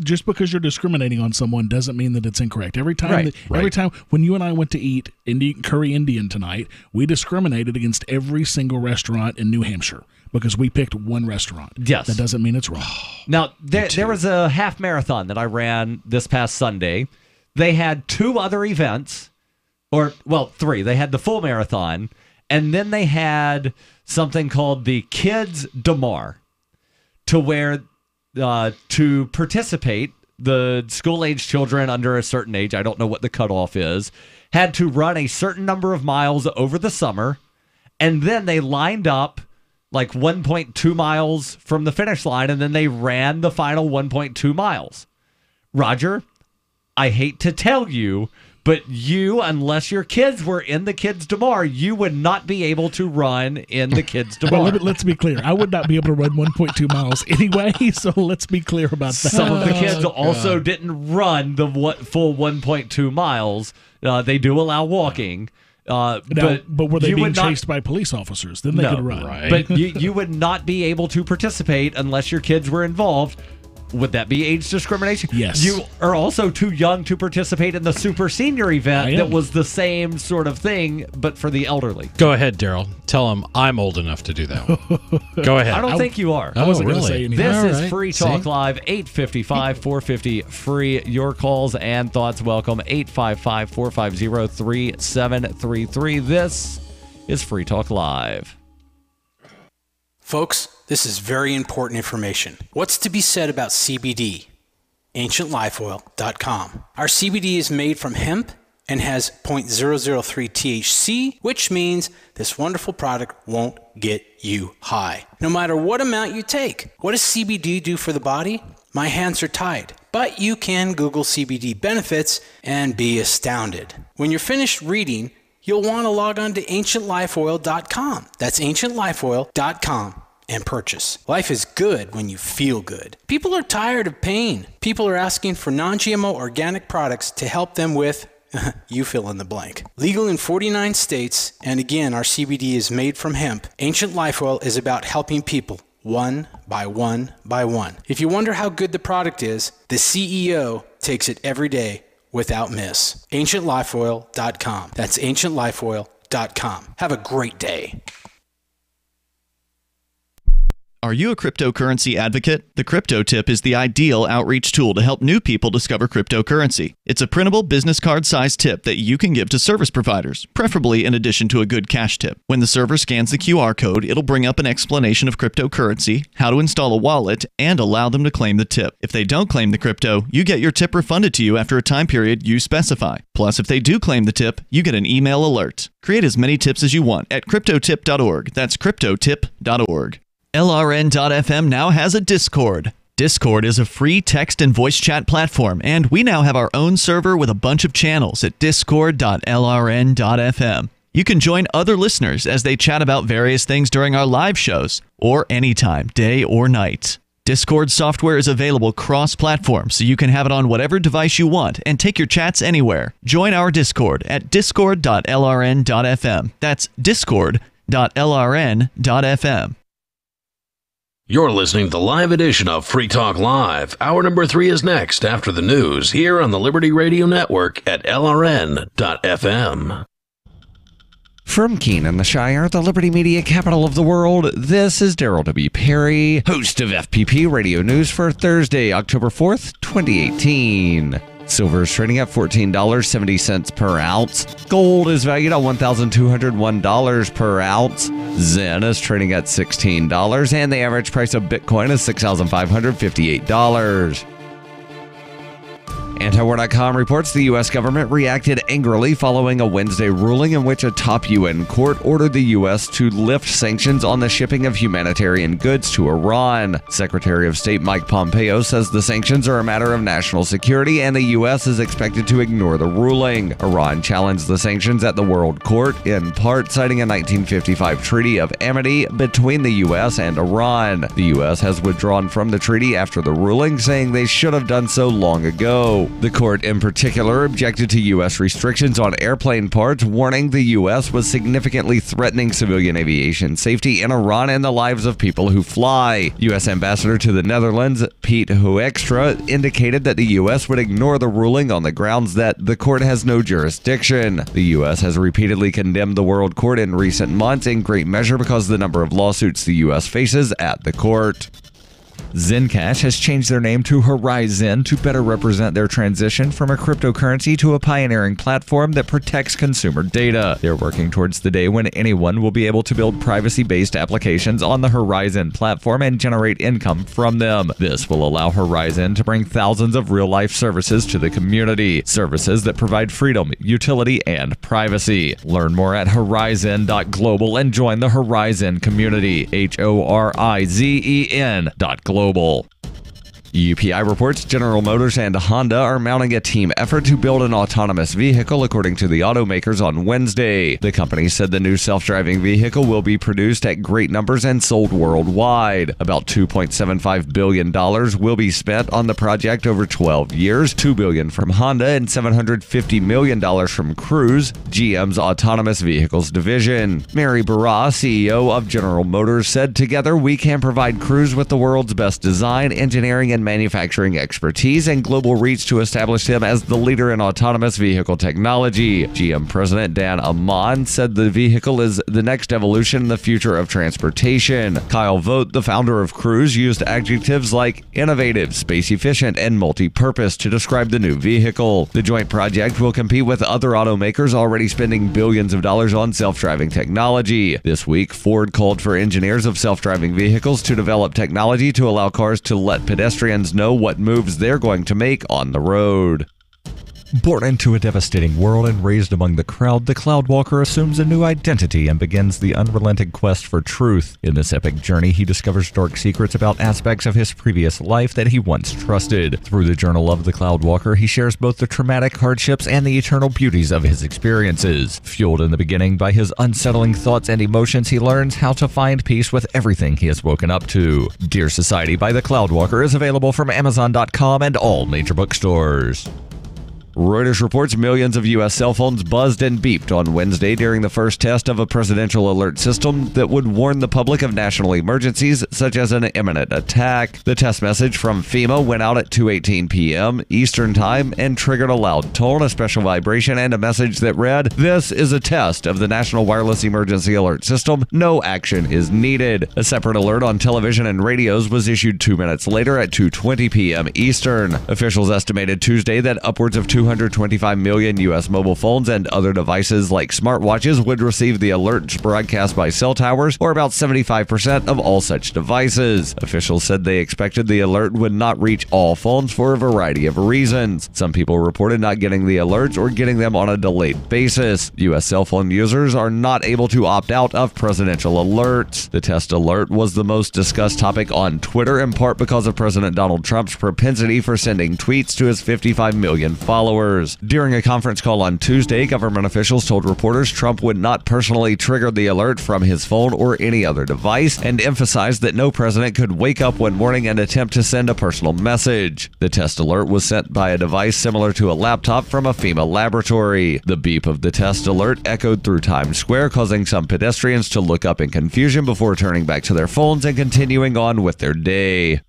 just because you're discriminating on someone doesn't mean that it's incorrect. Every time, every time when you and I went to eat curry Indian tonight, we discriminated against every single restaurant in New Hampshire, because we picked one restaurant. Yes. That doesn't mean it's wrong. Now, there was a half marathon that I ran this past Sunday. They had 2 other events, 3. They had the full marathon, and then they had something called the Kids Damar, to where to participate, the school-age children under a certain age, I don't know what the cutoff is, had to run a certain number of miles over the summer, and then they lined up like 1.2 miles from the finish line, and then they ran the final 1.2 miles. Rodger, I hate to tell you, but you, unless your kids were in the Kids Damar, you would not be able to run in the Kids Damar. Well, let's be clear. I would not be able to run 1.2 miles anyway, so let's be clear about that. Some of the kids also didn't run the full 1.2 miles. They do allow walking. But were they being chased by police officers? Then they could run. Right. But you would not be able to participate unless your kids were involved. Would that be age discrimination? Yes. You are also too young to participate in the super senior event that was the same sort of thing, but for the elderly. Go ahead, Darryl. Tell him I'm old enough to do that. Go ahead. I don't think you are. I wasn't going to say anything. This is Free Talk Live, 855-450 free. Your calls and thoughts welcome, 855-450-3733. This is Free Talk Live. Folks, this is very important information. What's to be said about CBD? ancientlifeoil.com. Our CBD is made from hemp and has 0.003 THC, which means this wonderful product won't get you high, no matter what amount you take. What does CBD do for the body? My hands are tied, but you can Google CBD benefits and be astounded. When you're finished reading, you'll want to log on to ancientlifeoil.com. That's ancientlifeoil.com and purchase. Life is good when you feel good. People are tired of pain. People are asking for non-GMO organic products to help them with you fill in the blank. Legal in 49 states, and again, our CBD is made from hemp. Ancient Life Oil is about helping people one by one by one. If you wonder how good the product is, the CEO takes it every day without miss. ancientlifeoil.com. That's ancientlifeoil.com. Have a great day. Are you a cryptocurrency advocate? The Crypto Tip is the ideal outreach tool to help new people discover cryptocurrency. It's a printable business card-sized tip that you can give to service providers, preferably in addition to a good cash tip. When the server scans the QR code, it'll bring up an explanation of cryptocurrency, how to install a wallet, and allow them to claim the tip. If they don't claim the crypto, you get your tip refunded to you after a time period you specify. Plus, if they do claim the tip, you get an email alert. Create as many tips as you want at cryptotip.org. That's cryptotip.org. LRN.FM now has a Discord. Discord is a free text and voice chat platform, and we now have our own server with a bunch of channels at discord.lrn.fm. You can join other listeners as they chat about various things during our live shows, or anytime, day or night. Discord software is available cross-platform, so you can have it on whatever device you want and take your chats anywhere. Join our Discord at discord.lrn.fm. That's discord.lrn.fm. You're listening to the live edition of Free Talk Live. Hour number 3 is next after the news here on the Liberty Radio Network at LRN.FM. From Keene in the Shire, the Liberty Media capital of the world, this is Darryl W. Perry, host of FPP Radio News for Thursday, October 4th, 2018. Silver is trading at $14.70 per ounce. Gold is valued at $1,201 per ounce. Zen is trading at $16, and the average price of Bitcoin is $6,558. Antiwar.com reports the U.S. government reacted angrily following a Wednesday ruling in which a top UN court ordered the U.S. to lift sanctions on the shipping of humanitarian goods to Iran. Secretary of State Mike Pompeo says the sanctions are a matter of national security and the U.S. is expected to ignore the ruling. Iran challenged the sanctions at the World Court, in part citing a 1955 treaty of amity between the U.S. and Iran. The U.S. has withdrawn from the treaty after the ruling, saying they should have done so long ago. The court in particular objected to U.S. restrictions on airplane parts, warning the U.S. was significantly threatening civilian aviation safety in Iran and the lives of people who fly. U.S. Ambassador to the Netherlands, Piet Hoekstra, indicated that the U.S. would ignore the ruling on the grounds that the court has no jurisdiction. The U.S. has repeatedly condemned the World Court in recent months, in great measure because of the number of lawsuits the U.S. faces at the court. Zencash has changed their name to Horizon to better represent their transition from a cryptocurrency to a pioneering platform that protects consumer data. They're working towards the day when anyone will be able to build privacy-based applications on the Horizon platform and generate income from them. This will allow Horizon to bring thousands of real-life services to the community, services that provide freedom, utility, and privacy. Learn more at horizon.global and join the Horizon community, HORIZEN.global. UPI reports General Motors and Honda are mounting a team effort to build an autonomous vehicle, according to the automakers on Wednesday. The company said the new self-driving vehicle will be produced at great numbers and sold worldwide. About $2.75 billion will be spent on the project over 12 years, $2 billion from Honda and $750 million from Cruise, GM's autonomous vehicles division. Mary Barra, CEO of General Motors, said, "Together we can provide Cruise with the world's best design, engineering, and manufacturing expertise and global reach to establish them as the leader in autonomous vehicle technology." GM President Dan Amon said the vehicle is the next evolution in the future of transportation. Kyle Vogt, the founder of Cruise, used adjectives like innovative, space-efficient, and multi-purpose to describe the new vehicle. The joint project will compete with other automakers already spending billions of dollars on self-driving technology. This week, Ford called for engineers of self-driving vehicles to develop technology to allow cars to let pedestrians pedestrians know what moves they're going to make on the road. Born into a devastating world and raised among the crowd, the Cloudwalker assumes a new identity and begins the unrelenting quest for truth. In this epic journey, he discovers dark secrets about aspects of his previous life that he once trusted. Through the Journal of the Cloudwalker, he shares both the traumatic hardships and the eternal beauties of his experiences. Fueled in the beginning by his unsettling thoughts and emotions, he learns how to find peace with everything he has woken up to. Dear Society by the Cloudwalker is available from Amazon.com and all major bookstores. Reuters reports millions of U.S. cell phones buzzed and beeped on Wednesday during the first test of a presidential alert system that would warn the public of national emergencies, such as an imminent attack. The test message from FEMA went out at 2:18 p.m. Eastern Time and triggered a loud tone, a special vibration, and a message that read, "This is a test of the National Wireless Emergency Alert System. No action is needed." A separate alert on television and radios was issued 2 minutes later at 2:20 p.m. Eastern. Officials estimated Tuesday that upwards of 225 million U.S. mobile phones and other devices like smartwatches would receive the alerts broadcast by cell towers, or about 75% of all such devices. Officials said they expected the alert would not reach all phones for a variety of reasons. Some people reported not getting the alerts or getting them on a delayed basis. U.S. cell phone users are not able to opt out of presidential alerts. The test alert was the most discussed topic on Twitter, in part because of President Donald Trump's propensity for sending tweets to his 55 million followers. During a conference call on Tuesday, government officials told reporters Trump would not personally trigger the alert from his phone or any other device, and emphasized that no president could wake up one morning and attempt to send a personal message. The test alert was sent by a device similar to a laptop from a FEMA laboratory. The beep of the test alert echoed through Times Square, causing some pedestrians to look up in confusion before turning back to their phones and continuing on with their day.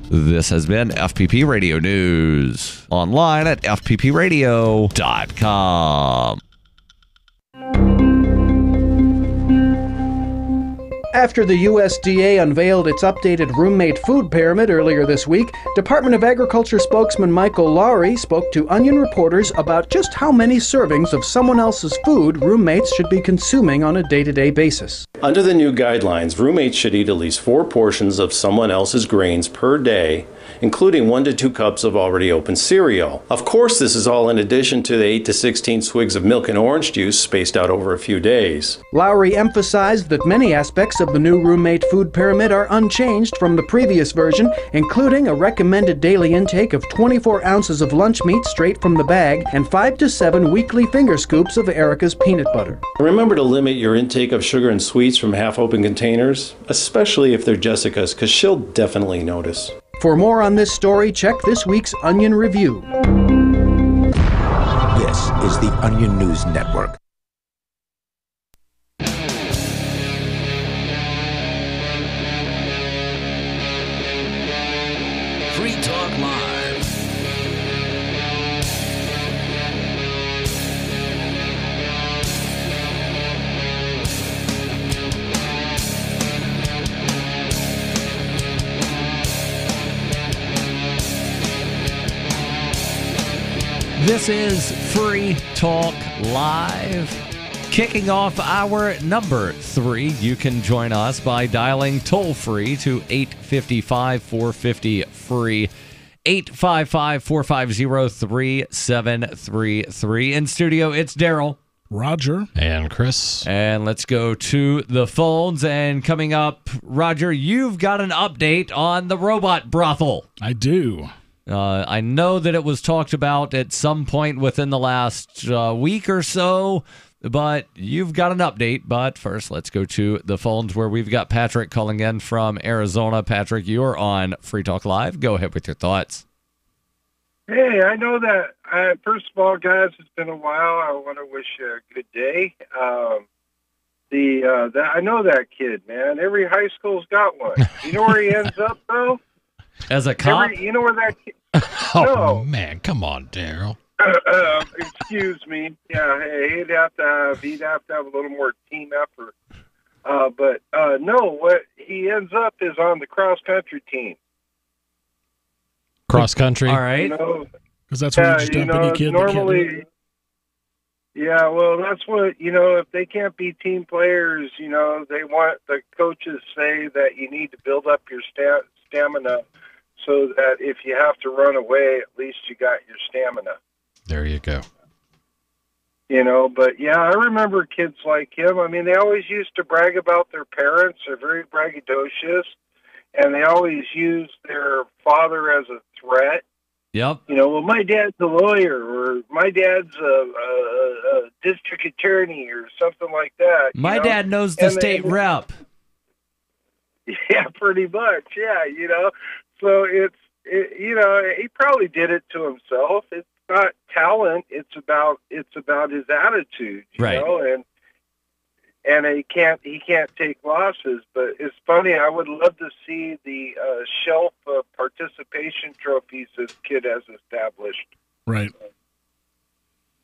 This has been FPP Radio News. Online at fppradio.com. After the USDA unveiled its updated roommate food pyramid earlier this week, Department of Agriculture spokesman Michael Lowry spoke to Onion reporters about just how many servings of someone else's food roommates should be consuming on a day-to-day basis. Under the new guidelines, roommates should eat at least 4 portions of someone else's grains per day, including 1 to 2 cups of already opened cereal. Of course, this is all in addition to the 8 to 16 swigs of milk and orange juice spaced out over a few days. Lowry emphasized that many aspects of the new roommate food pyramid are unchanged from the previous version, including a recommended daily intake of 24 ounces of lunch meat straight from the bag and 5 to 7 weekly finger scoops of Erica's peanut butter. Remember to limit your intake of sugar and sweets from half-open containers, especially if they're Jessica's, because she'll definitely notice. For more on this story, check this week's Onion Review. This is the Onion News Network. Free Talk Live. This is Free Talk Live. Kicking off our number 3, you can join us by dialing toll-free to 855-450-FREE, 855-450-3733. In studio, it's Darryl, Rodger, and Chris. And let's go to the phones. And coming up, Rodger, you've got an update on the Robot Brothel. I do. I know that it was talked about at some point within the last week or so, but you've got an update. But first, let's go to the phones where we've got Patrick calling in from Arizona. Patrick, you're on Free Talk Live. Go ahead with your thoughts. Hey, I know that, first of all, guys, it's been a while. I want to wish you a good day. I know that kid, man. Every high school's got one. You know where he ends up, though? As a cop? You know where that kid... Oh, man, come on, Darryl. Excuse me. Yeah, he'd have to have a little more team effort. No, what he ends up is on the cross-country team. Cross country, all right. Because that's where you just dump any kid. Normally, yeah. Well, that's what if they can't be team players, they want the coaches say that you need to build up your stamina so that if you have to run away, at least you got your stamina. There you go. But yeah, I remember kids like him. I mean, they always used to brag about their parents. They're very braggadocious, and they always use their father as a threat. Yep. Well, my dad's a lawyer, or my dad's a district attorney, or something like that. My dad knows the state rep. Yeah, pretty much. Yeah, So he probably did it to himself. It's not talent. It's about his attitude. You know, and he can't take losses. But it's funny. I would love to see the shelf of participation trophies this kid has established. Right.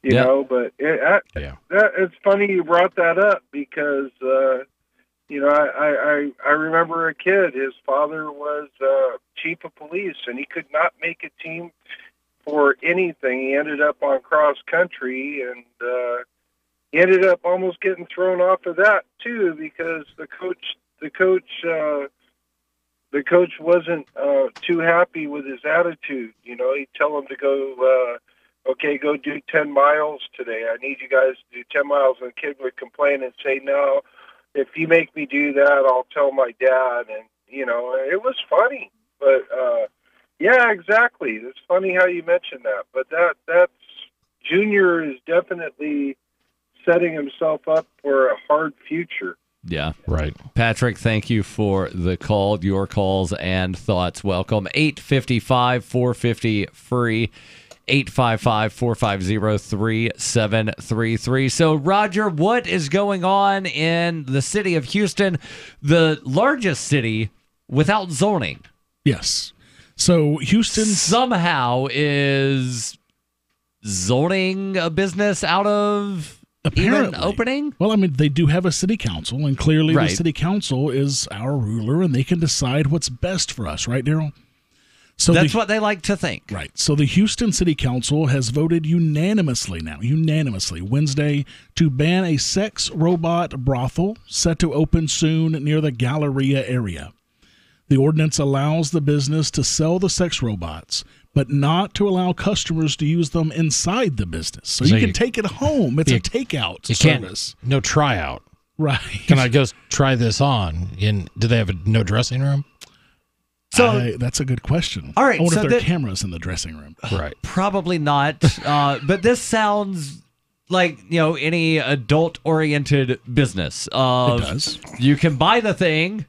You know, but it's funny you brought that up because I remember a kid. His father was chief of police, and he could not make a team for anything. He ended up on cross country, and he ended up almost getting thrown off of that too because the coach wasn't too happy with his attitude. He'd tell him to go, okay, go do 10 miles today. I need you guys to do 10 miles. And the kid would complain and say, no, if you make me do that, I'll tell my dad. And, it was funny. But, yeah, exactly. It's funny how you mentioned that. But that's Junior is definitely setting himself up for a hard future. Yeah. Right. Patrick, thank you for the call. Your calls and thoughts welcome. 855-450-FREE. 855-450-3733. So, Rodger, what is going on in the city of Houston, the largest city without zoning? Yes. So, Houston somehow is zoning a business out of even opening? Well, I mean, they do have a city council, and clearly the city council is our ruler, and they can decide what's best for us, right, Darryl? So that's what they like to think. Right. So the Houston City Council has voted unanimously Wednesday, to ban a sex robot brothel set to open soon near the Galleria area. The ordinance allows the business to sell the sex robots, but not to allow customers to use them inside the business. So you can take it home. It's a takeout service. No tryout. Right. Can I go try this on? Do they have no dressing room? So that's a good question. All right, I wonder so if there are cameras in the dressing room. Right. Probably not. But this sounds like any adult-oriented business. It does. You can buy the thing,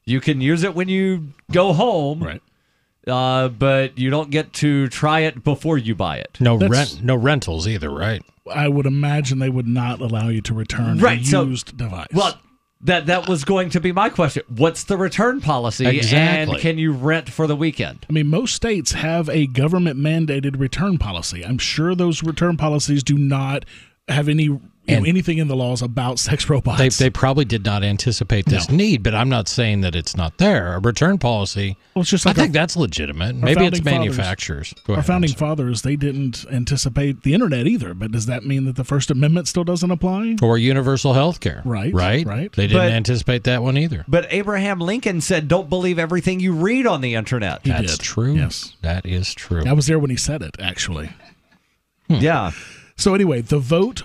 you can use it when you go home, right? But you don't get to try it before you buy it. No rentals either, right? I would imagine they would not allow you to return a used device. Well, that was going to be my question. What's the return policy, exactly, and can you rent for the weekend? I mean, most states have a government-mandated return policy. I'm sure those return policies do not have anything in the laws about sex robots. They probably did not anticipate this need, but I'm not saying that it's not there. A return policy, it's just like I think that's legitimate. Maybe it's manufacturers. Our founding fathers, they didn't anticipate the internet either, but does that mean that the First Amendment still doesn't apply? Or universal health care. Right. They didn't anticipate that one either. But Abraham Lincoln said, don't believe everything you read on the internet. That's true. Yes. That is true. I was there when he said it, actually. Yeah. So anyway, the vote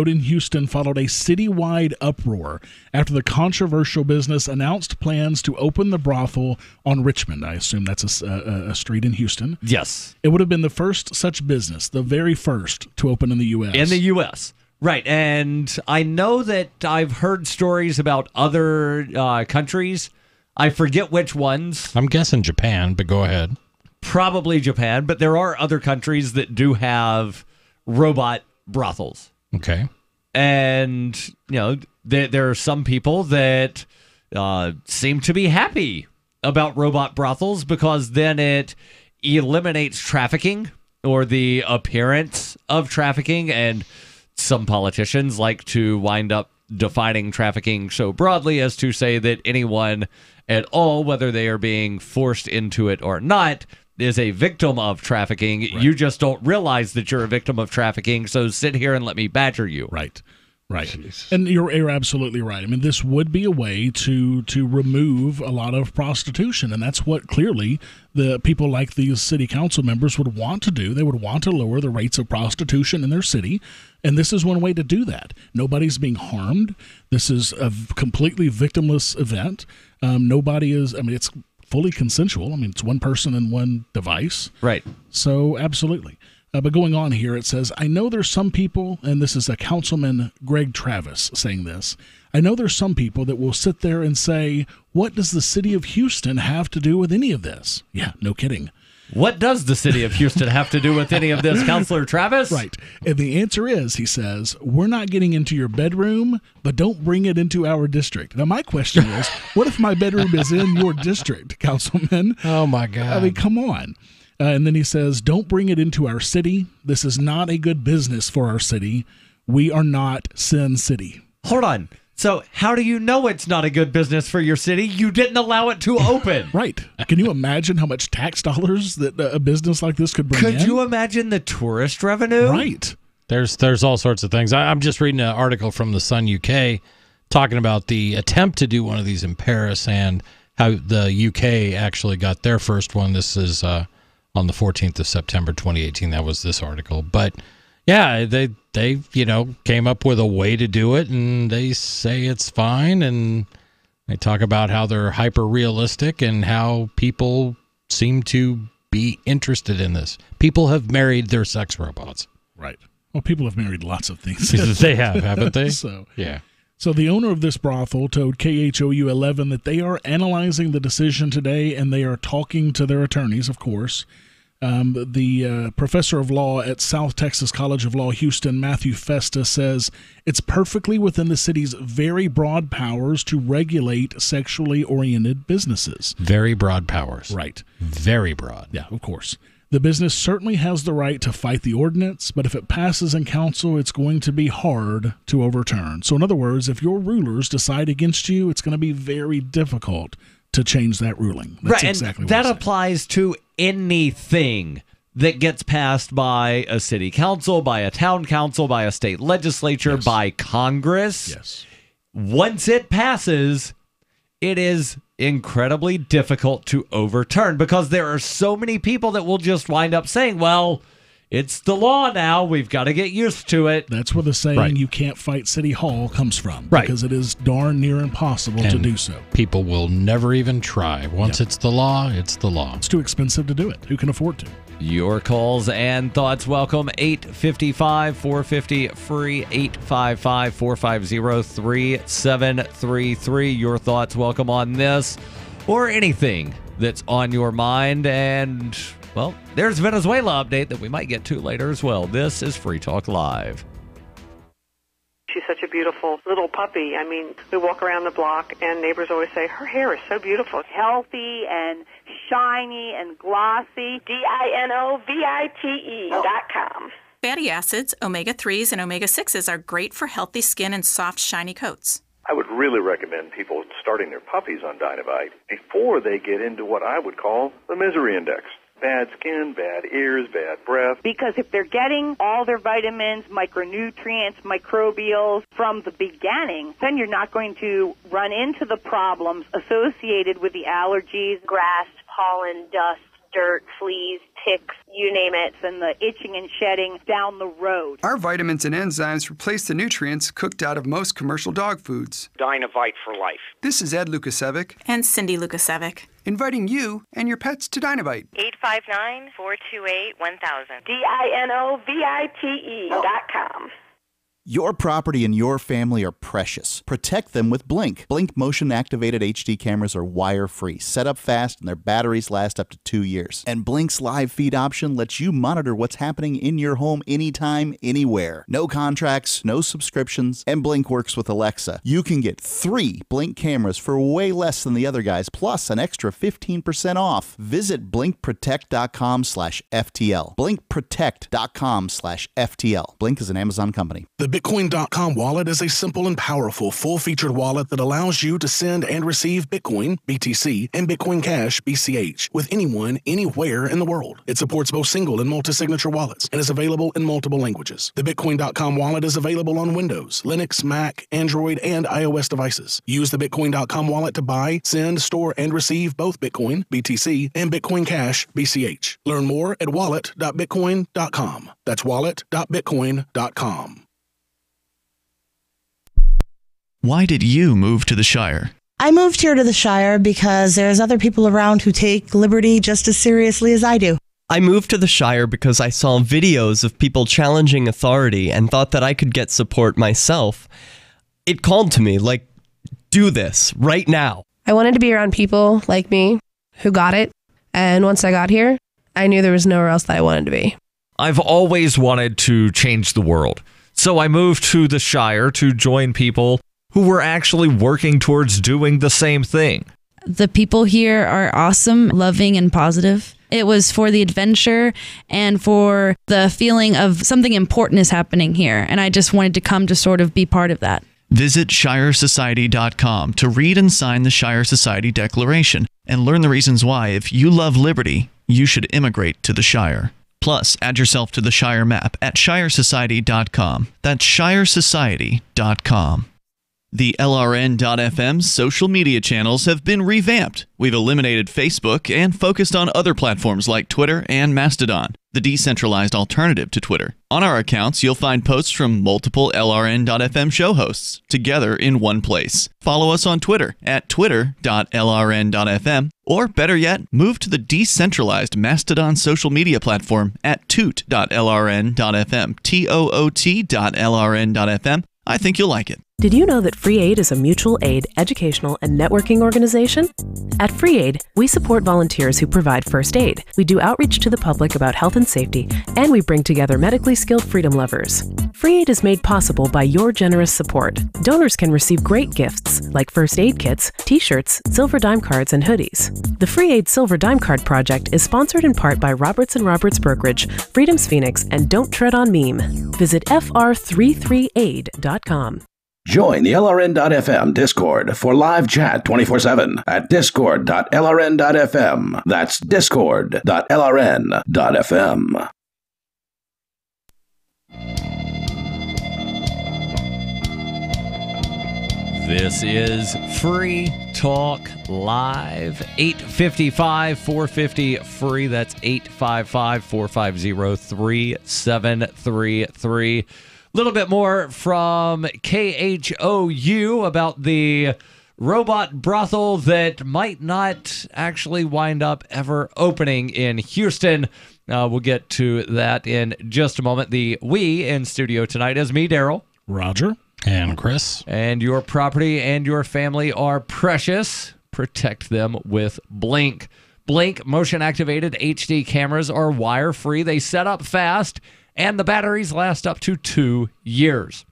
in Houston followed a citywide uproar after the controversial business announced plans to open the brothel on Richmond. I assume that's a street in Houston. Yes. It would have been the first such business, the very first to open in the U.S. In the U.S., right. And I know that I've heard stories about other countries. I forget which ones. I'm guessing Japan, but go ahead. Probably Japan, but there are other countries that do have robot brothels. Okay. And, there are some people that seem to be happy about robot brothels because then it eliminates trafficking or the appearance of trafficking. And some politicians like to wind up defining trafficking so broadly as to say that anyone at all, whether they are being forced into it or not, is a victim of trafficking. Right. You just don't realize that you're a victim of trafficking, so sit here and let me badger you. Right. Right. Jeez. And you're absolutely right. I mean, this would be a way to remove a lot of prostitution, and that's what clearly the people like these city council members would want to do. They would want to lower the rates of prostitution in their city, and this is one way to do that. Nobody's being harmed. This is a completely victimless event. Nobody is, I mean, it's fully consensual. I mean, it's one person and one device. Right. So, absolutely. But going on here, it says, I know there's some people, and this is a Councilman Greg Travis saying this, I know there's some people that will sit there and say, what does the city of Houston have to do with any of this? Yeah, no kidding. What does the city of Houston have to do with any of this, Counselor Travis? Right. And the answer is, he says, we're not getting into your bedroom, but don't bring it into our district. Now, my question is, what if my bedroom is in your district, Councilman? Oh, my God. I mean, come on. And then he says, don't bring it into our city. This is not a good business for our city. We are not Sin City. Hold on. So how do you know it's not a good business for your city? You didn't allow it to open. Right. Can you imagine how much tax dollars that a business like this could bring in? Could you imagine the tourist revenue? Right. There's all sorts of things. I'm just reading an article from the Sun UK talking about the attempt to do one of these in Paris and how the UK actually got their first one. This is on the 14th of September 2018. That was this article. But yeah, they came up with a way to do it, and they say it's fine, and they talk about how they're hyper realistic and how people seem to be interested in this. People have married their sex robots. Right. Well, people have married lots of things. They have, haven't they? Yeah. So the owner of this brothel told KHOU 11 that they are analyzing the decision today, and they are talking to their attorneys, of course. The professor of law at South Texas College of Law, Houston, Matthew Festa, says it's perfectly within the city's very broad powers to regulate sexually oriented businesses. Very broad powers. Right. Very broad. Yeah, of course. The business certainly has the right to fight the ordinance, but if it passes in council, it's going to be hard to overturn. So in other words, if your rulers decide against you, it's going to be very difficult to change that ruling. That's right, exactly and what that applies to anything that gets passed by a city council, by a town council, by a state legislature, by Congress. Yes. Once it passes, it is incredibly difficult to overturn because there are so many people that will just wind up saying, well, it's the law now. We've got to get used to it. That's where the saying you can't fight City Hall comes from. Right. Because it is darn near impossible to do so. People will never even try. Once it's the law, it's the law. It's too expensive to do it. Who can afford to? Your calls and thoughts welcome. 855-450-FREE, 855-450-3733. Your thoughts welcome on this or anything that's on your mind. And, well, there's Venezuela update that we might get to later as well. This is Free Talk Live. She's such a beautiful little puppy. I mean, we walk around the block and neighbors always say, her hair is so beautiful. Healthy and shiny and glossy. DINOVITE.com. Fatty acids, omega-3s, and omega-6s are great for healthy skin and soft, shiny coats. I would really recommend people starting their puppies on Dynavite before they get into what I would call the misery index. Bad skin, bad ears, bad breath. Because if they're getting all their vitamins, micronutrients, microbials from the beginning, then you're not going to run into the problems associated with the allergies, grass, pollen, dust, dirt, fleas, ticks, you name it, and the itching and shedding down the road. Our vitamins and enzymes replace the nutrients cooked out of most commercial dog foods. Dynavite for life. This is Ed Lukasevic and Cindy Lukasevic, inviting you and your pets to Dynavite. 859-428-1000. DINOVITE.com. Your property and your family are precious. Protect them with Blink. Blink motion-activated HD cameras are wire-free, set up fast, and their batteries last up to 2 years. And Blink's live feed option lets you monitor what's happening in your home anytime, anywhere. No contracts, no subscriptions, and Blink works with Alexa. You can get 3 Blink cameras for way less than the other guys, plus an extra 15% off. Visit blinkprotect.com/FTL. blinkprotect.com/FTL. Blink is an Amazon company. The Bitcoin.com wallet is a simple and powerful full-featured wallet that allows you to send and receive Bitcoin, BTC, and Bitcoin Cash, BCH, with anyone, anywhere in the world. It supports both single and multi-signature wallets and is available in multiple languages. The Bitcoin.com wallet is available on Windows, Linux, Mac, Android, and iOS devices. Use the Bitcoin.com wallet to buy, send, store, and receive both Bitcoin, BTC, and Bitcoin Cash, BCH. Learn more at wallet.bitcoin.com. That's wallet.bitcoin.com. Why did you move to the Shire? I moved here to the Shire because there's other people around who take liberty just as seriously as I do. I moved to the Shire because I saw videos of people challenging authority and thought that I could get support myself. It called to me, like, do this right now. I wanted to be around people like me who got it, and once I got here, I knew there was nowhere else that I wanted to be. I've always wanted to change the world, so I moved to the Shire to join people who were actually working towards doing the same thing. The people here are awesome, loving, and positive. It was for the adventure and for the feeling of something important is happening here, and I just wanted to come to sort of be part of that. Visit ShireSociety.com to read and sign the Shire Society Declaration and learn the reasons why, if you love liberty, you should immigrate to the Shire. Plus, add yourself to the Shire map at ShireSociety.com. That's ShireSociety.com. The LRN.FM social media channels have been revamped. We've eliminated Facebook and focused on other platforms like Twitter and Mastodon, the decentralized alternative to Twitter. On our accounts, you'll find posts from multiple LRN.FM show hosts together in one place. Follow us on Twitter at twitter.lrn.fm, or better yet, move to the decentralized Mastodon social media platform at toot.lrn.fm, toot.lrn.fm. I think you'll like it. Did you know that Free Aid is a mutual aid, educational, and networking organization? At Free Aid, we support volunteers who provide first aid. We do outreach to the public about health and safety, and we bring together medically skilled freedom lovers. Free Aid is made possible by your generous support. Donors can receive great gifts like first aid kits, t-shirts, silver dime cards, and hoodies. The Free Aid Silver Dime Card Project is sponsored in part by Roberts & Roberts Brokerage, Freedom's Phoenix, and Don't Tread on Meme. Visit fr33aid.com. Join the LRN.FM Discord for live chat 24/7 at discord.lrn.fm. That's discord.lrn.fm. This is Free Talk Live, 855-450-FREE. That's 855-450-3733. A little bit more from KHOU about the robot brothel that might not actually wind up ever opening in Houston. We'll get to that in just a moment. The we in studio tonight is me, Darryl, Rodger, and Chris. And your property and your family are precious. Protect them with Blink. Blink motion-activated HD cameras are wire-free. They set up fast, and the batteries last up to 2 years.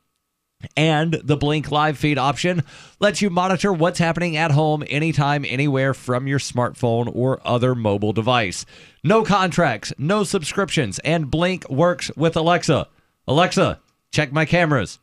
And the Blink live feed option lets you monitor what's happening at home anytime, anywhere from your smartphone or other mobile device. No contracts, no subscriptions, and Blink works with Alexa. Alexa, check my cameras.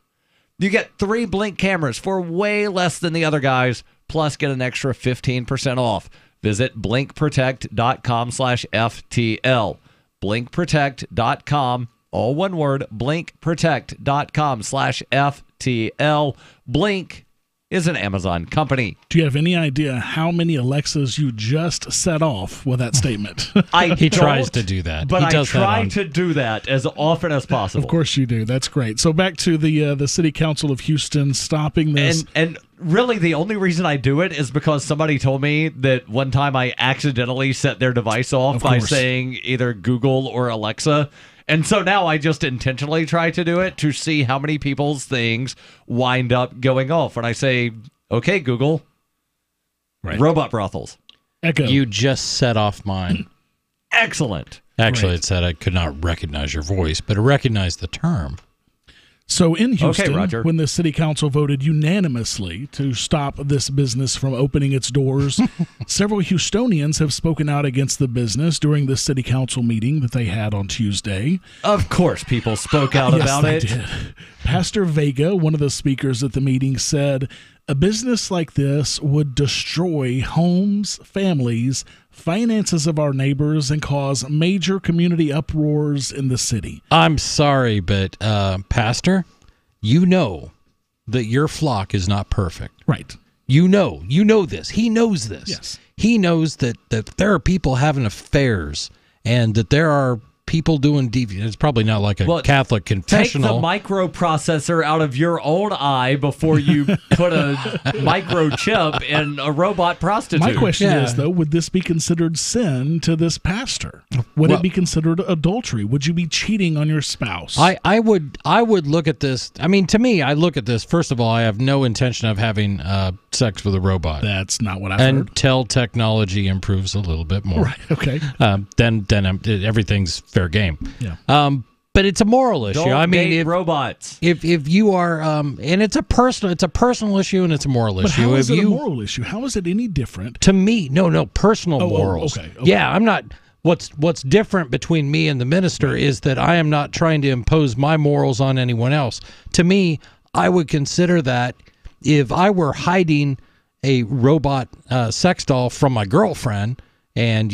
You get 3 Blink cameras for way less than the other guys, plus get an extra 15% off. Visit blinkprotect.com/FTL. Blinkprotect.com, all one word, blinkprotect.com/FTL. Blink is an Amazon company. Do you have any idea how many Alexas you just set off with that statement? He tries to do that. But he I does try to do that as often as possible. Of course you do. That's great. So back to the City Council of Houston stopping this. And really the only reason I do it is because somebody told me that one time I accidentally set their device off by saying either Google or Alexa. And so now I just intentionally try to do it to see how many people's things wind up going off. When I say, okay, Google, robot brothels. Echo. You just set off mine. Excellent. Actually, Great. it said I could not recognize your voice, but it recognized the term. So in Houston, Rodger. when the city council voted unanimously to stop this business from opening its doors, several Houstonians have spoken out against the business during the city council meeting that they had on Tuesday. Of course, people spoke out about it. Did. Pastor Vega, one of the speakers at the meeting, said, "A business like this would destroy homes, families, finances of our neighbors, and cause major community uproars in the city." I'm sorry, but Pastor, you know that your flock is not perfect. Right. You know this. He knows this. Yes. He knows that there are people having affairs and that there are people doing deviant. It's probably not like a Catholic confessional. Take the microprocessor out of your own eye before you put a microchip in a robot prostitute. My question is, though, would this be considered sin to this pastor? Would it be considered adultery? Would you be cheating on your spouse? I would look at this. I mean, to me, I look at this. First of all, I have no intention of having sex with a robot. That's not what I've heard. Until technology improves a little bit more. Right. Okay. Then everything's fair game. Yeah. But it's a moral issue. Don't I mean, date robots. If you are, and it's a personal issue and it's a moral But issue. how is it a moral issue? How is it any different? To me, no, personal morals. Okay. Yeah, I'm not. What's different between me and the minister is that I am not trying to impose my morals on anyone else. To me, I would consider that if I were hiding a robot sex doll from my girlfriend and,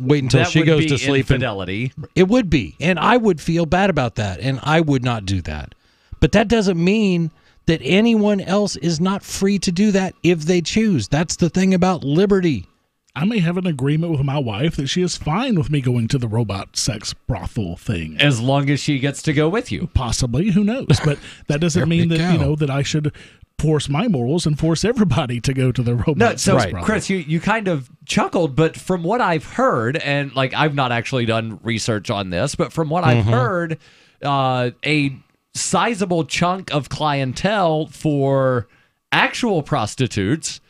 wait until she goes to sleep. Infidelity. It would be. And I would feel bad about that. And I would not do that. But that doesn't mean that anyone else is not free to do that if they choose. That's the thing about liberty. I may have an agreement with my wife that she is fine with me going to the robot sex brothel thing. As long as she gets to go with you. Possibly. Who knows? But that doesn't mean that, that I should force my morals and force everybody to go to the robot sex brothel. Chris, you kind of chuckled, but from what I've heard, and I've not actually done research on this, but from what I've heard, a sizable chunk of clientele for actual prostitutes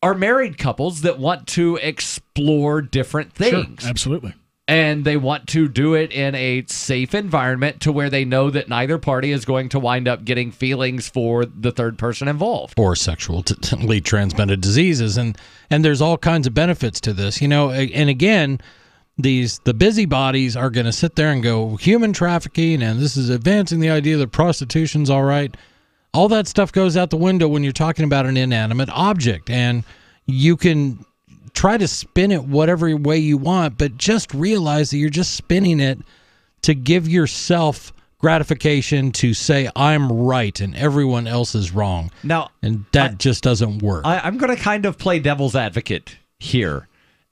are married couples that want to explore different things. Sure, absolutely. And they want to do it in a safe environment to where they know that neither party is going to wind up getting feelings for the third person involved. Or sexually transmitted diseases. And there's all kinds of benefits to this. And again, the busybodies are going to sit there and go, human trafficking, and this is advancing the idea that prostitution's all right. All that stuff goes out the window when you're talking about an inanimate object. And you can try to spin it whatever way you want, but just realize that you're just spinning it to give yourself gratification to say, I'm right and everyone else is wrong. Now, and that just doesn't work. I'm going to kind of play devil's advocate here.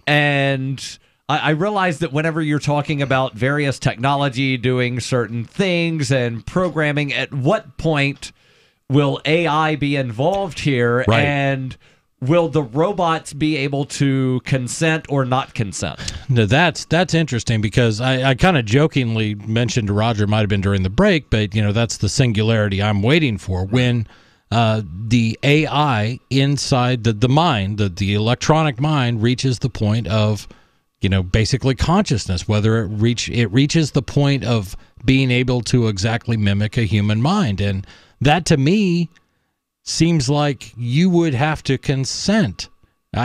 And I realize that whenever you're talking about various technology doing certain things and programming, at what point will AI be involved here? Right. And will the robots be able to consent or not consent? No, that's interesting because I kind of jokingly mentioned to Rodger, might have been during the break, but that's the singularity I'm waiting for. When the AI inside the mind, the electronic mind, reaches the point of basically consciousness, whether it reaches the point of being able to exactly mimic a human mind. And that to me seems like you would have to consent.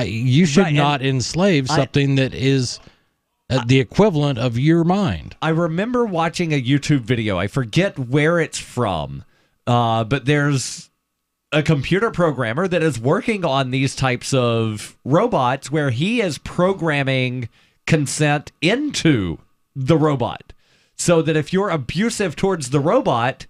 You should not enslave something that is the equivalent of your mind. I remember watching a YouTube video. I forget where it's from, but there's a computer programmer that is working on these types of robots where he is programming consent into the robot so that if you're abusive towards the robot,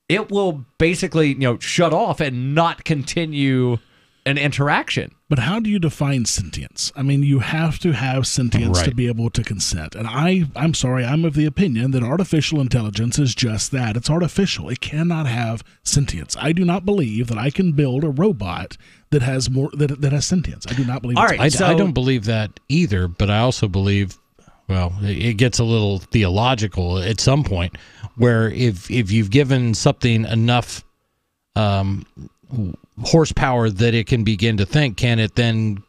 it will basically, shut off and not continue an interaction. But how do you define sentience? I mean, you have to have sentience to be able to consent. And I'm sorry, I'm of the opinion that artificial intelligence is just that. It's artificial. It cannot have sentience. I do not believe that I can build a robot that has that has sentience. I do not believe I don't believe that either, but I also believe, well, it gets a little theological at some point, where if you've given something enough horsepower that it can begin to think, can it then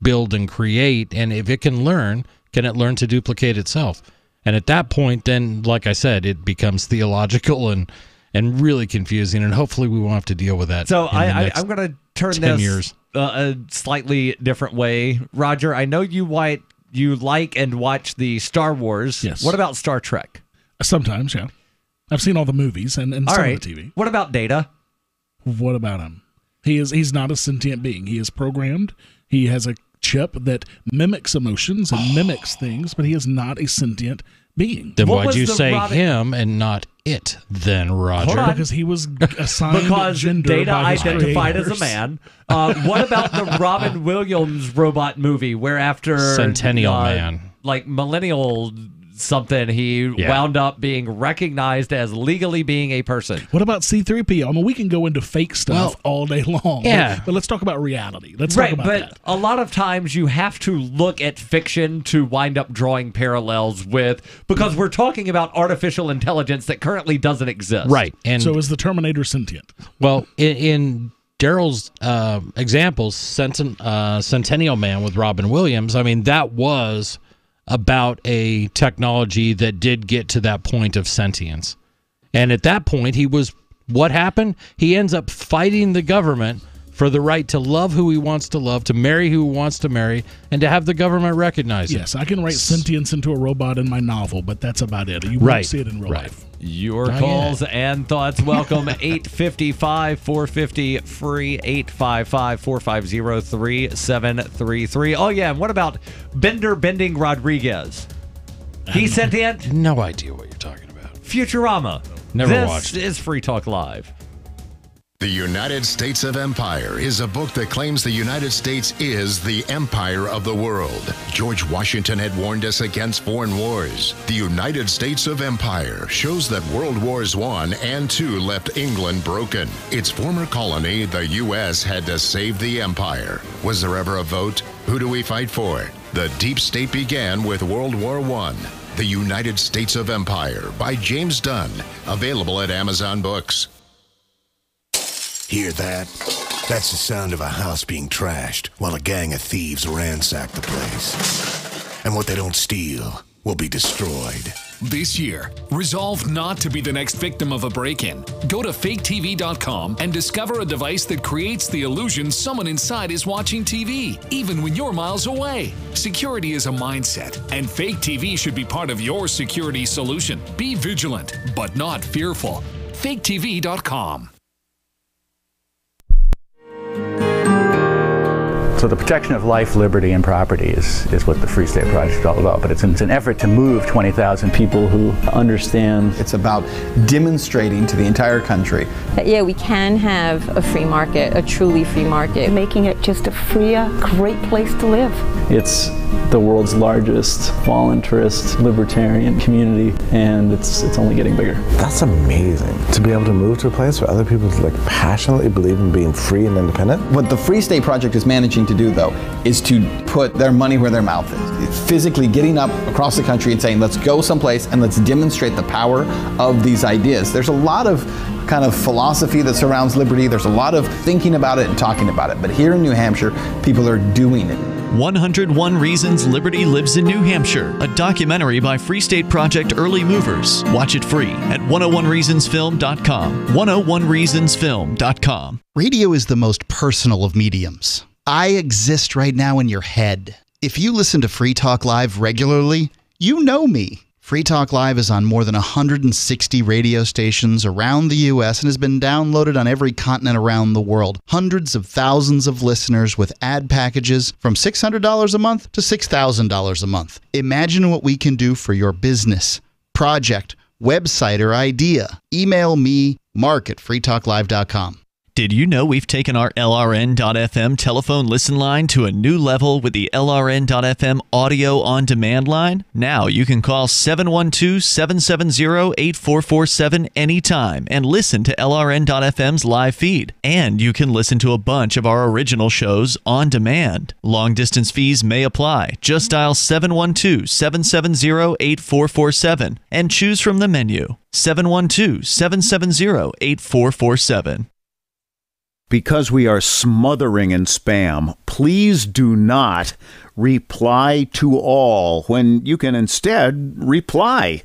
build and create? And if it can learn, can it learn to duplicate itself? And at that point, then, like I said, it becomes theological and and really confusing, and hopefully we won't have to deal with that. So I'm going to turn 10 this years. A slightly different way. Rodger, I know you like and watch the Star Wars. Yes. What about Star Trek? Sometimes, yeah. I've seen all the movies and All some right. of the TV. What about Data? What about him? He's not a sentient being. He is programmed. He has a chip that mimics emotions and mimics things, but he is not a sentient being. Then why'd you say him and not it then, Rodger? Because he was assigned Because gender Data by his identified as creators. a man. What about the Robin Williams robot movie where after Centennial Man. like millennial something, he wound up being recognized as legally being a person. What about C-3PO? I mean, we can go into fake stuff all day long. Yeah. But let's talk about reality. Let's talk about but that. a lot of times you have to look at fiction to wind up drawing parallels with, because we're talking about artificial intelligence that currently doesn't exist. Right. And So is the Terminator sentient? well, in Darryl's examples, Centennial Man with Robin Williams, I mean, that was about a technology that did get to that point of sentience. And at that point, what happened? He ends up fighting the government for the right to love who he wants to love, to marry who he wants to marry, and to have the government recognize it. Yes, I can write sentience into a robot in my novel, but that's about it. You won't see it in real life. Your Not calls and thoughts welcome. 855-450 free 855-450-3733. Oh yeah, and what about Bending Rodriguez? He's sentient? No idea what you're talking about. Futurama. Never watched This is Free Talk Live. The United States of Empire is a book that claims the United States is the empire of the world. George Washington had warned us against foreign wars. The United States of Empire shows that World Wars I and II left England broken. Its former colony, the U.S., had to save the empire. Was there ever a vote? Who do we fight for? The deep state began with World War I. The United States of Empire by James Dunn. Available at Amazon Books. Hear that? That's the sound of a house being trashed while a gang of thieves ransack the place. And what they don't steal will be destroyed. This year, resolve not to be the next victim of a break-in. Go to faketv.com and discover a device that creates the illusion someone inside is watching TV, even when you're miles away. Security is a mindset, and Fake TV should be part of your security solution. Be vigilant, but not fearful. faketv.com. So the protection of life, liberty, and property is what the Free State Project is all about. But it's an effort to move 20,000 people who understand. It's about demonstrating to the entire country that, yeah, we can have a free market, a truly free market. Making it just a freer, great place to live. It's the world's largest voluntarist libertarian community, and it's only getting bigger. That's amazing, to be able to move to a place where other people passionately believe in being free and independent. What the Free State Project is managing to do, though, is to put their money where their mouth is. Physically getting up across the country and saying, let's go someplace and let's demonstrate the power of these ideas. There's a lot of kind of philosophy that surrounds liberty. There's a lot of thinking about it and talking about it. But here in New Hampshire, people are doing it. 101 Reasons Liberty Lives in New Hampshire, a documentary by Free State Project early movers. Watch it free at 101reasonsfilm.com. 101reasonsfilm.com. Radio is the most personal of mediums. I exist right now in your head. If you listen to Free Talk Live regularly, you know me. Free Talk Live is on more than 160 radio stations around the U.S. and has been downloaded on every continent around the world. Hundreds of thousands of listeners with ad packages from $600 a month to $6,000 a month. Imagine what we can do for your business, project, website, or idea. Email me, mark@freetalklive.com. Did you know we've taken our LRN.FM telephone listen line to a new level with the LRN.FM audio on demand line? Now you can call 712-770-8447 anytime and listen to LRN.FM's live feed. And you can listen to a bunch of our original shows on demand. Long distance fees may apply. Just dial 712-770-8447 and choose from the menu. 712-770-8447. Because we are smothering in spam, please do not reply to all when you can instead reply.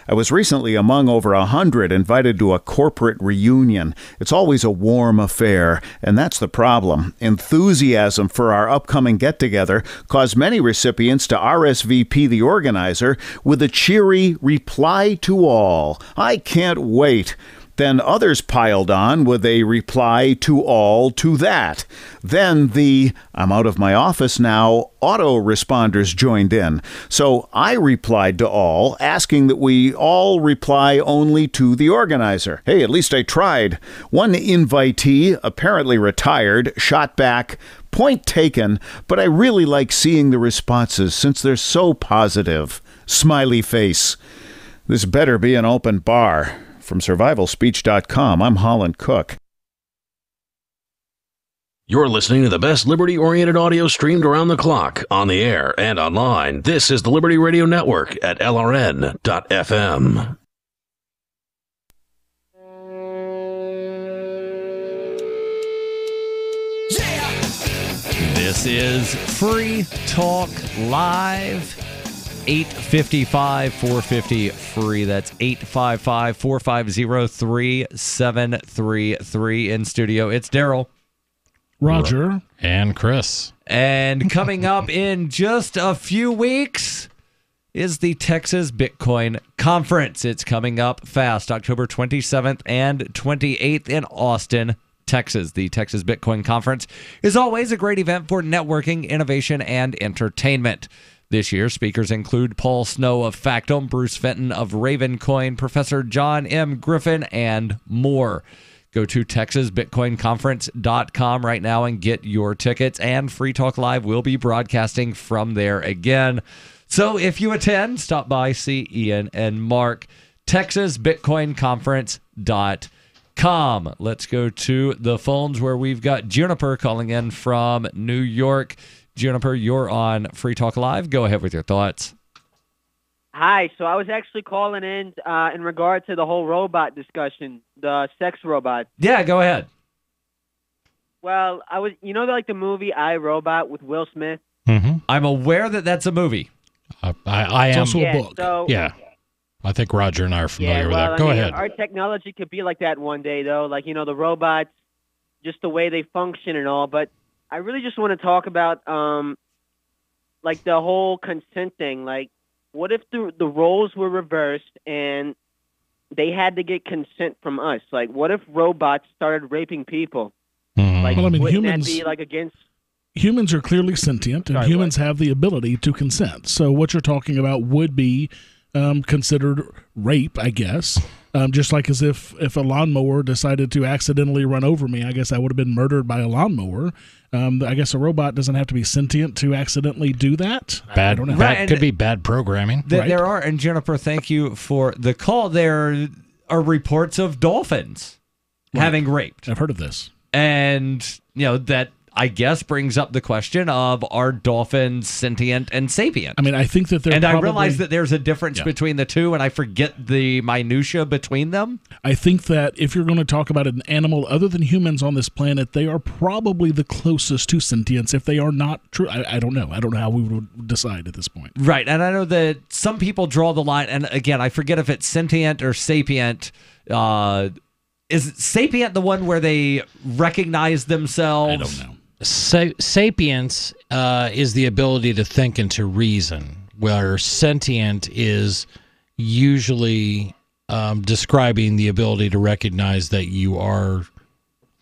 I was recently among over 100 invited to a corporate reunion. It's always a warm affair, and that's the problem. Enthusiasm for our upcoming get-together caused many recipients to RSVP the organizer with a cheery reply to all. I can't wait. Then others piled on with a reply to all to that. Then the "I'm out of my office now" autoresponders joined in. So I replied to all, asking that we all reply only to the organizer. Hey, at least I tried. One invitee, apparently retired, shot back, "Point taken, but I really like seeing the responses since they're so positive." Smiley face. This better be an open bar. From survivalspeech.com, I'm Holland Cook. You're listening to the best liberty-oriented audio streamed around the clock, on the air and online. This is the Liberty Radio Network at LRN.FM. This is Free Talk Live. 855-450-FREE. That's 855-450-3733 in studio. It's Darryl, Rodger, and Chris. And coming up in just a few weeks is the Texas Bitcoin Conference. It's coming up fast, October 27th and 28th in Austin, Texas. The Texas Bitcoin Conference is always a great event for networking, innovation, and entertainment. This year, speakers include Paul Snow of Factom, Bruce Fenton of Ravencoin, Professor John M. Griffin, and more. Go to TexasBitcoinConference.com right now and get your tickets, and Free Talk Live will be broadcasting from there again. So if you attend, stop by, see Ian and Mark. TexasBitcoinConference.com. Let's go to the phones where we've got Juniper calling in from New York. Juniper, you're on Free Talk Live. Go ahead with your thoughts. Hi. So I was actually calling in regard to the whole robot discussion, the sex robot. Yeah, go ahead. Well, like the movie I, Robot with Will Smith? Mm-hmm. I'm aware that that's a movie. I am. It's also a book. Yeah. I think Rodger and I are familiar with that. Go ahead. Our technology could be like that one day, though. Like, the robots, just the way they function and all. But I really just want to talk about, the whole consent thing. Like, what if the roles were reversed and they had to get consent from us? Like, what if robots started raping people? Mm-hmm. Like, Well, I mean, wouldn't humans- that be, against... Humans are clearly sentient, and humans have the ability to consent. So what you're talking about would be considered rape, I guess. Just like as if a lawnmower decided to accidentally run over me, I guess I would have been murdered by a lawnmower. I guess a robot doesn't have to be sentient to accidentally do that. I don't know. That could be bad programming. There are, and Jennifer, thank you for the call. There are reports of dolphins having raped. I've heard of this. And, that I guess brings up the question of, are dolphins sentient and sapient? I mean, I think that they're And probably, I realize that there's a difference between the two, and I forget the minutia between them. I think that if you're going to talk about an animal other than humans on this planet, they are probably the closest to sentience. If they are not true, I don't know. I don't know how we would decide at this point. Right, and I know that some people draw the line, and again, I forget if it's sentient or sapient. Is sapient the one where they recognize themselves? I don't know. Sapience is the ability to think and to reason, where sentient is usually describing the ability to recognize that you are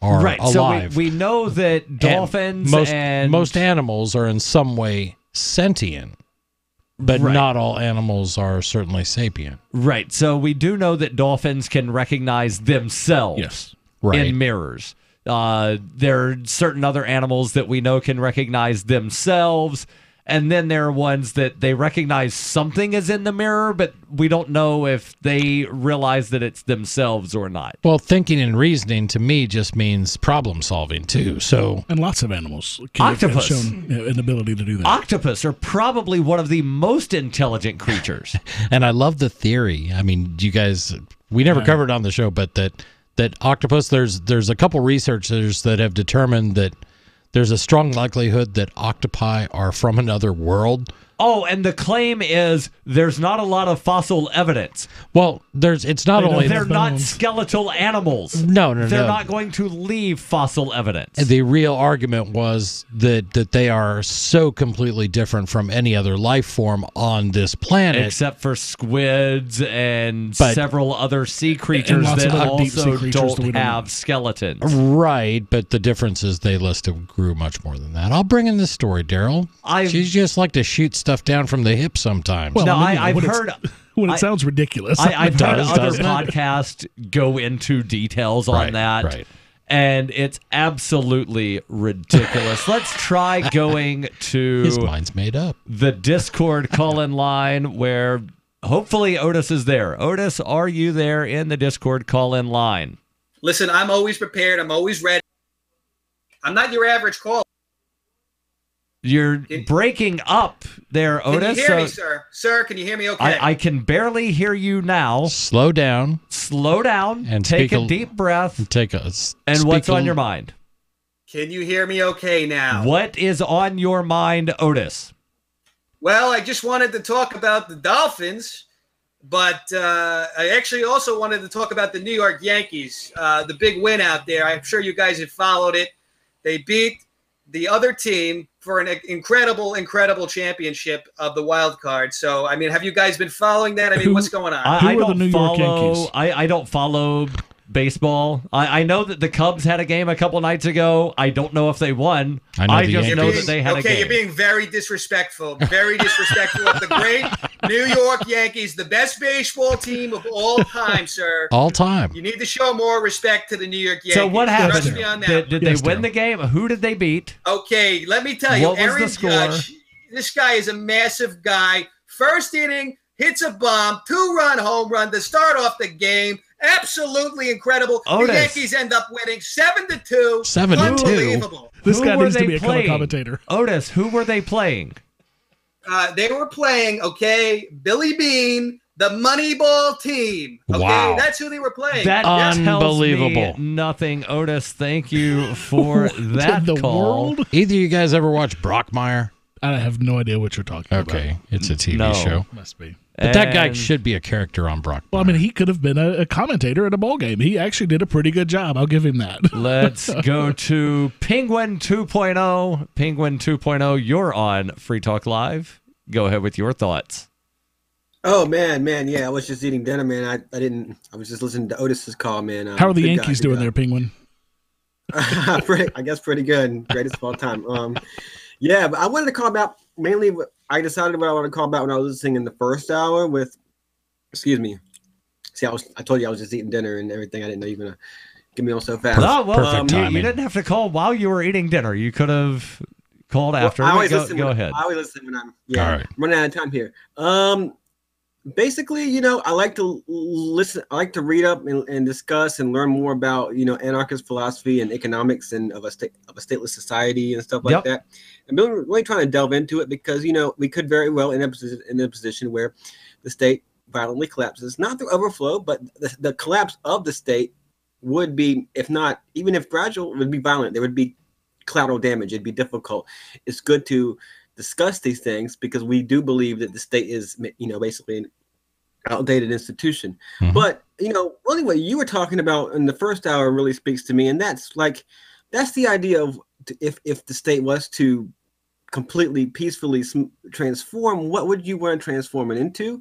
right. alive. So we know that dolphins and most animals are in some way sentient, but not all animals are certainly sapient. Right. So we do know that dolphins can recognize themselves in mirrors. There are certain other animals that we know can recognize themselves, and then there are ones that they recognize something is in the mirror, but we don't know if they realize that it's themselves or not. Well, thinking and reasoning to me just means problem solving too. So, and lots of animals have shown an ability to do that. Octopus are probably one of the most intelligent creatures. And I love the theory. I mean, you guys, we never covered it on the show, but that octopus, there's a couple researchers that have determined that there's a strong likelihood that octopi are from another world. Oh, and the claim is there's not a lot of fossil evidence. Well, it's not only they're not skeletal animals. No, they're not going to leave fossil evidence. The real argument was that they are so completely different from any other life form on this planet, except for squids and several other sea creatures that also don't have skeletons. Right, but the difference is they listed grew much more than that. I'll bring in this story, Darryl. You just like to shoot stuff down from the hip sometimes. Well, I've heard when it sounds ridiculous. I've heard other podcasts go into details on that. Right. And it's absolutely ridiculous. Let's try going to his mind's made up. The Discord call-in line where hopefully Otis is there. Otis, are you there in the Discord call-in line? Listen, I'm always prepared. I'm always ready. I'm not your average caller. You're breaking up there, Otis. Can you hear me, sir? Sir, can you hear me okay? I can barely hear you now. Slow down. And take a deep breath. And what's on your mind? Can you hear me okay now? What is on your mind, Otis? Well, I just wanted to talk about the Dolphins, but I actually also wanted to talk about the New York Yankees, the big win out there. I'm sure you guys have followed it. They beat the other team for an incredible championship of the wild card. So, I mean, have you guys been following that? I mean, what's going on? I don't follow baseball. I know that the Cubs had a game a couple nights ago. I don't know if they won. I just know that they had a game. Okay, you're being very disrespectful. Very disrespectful of the great New York Yankees, the best baseball team of all time, sir. All time. You need to show more respect to the New York Yankees. So what happened? Trust me on that. Did they win the game? Who did they beat? Okay, let me tell you. What was Aaron the score? Judge, this guy is a massive guy. First inning, hits a bomb, 2-run home run to start off the game. Absolutely incredible. Otis. The Yankees end up winning 7-2. 7-2. Unbelievable. This guy needs to be a color commentator. Otis, who were they playing? They were playing, Billy Bean, the Moneyball team. Okay, Wow. that's who they were playing. That Unbelievable. tells me nothing, Otis. Thank you for that call. Either you guys ever watch Brockmire? I have no idea what you're talking about. Okay, it's a TV show. Must be. But that guy should be a character on Brock. Well, I mean, he could have been a commentator at a ball game. He actually did a pretty good job. I'll give him that. Let's go to Penguin 2.0. Penguin 2.0, you're on Free Talk Live. Go ahead with your thoughts. Oh, man. Yeah, I was just eating dinner, man. I was just listening to Otis's call, man. How are the Yankees doing there, Penguin? I guess pretty good. Greatest of all time. Yeah, but I wanted to call about mainly I decided what I want to call about when I was listening in the first hour with, excuse me. See, I told you I was just eating dinner and everything. I didn't know you were going to get me on so fast. Oh, well, you didn't have to call while you were eating dinner. You could have called after. I always go ahead. I always listen when I'm All right. running out of time here. Basically, I like to listen. I like to read up and discuss and learn more about, anarchist philosophy and economics and of a stateless society and stuff like that. And really trying to delve into it because, we could very well end up in a position where the state violently collapses, not through overflow, but the collapse of the state would be, if not, even if gradual, would be violent. There would be collateral damage. It'd be difficult. It's good to discuss these things because we do believe that the state is, basically an outdated institution. Mm-hmm. But, really what you were talking about in the first hour really speaks to me. And that's the idea of if the state was to completely peacefully transform, what would you want to transform it into?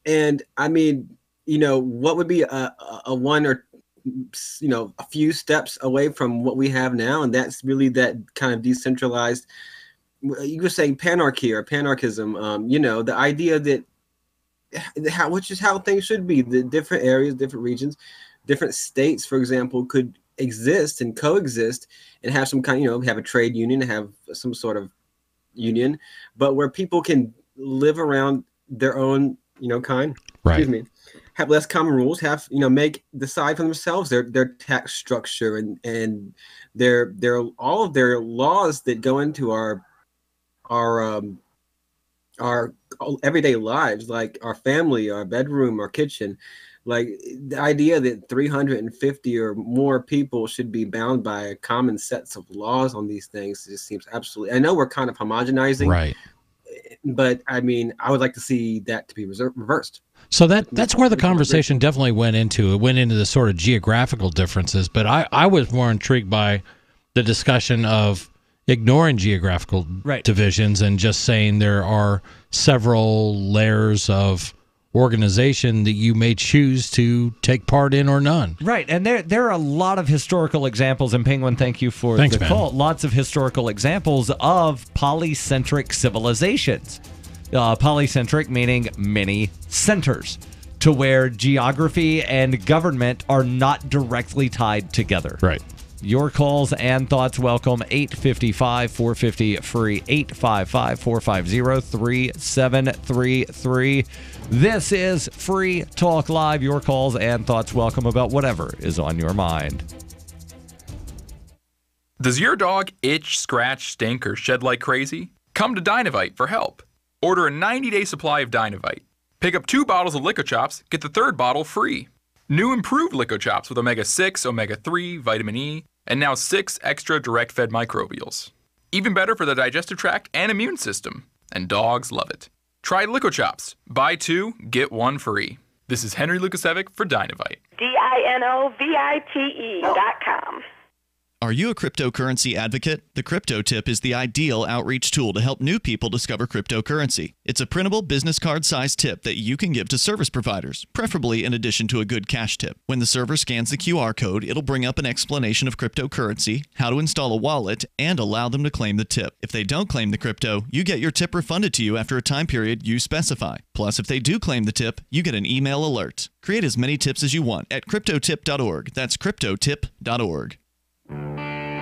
And I mean, what would be a one or, a few steps away from what we have now? And that's really that kind of decentralized, you were saying panarchy or panarchism, the idea that which is how things should be. The different areas, different regions, different states, for example, could exist and coexist and have some kind, have a trade union, have some sort of union, but where people can live around their own, kind. Right. Excuse me. Have less common rules. Have decide for themselves their tax structure and their all of their laws that go into our everyday lives, like our family, our bedroom, our kitchen. Like the idea that 350 or more people should be bound by common sets of laws on these things just seems absolutely. I know we're kind of homogenizing, right? But I mean, I would like to see that to be reversed. So that's where the conversation definitely went into. It went into the sort of geographical differences. But I was more intrigued by the discussion of ignoring geographical divisions and just saying there are several layers of organization that you may choose to take part in or none. Right, and there are a lot of historical examples, and Penguin, thank you for Thanks, the man. call. Lots of historical examples of polycentric civilizations. Polycentric meaning many centers, to where geography and government are not directly tied together. Right. Your calls and thoughts welcome. 855-450-FREE, 855-450-3733. This is Free Talk Live. Your calls and thoughts welcome about whatever is on your mind. Does your dog itch, scratch, stink, or shed like crazy? Come to Dynavite for help. Order a 90-day supply of Dynavite. Pick up 2 bottles of Lico Chops, get the 3rd bottle free. New improved Lico Chops with omega-6, omega-3, vitamin E, and now 6 extra direct-fed microbials. Even better for the digestive tract and immune system. And dogs love it. Try Lico Chops. Buy 2, get 1 free. This is Henry Lukasevic for Dynavite. DINOVITE.com. Are you a cryptocurrency advocate? The Crypto Tip is the ideal outreach tool to help new people discover cryptocurrency. It's a printable business card-sized tip that you can give to service providers, preferably in addition to a good cash tip. When the server scans the QR code, it'll bring up an explanation of cryptocurrency, how to install a wallet, and allow them to claim the tip. If they don't claim the crypto, you get your tip refunded to you after a time period you specify. Plus, if they do claim the tip, you get an email alert. Create as many tips as you want at cryptotip.org. That's cryptotip.org.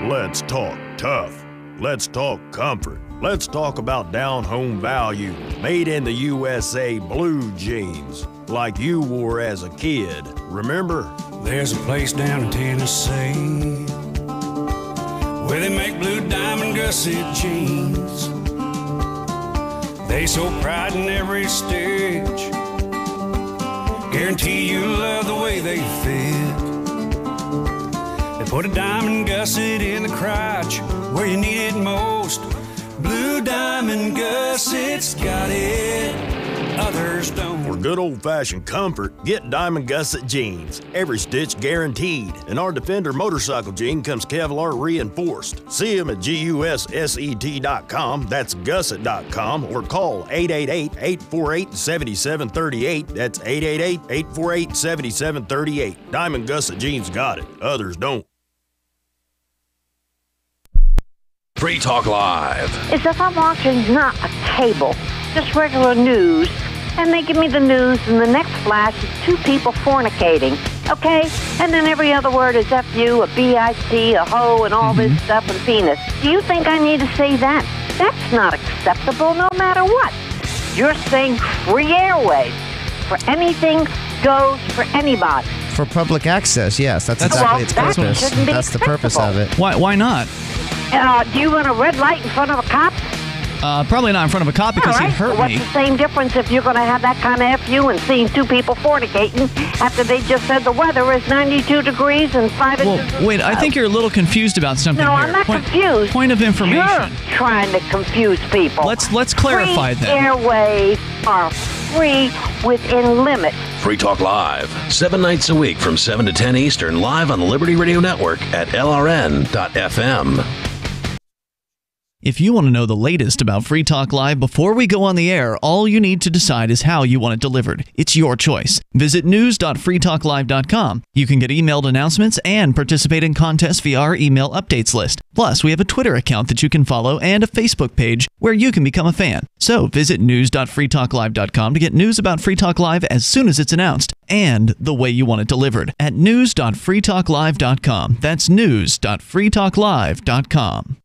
Let's talk tough. Let's talk comfort. Let's talk about down-home value. Made in the USA blue jeans, like you wore as a kid. Remember? There's a place down in Tennessee where they make blue diamond gusset jeans. They so pride in every stitch. Guarantee you love the way they fit. They put a diamond gusset in the crotch where you need it most. Blue diamond gussets got it, others don't. For good old-fashioned comfort, get Diamond Gusset jeans. Every stitch guaranteed. And our Defender motorcycle jean comes Kevlar reinforced. See them at GUSSET.com, that's gusset.com, or call 888-848-7738. That's 888-848-7738. Diamond Gusset jeans got it, others don't. Free Talk Live. It's if I'm watching not a cable, just regular news, and they give me the news, and the next flash is 2 people fornicating, okay? And then every other word is F-U, a B-I-C, a hoe, and all this stuff, and penis. Do you think I need to say that? That's not acceptable no matter what. You're saying free airwaves. For anything goes for anybody. For public access, yes. That's exactly its purpose. That's the purpose of it. Why not? Do you run a red light in front of a cop? Probably not in front of a cop because he'd hurt What's me. the same difference if you're going to have that kind of FU and seeing 2 people fornicating after they just said the weather is 92 degrees and 5 inches of Wait, I think you're a little confused about something No, here. I'm not confused. Point of information. You're trying to confuse people. Let's clarify free then. Airwaves are free within limits. Free Talk Live, 7 nights a week from 7 to 10 Eastern, live on the Liberty Radio Network at LRN.FM. If you want to know the latest about Free Talk Live before we go on the air, all you need to decide is how you want it delivered. It's your choice. Visit news.freetalklive.com. You can get emailed announcements and participate in contests via our email updates list. Plus, we have a Twitter account that you can follow and a Facebook page where you can become a fan. So visit news.freetalklive.com to get news about Free Talk Live as soon as it's announced and the way you want it delivered at news.freetalklive.com. That's news.freetalklive.com.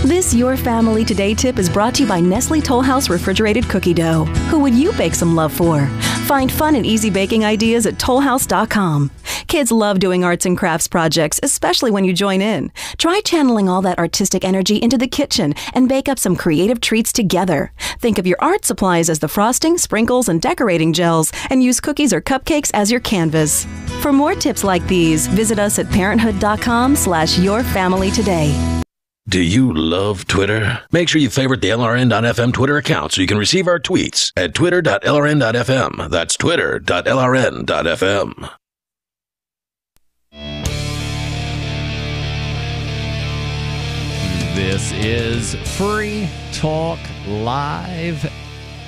This Your Family Today tip is brought to you by Nestle Toll House Refrigerated Cookie Dough. Who would you bake some love for? Find fun and easy baking ideas at tollhouse.com. Kids love doing arts and crafts projects, especially when you join in. Try channeling all that artistic energy into the kitchen and bake up some creative treats together. Think of your art supplies as the frosting, sprinkles, and decorating gels, and use cookies or cupcakes as your canvas. For more tips like these, visit us at parenthood.com/yourfamilytoday. Do you love Twitter? Make sure you favorite the LRN.FM Twitter account so you can receive our tweets at twitter.lrn.fm. That's twitter.lrn.fm. This is Free Talk Live.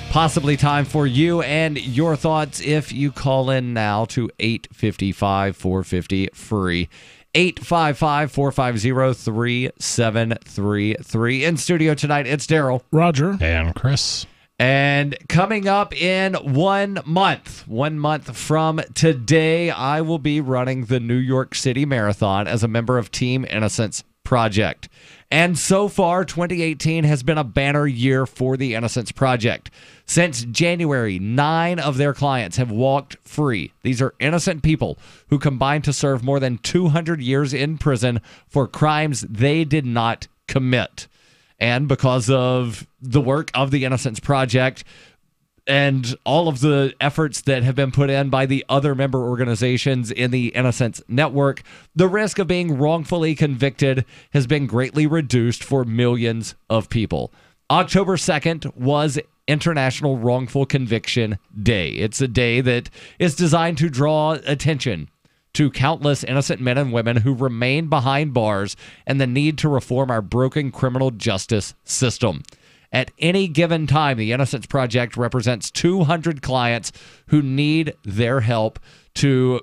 Possibly time for you and your thoughts if you call in now to 855-450-FREE. 855-450-3733. In studio tonight, it's Darryl, Rodger, and Chris. And coming up in 1 month from today, I will be running the New York City Marathon as a member of Team Innocence Project. And so far, 2018 has been a banner year for the Innocence Project. Since January, 9 of their clients have walked free. These are innocent people who combined to serve more than 200 years in prison for crimes they did not commit. And because of the work of the Innocence Project and all of the efforts that have been put in by the other member organizations in the Innocence Network, the risk of being wrongfully convicted has been greatly reduced for millions of people. October 2nd was International Wrongful Conviction Day. It's a day that is designed to draw attention to countless innocent men and women who remain behind bars and the need to reform our broken criminal justice system. At any given time, the Innocence Project represents 200 clients who need their help to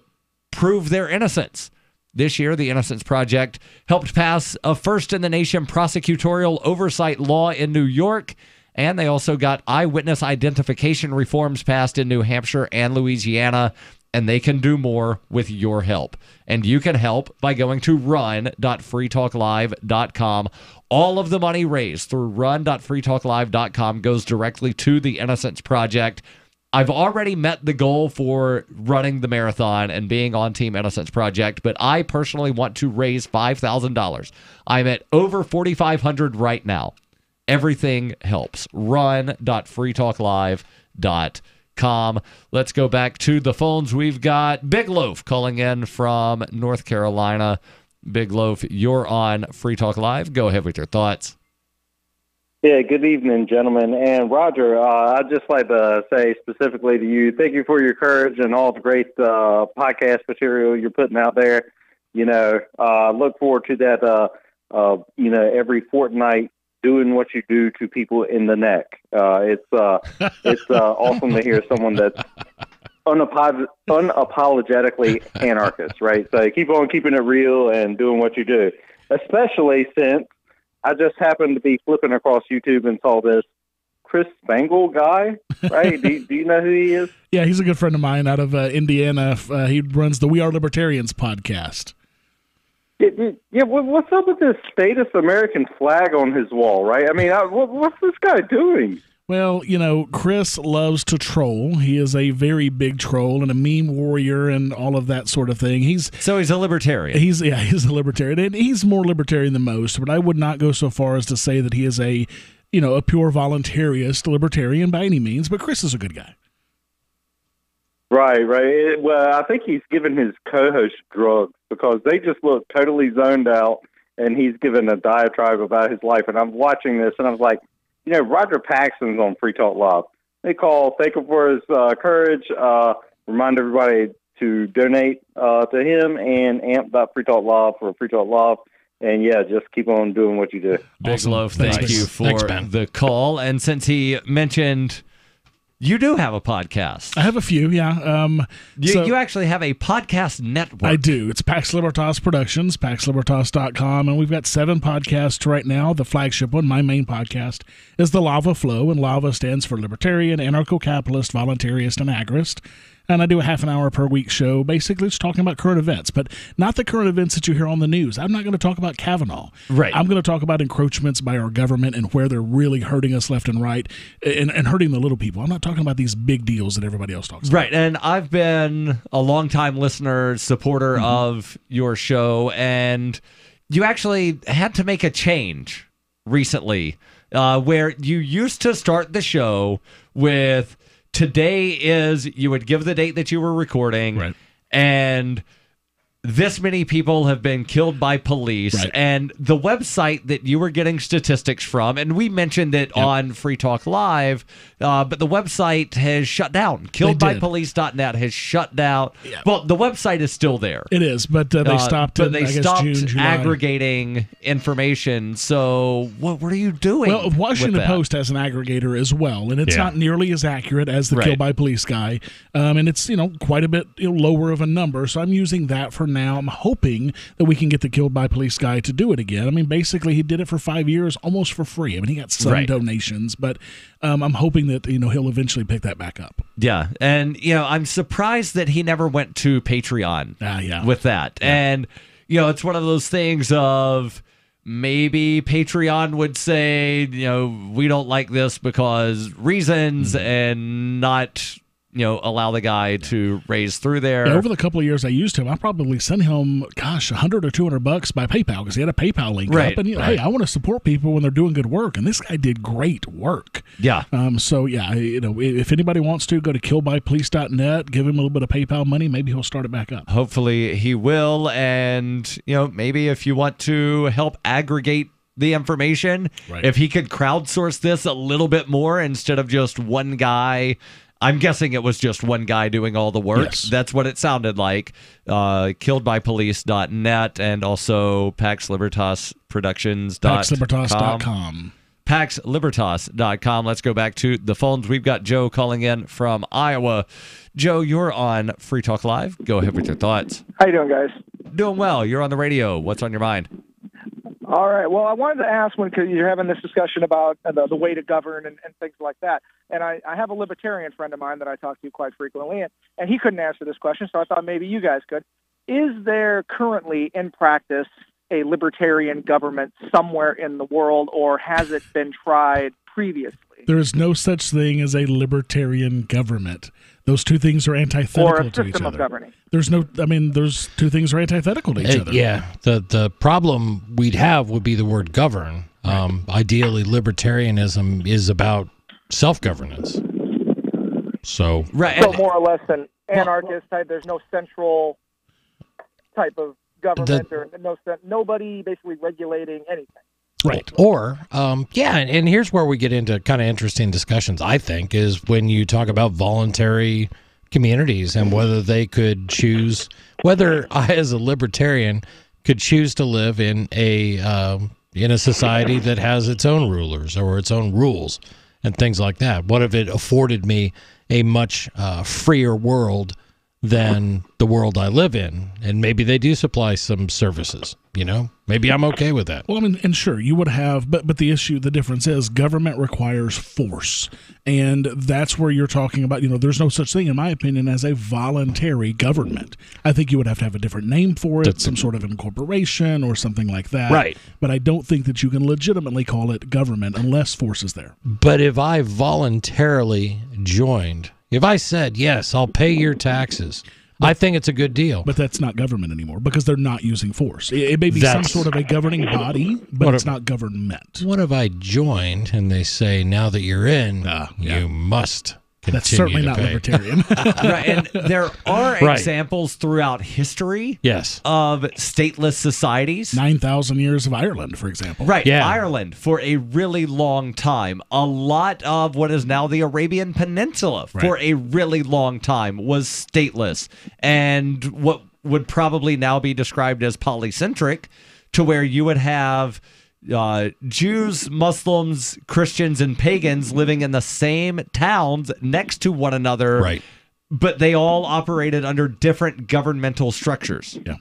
prove their innocence. This year, the Innocence Project helped pass a first-in-the-nation prosecutorial oversight law in New York, and they also got eyewitness identification reforms passed in New Hampshire and Louisiana, and they can do more with your help. And you can help by going to run.freetalklive.com. All of the money raised through run.freetalklive.com goes directly to the Innocence Project. I've already met the goal for running the marathon and being on Team Innocence Project, but I personally want to raise $5,000. I'm at over $4,500 right now. Everything helps. Run.freetalklive.com. Let's go back to the phones. We've got Big Loaf calling in from North Carolina. Big Loaf, you're on Free Talk Live. Go ahead with your thoughts. Yeah, good evening, gentlemen. And Rodger, I'd just like to say specifically to you, thank you for your courage and all the great podcast material you're putting out there. You know, look forward to that, every fortnight doing what you do to people in the neck. It's awesome to hear someone that's unapologetically anarchist, right? So keep on keeping it real and doing what you do, especially since I just happened to be flipping across YouTube and saw this Chris Spangle guy, right? do you know who he is? Yeah, he's a good friend of mine out of Indiana. He runs the We Are Libertarians podcast. Yeah, what's up with this status American flag on his wall, right? I mean, what's this guy doing? Well, you know, Chris loves to troll. He is a very big troll and a meme warrior and all of that sort of thing. So he's a libertarian. He's a libertarian. And he's more libertarian than most, but I would not go so far as to say that he is a pure voluntarist libertarian by any means, but Chris is a good guy. Right. Well, I think he's given his co-host drugs because they just look totally zoned out, and he's given a diatribe about his life. And I'm watching this, and I was like, Roger Paxton's on Free Talk Live. They thank him for his courage, remind everybody to donate to him, and amp.freetalk live for Free Talk Live. And, yeah, just keep on doing what you do. Big Loaf, thank you for the call. And since he mentioned you do have a podcast. I have a few, yeah. You actually have a podcast network. I do. It's Pax Libertas Productions, paxlibertas.com, and we've got 7 podcasts right now. The flagship one, my main podcast, is The Lava Flow, and LAVA stands for Libertarian, Anarcho-Capitalist, Voluntarist, and Agrist. And I do a half an hour per week show, basically just talking about current events, but not the current events that you hear on the news. I'm not going to talk about Kavanaugh. Right. I'm going to talk about encroachments by our government and where they're really hurting us left and right and hurting the little people. I'm not talking about these big deals that everybody else talks about. Right. And I've been a longtime listener, supporter of your show, and you actually had to make a change recently where you used to start the show with today is, you would give the date that you were recording, right, and this many people have been killed by police, and the website that you were getting statistics from, and we mentioned it on Free Talk Live, but the website has shut down. Killedbypolice.net has shut down. Well, the website is still there. It is, but they stopped. But they I guess, stopped June, July. aggregating information. So what are you doing? Well, Washington Post has an aggregator as well, and it's not nearly as accurate as the Kill by Police guy, and it's quite a bit lower of a number. So I'm using that for now. I'm hoping that we can get the Killed by Police guy to do it again. I mean, basically, he did it for 5 years, almost for free. I mean, he got some donations, but I'm hoping that he'll eventually pick that back up. Yeah, and I'm surprised that he never went to Patreon with that. Yeah. And it's one of those things of maybe Patreon would say, we don't like this because reasons, and not allow the guy to raise through there. Yeah, over the couple of years I used him, I probably sent him, $100 or $200 by PayPal because he had a PayPal link up. And hey, I want to support people when they're doing good work, and this guy did great work. Yeah. So yeah, if anybody wants to, go to killbypolice.net, give him a little bit of PayPal money, maybe he'll start it back up. Hopefully he will, and maybe if you want to help aggregate the information, if he could crowdsource this a little bit more instead of just one guy. I'm guessing it was just one guy doing all the work. Yes. That's what it sounded like. Killedbypolice.net and also PaxLibertasProductions.com. PaxLibertas.com. PaxLibertas.com. Let's go back to the phones. We've got Joe calling in from Iowa. Joe, you're on Free Talk Live. Go ahead with your thoughts. How you doing, guys? Doing well. You're on the radio. What's on your mind? All right. Well, I wanted to ask because you're having this discussion about the way to govern and things like that. And I have a libertarian friend of mine that I talk to quite frequently, and he couldn't answer this question, so I thought maybe you guys could. Is there currently in practice a libertarian government somewhere in the world, or has it been tried previously? There is no such thing as a libertarian government. Those two things are antithetical to each other. Or a system of governing. Those two things are antithetical to each other. Yeah, the problem we'd have would be the word govern. Ideally, libertarianism is about self-governance. So more or less an anarchist type. There's no central type of government, or nobody basically regulating anything. Right. Or, and here's where we get into kind of interesting discussions, I think, is when you talk about voluntary communities and whether they could choose, whether I as a libertarian could choose to live in a society that has its own rulers or its own rules and things like that. What if it afforded me a much freer world than the world I live in? And maybe they do supply some services, Maybe I'm okay with that. Well, and sure, you would have, but the difference is government requires force. And that's where you're talking about, there's no such thing, in my opinion, as a voluntary government. I think you would have to have a different name for it, some sort of incorporation or something like that. Right. But I don't think that you can legitimately call it government unless force is there. But if I voluntarily joined, if I said, yes, I'll pay your taxes, I think it's a good deal. But that's not government anymore because they're not using force. It may be some sort of a governing body, but it's not government. What if I joined and they say, now that you're in, you must continue That's certainly to not pay. libertarian. Right, and there are examples throughout history of stateless societies. 9,000 years of Ireland, for example. Right, Ireland for a really long time. A lot of what is now the Arabian Peninsula for a really long time was stateless. And what would probably now be described as polycentric, to where you would have Jews, Muslims, Christians, and pagans living in the same towns next to one another. Right. But they all operated under different governmental structures. Yeah.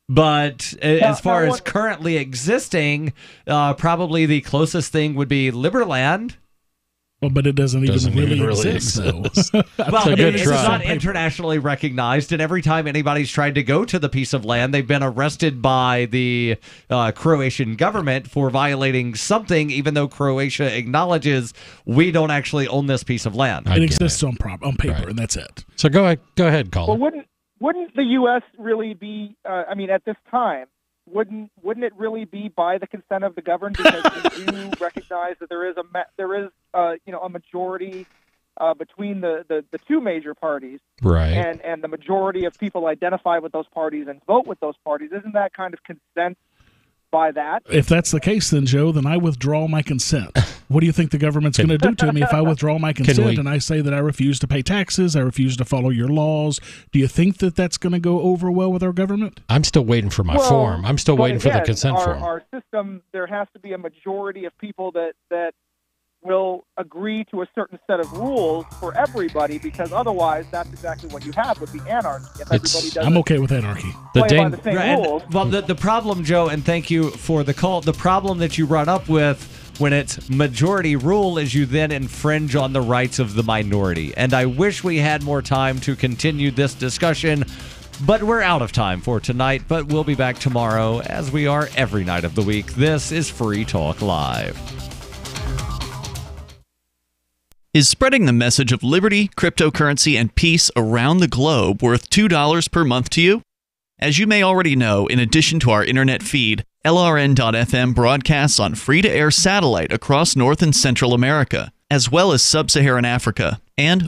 But as far as currently existing, probably the closest thing would be Liberland. Well, but it doesn't even really exist, though. Well, it's not internationally recognized, and every time anybody's tried to go to the piece of land, they've been arrested by the Croatian government for violating something, even though Croatia acknowledges we don't actually own this piece of land. It exists on paper, and that's it. So go ahead, Colin. Well, wouldn't the U.S. really be? At this time, wouldn't it really be by the consent of the governed? Because we do recognize that there is a majority between the two major parties, right? And the majority of people identify with those parties and vote with those parties. Isn't that kind of consent by that? If that's the case, then, Joe, then I withdraw my consent. What do you think the government's going to do to me if I withdraw my consent and I say that I refuse to pay taxes, I refuse to follow your laws? Do you think that that's going to go over well with our government? I'm still waiting for my form. I'm still waiting for the consent form. Our system, there has to be a majority of people that will agree to a certain set of rules for everybody, because otherwise that's exactly what you have would be anarchy. If everybody does I'm okay with anarchy. Play by the same rules. Well, the problem, Joe, and thank you for the call, the problem that you run up with when it's majority rule is you then infringe on the rights of the minority. And I wish we had more time to continue this discussion, but we're out of time for tonight. But we'll be back tomorrow, as we are every night of the week. This is Free Talk Live. Is spreading the message of liberty, cryptocurrency, and peace around the globe worth $2 per month to you? As you may already know, in addition to our internet feed, LRN.FM broadcasts on free-to-air satellite across North and Central America, as well as Sub-Saharan Africa. And